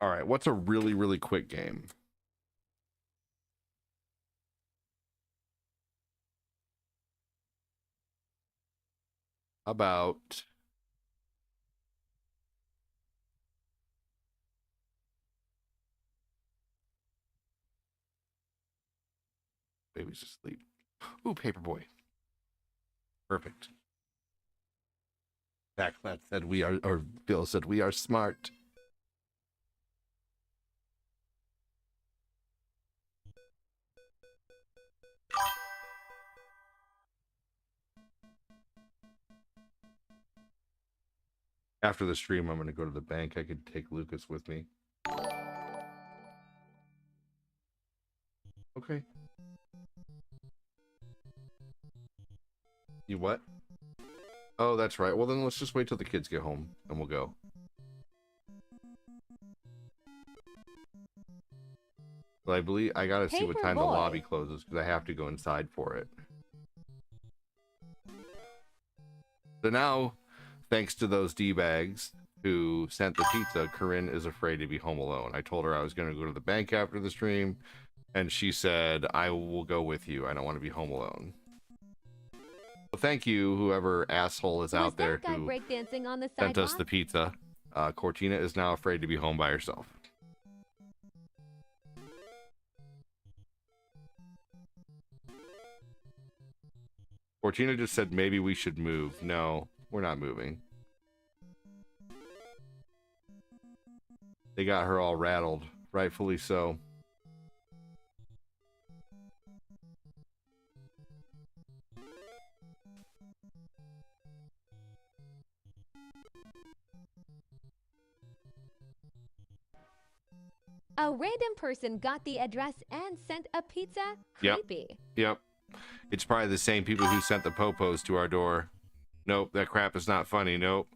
All right, what's a really, really quick game? About baby's asleep. Ooh, Paperboy. Perfect. Backlat said we are, or Bill said we are smart. After the stream, I'm going to go to the bank. I could take Lucas with me. Okay. You what? Oh, that's right. Well, then let's just wait till the kids get home and we'll go. But I believe I gotta see what time the lobby closes because I have to go inside for it. So now, thanks to those D-bags who sent the pizza, Corinne is afraid to be home alone. I told her I was going to go to the bank after the stream, and she said, I will go with you. I don't want to be home alone. thank you, whoever asshole is Was out there that guy who breakdancing on the sent us sidewalk? the pizza. Cortina is now afraid to be home by herself. Cortina just said maybe we should move. No, we're not moving. They got her all rattled, rightfully so. A random person got the address and sent a pizza? Creepy. Yep. It's probably the same people who sent the popos to our door. Nope, that crap is not funny. Nope.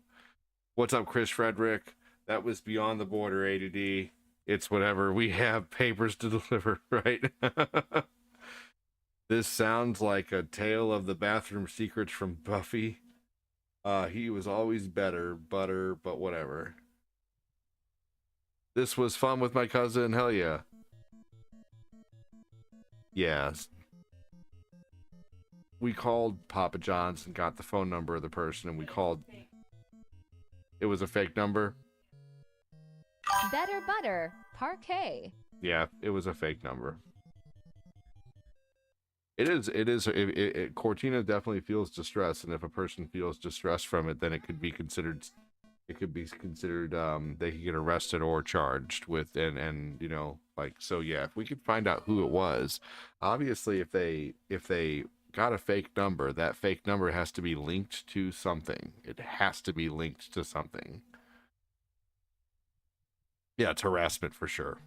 What's up, Chris Frederick? That was beyond the border, A to D. It's whatever. We have papers to deliver, right? This sounds like a tale of the bathroom secrets from Buffy. He was always better, butter, but whatever. This was fun with my cousin. Hell yeah. Yes. We called Papa John's and got the phone number of the person, and we called. It was a fake number. Better butter, parquet. Yeah, it was a fake number. It is. Cortina definitely feels distress, and if a person feels distress from it, then it could be considered. It could be considered. They could get arrested or charged with, and you know, like, so. Yeah, if we could find out who it was, obviously, if they got a fake number, that fake number has to be linked to something. It has to be linked to something. Yeah, it's harassment for sure.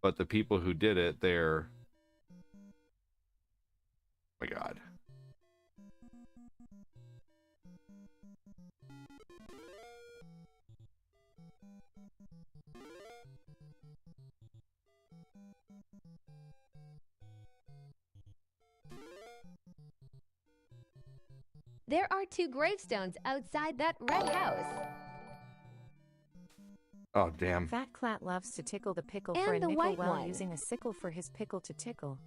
But the people who did it, they're... Oh my God. There are 2 gravestones outside that red house. Oh, damn. Fat Clat loves to tickle the pickle And for a the nickel white while one. using a sickle for his pickle to tickle.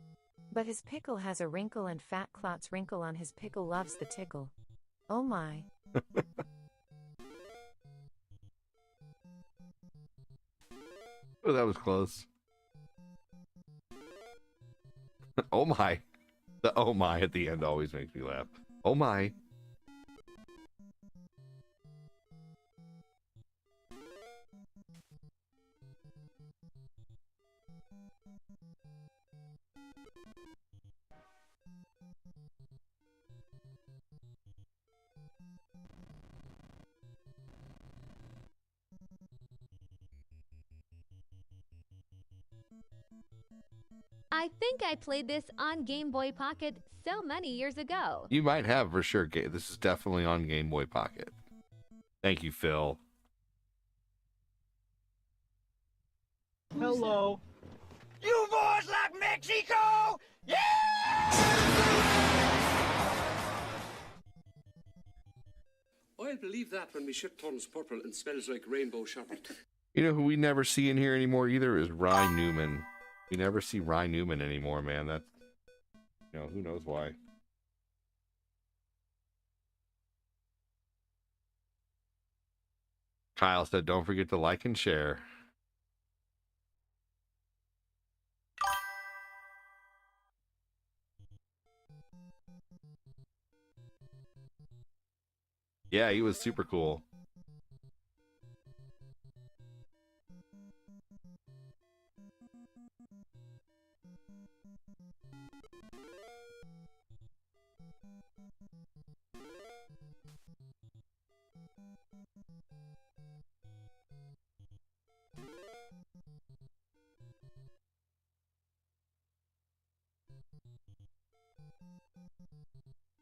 But his pickle has a wrinkle and Fat Clat's wrinkle on his pickle loves the tickle. Oh my. Oh, that was close. Oh my. The oh my at the end always makes me laugh. Oh my. I think I played this on Game Boy Pocket so many years ago. You might have for sure. This is definitely on Game Boy Pocket. Thank you, Phil. Hello. You boys like Mexico? Yeah! I'll believe that when my shit turns purple and smells like rainbow sherbet. You know who we never see in here anymore either is Rye Newman. We never see Rye Newman anymore, man. That's, you know, who knows why. Kyle said, don't forget to like and share. Yeah, he was super cool.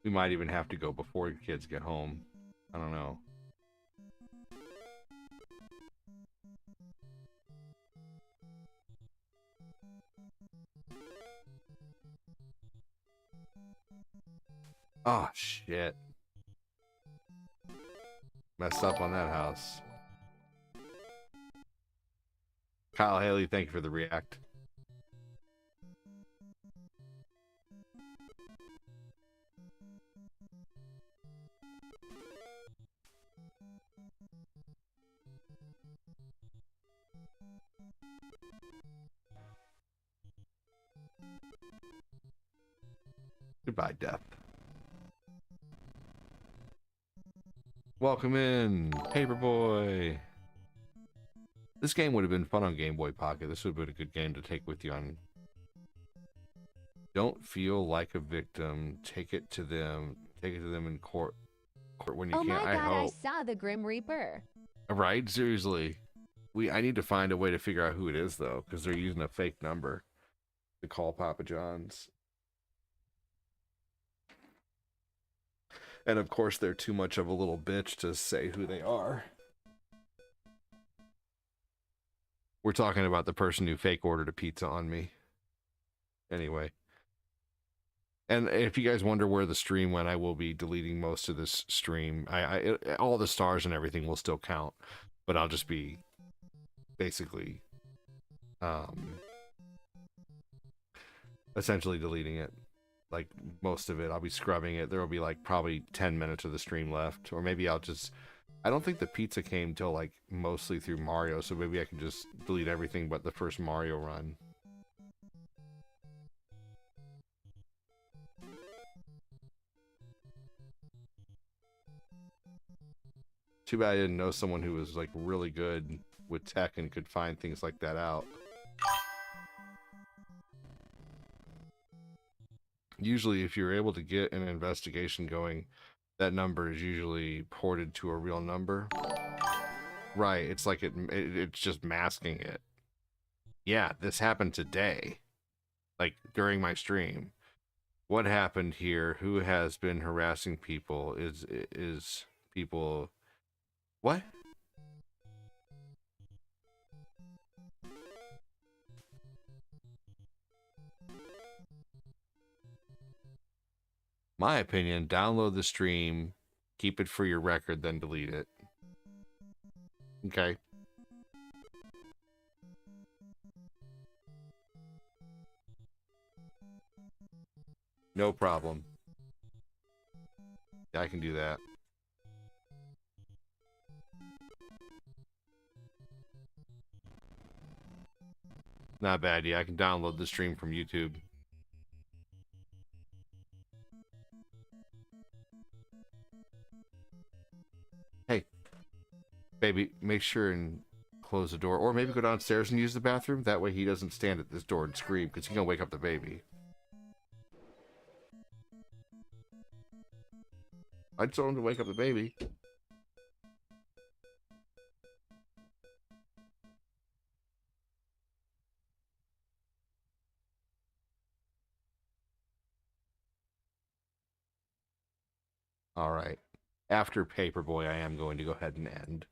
We might even have to go before your kids get home. I don't know. Oh, shit. Messed up on that house. Kyle Haley, thank you for the react. Goodbye, Death. Welcome in, Paperboy. This game would have been fun on Game Boy Pocket. This would have been a good game to take with you on. Don't feel like a victim. Take it to them. Take it to them in court. When you Oh can't. my god, I hope. saw the Grim Reaper. Right? Seriously. I need to find a way to figure out who it is, though, because they're using a fake number to call Papa John's. And of course, they're too much of a little bitch to say who they are. We're talking about the person who fake ordered a pizza on me. Anyway. And if you guys wonder where the stream went, I will be deleting most of this stream. All the stars and everything will still count, but I'll just be basically essentially deleting it. Like most of it, I'll be scrubbing it. There will be like probably 10 minutes of the stream left, or maybe I'll just. I don't think the pizza came till like mostly through Mario, so maybe I can just delete everything but the first Mario run. Too bad I didn't know someone who was like really good with tech and could find things like that out. Usually, if you're able to get an investigation going, that number is usually ported to a real number. Right, it's like it's just masking it. Yeah, this happened today. Like, during my stream. What happened here? Who has been harassing people? Is people... What? My opinion, download the stream, keep it for your record, then delete it. Okay. No problem. Yeah, I can do that. Not bad, yeah. I can download the stream from YouTube. Hey, baby, make sure and close the door. Or maybe go downstairs and use the bathroom. That way he doesn't stand at this door and scream, because he's going to wake up the baby. I just told him to wake up the baby. All right. After Paperboy, I am going to go ahead and end.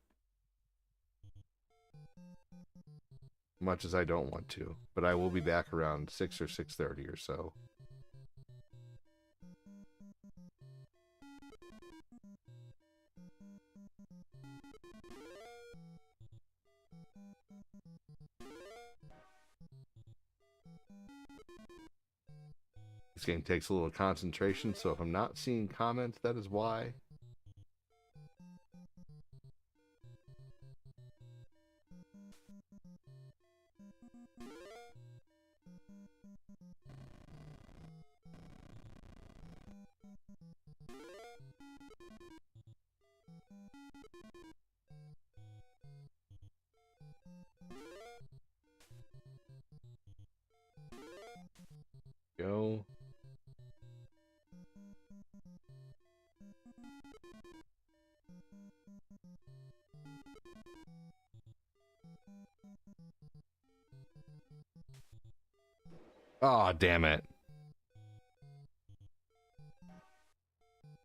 Much as I don't want to, but I will be back around 6 or 6:30 or so. This game takes a little concentration, so if I'm not seeing comments, that is why. Go. Oh, damn it.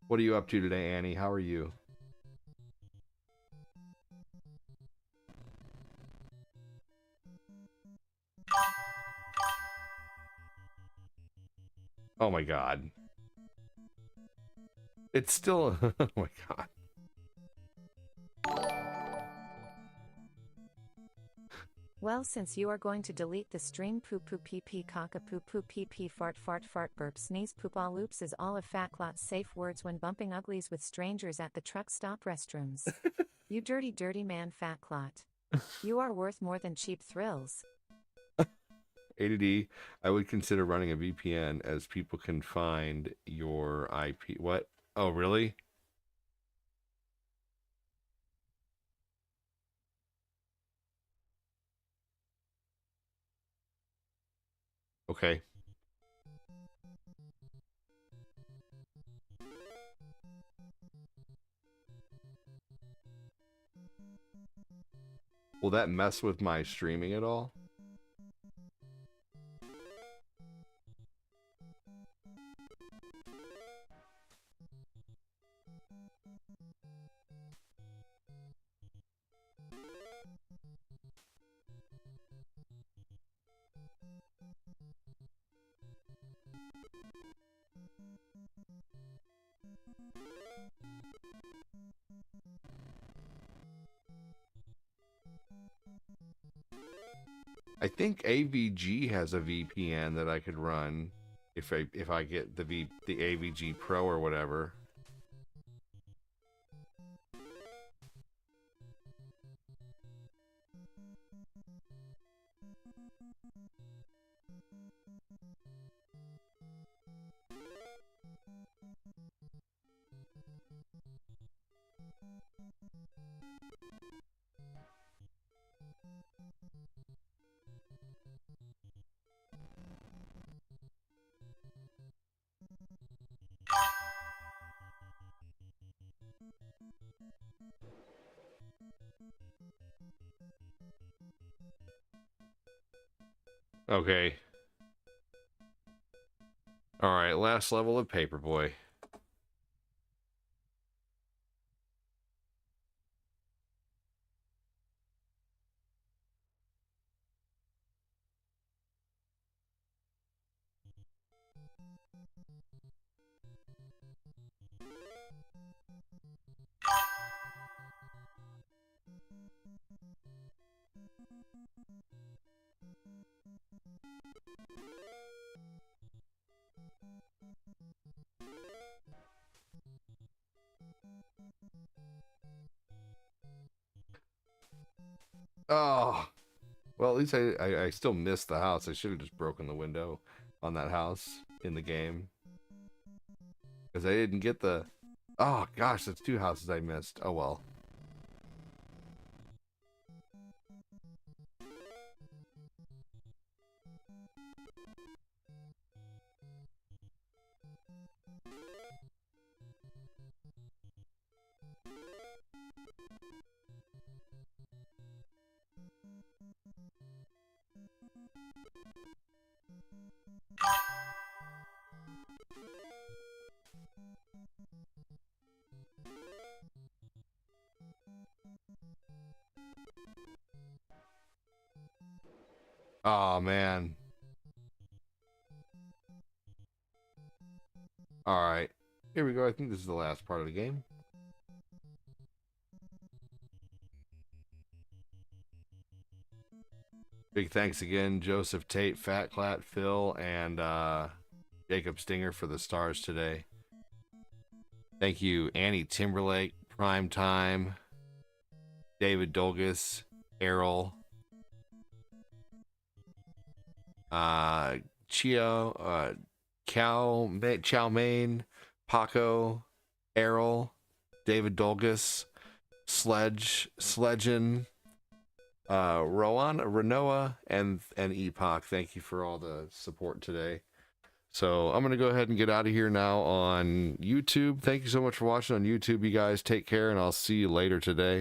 What are you up to today, Annie? How are you? Oh my god. It's still... oh my god. Well, since you are going to delete the stream, poo poo pee pee caca poo poo pee pee fart fart fart burp sneeze poop all oops is all of fat clot's safe words when bumping uglies with strangers at the truck stop restrooms. You dirty dirty man fat clot. You are worth more than cheap thrills. ADD, I would consider running a VPN as people can find your IP. What? Oh, really? Okay. Will that mess with my streaming at all? I think AVG has a VPN that I could run if I get the AVG Pro or whatever. Okay. Alright, last level of Paperboy. Oh, well, at least I still missed the house. I should have just broken the window on that house in the game. Because I didn't get the... Oh, gosh, that's 2 houses I missed. Oh, well. Oh, man. Alright. Here we go. I think this is the last part of the game. Big thanks again, Joseph Tate, Fat Clat, Phil, and Jacob Stinger for the stars today. Thank you, Annie Timberlake, Prime Time, David Dolgus, Errol, Chow Main, Paco, Errol, David Dolgus, Sledgen, Renoa, and Epoch. Thank you for all the support today. So I'm going to go ahead and get out of here now on YouTube. Thank you so much for watching on YouTube, you guys. Take care, and I'll see you later today.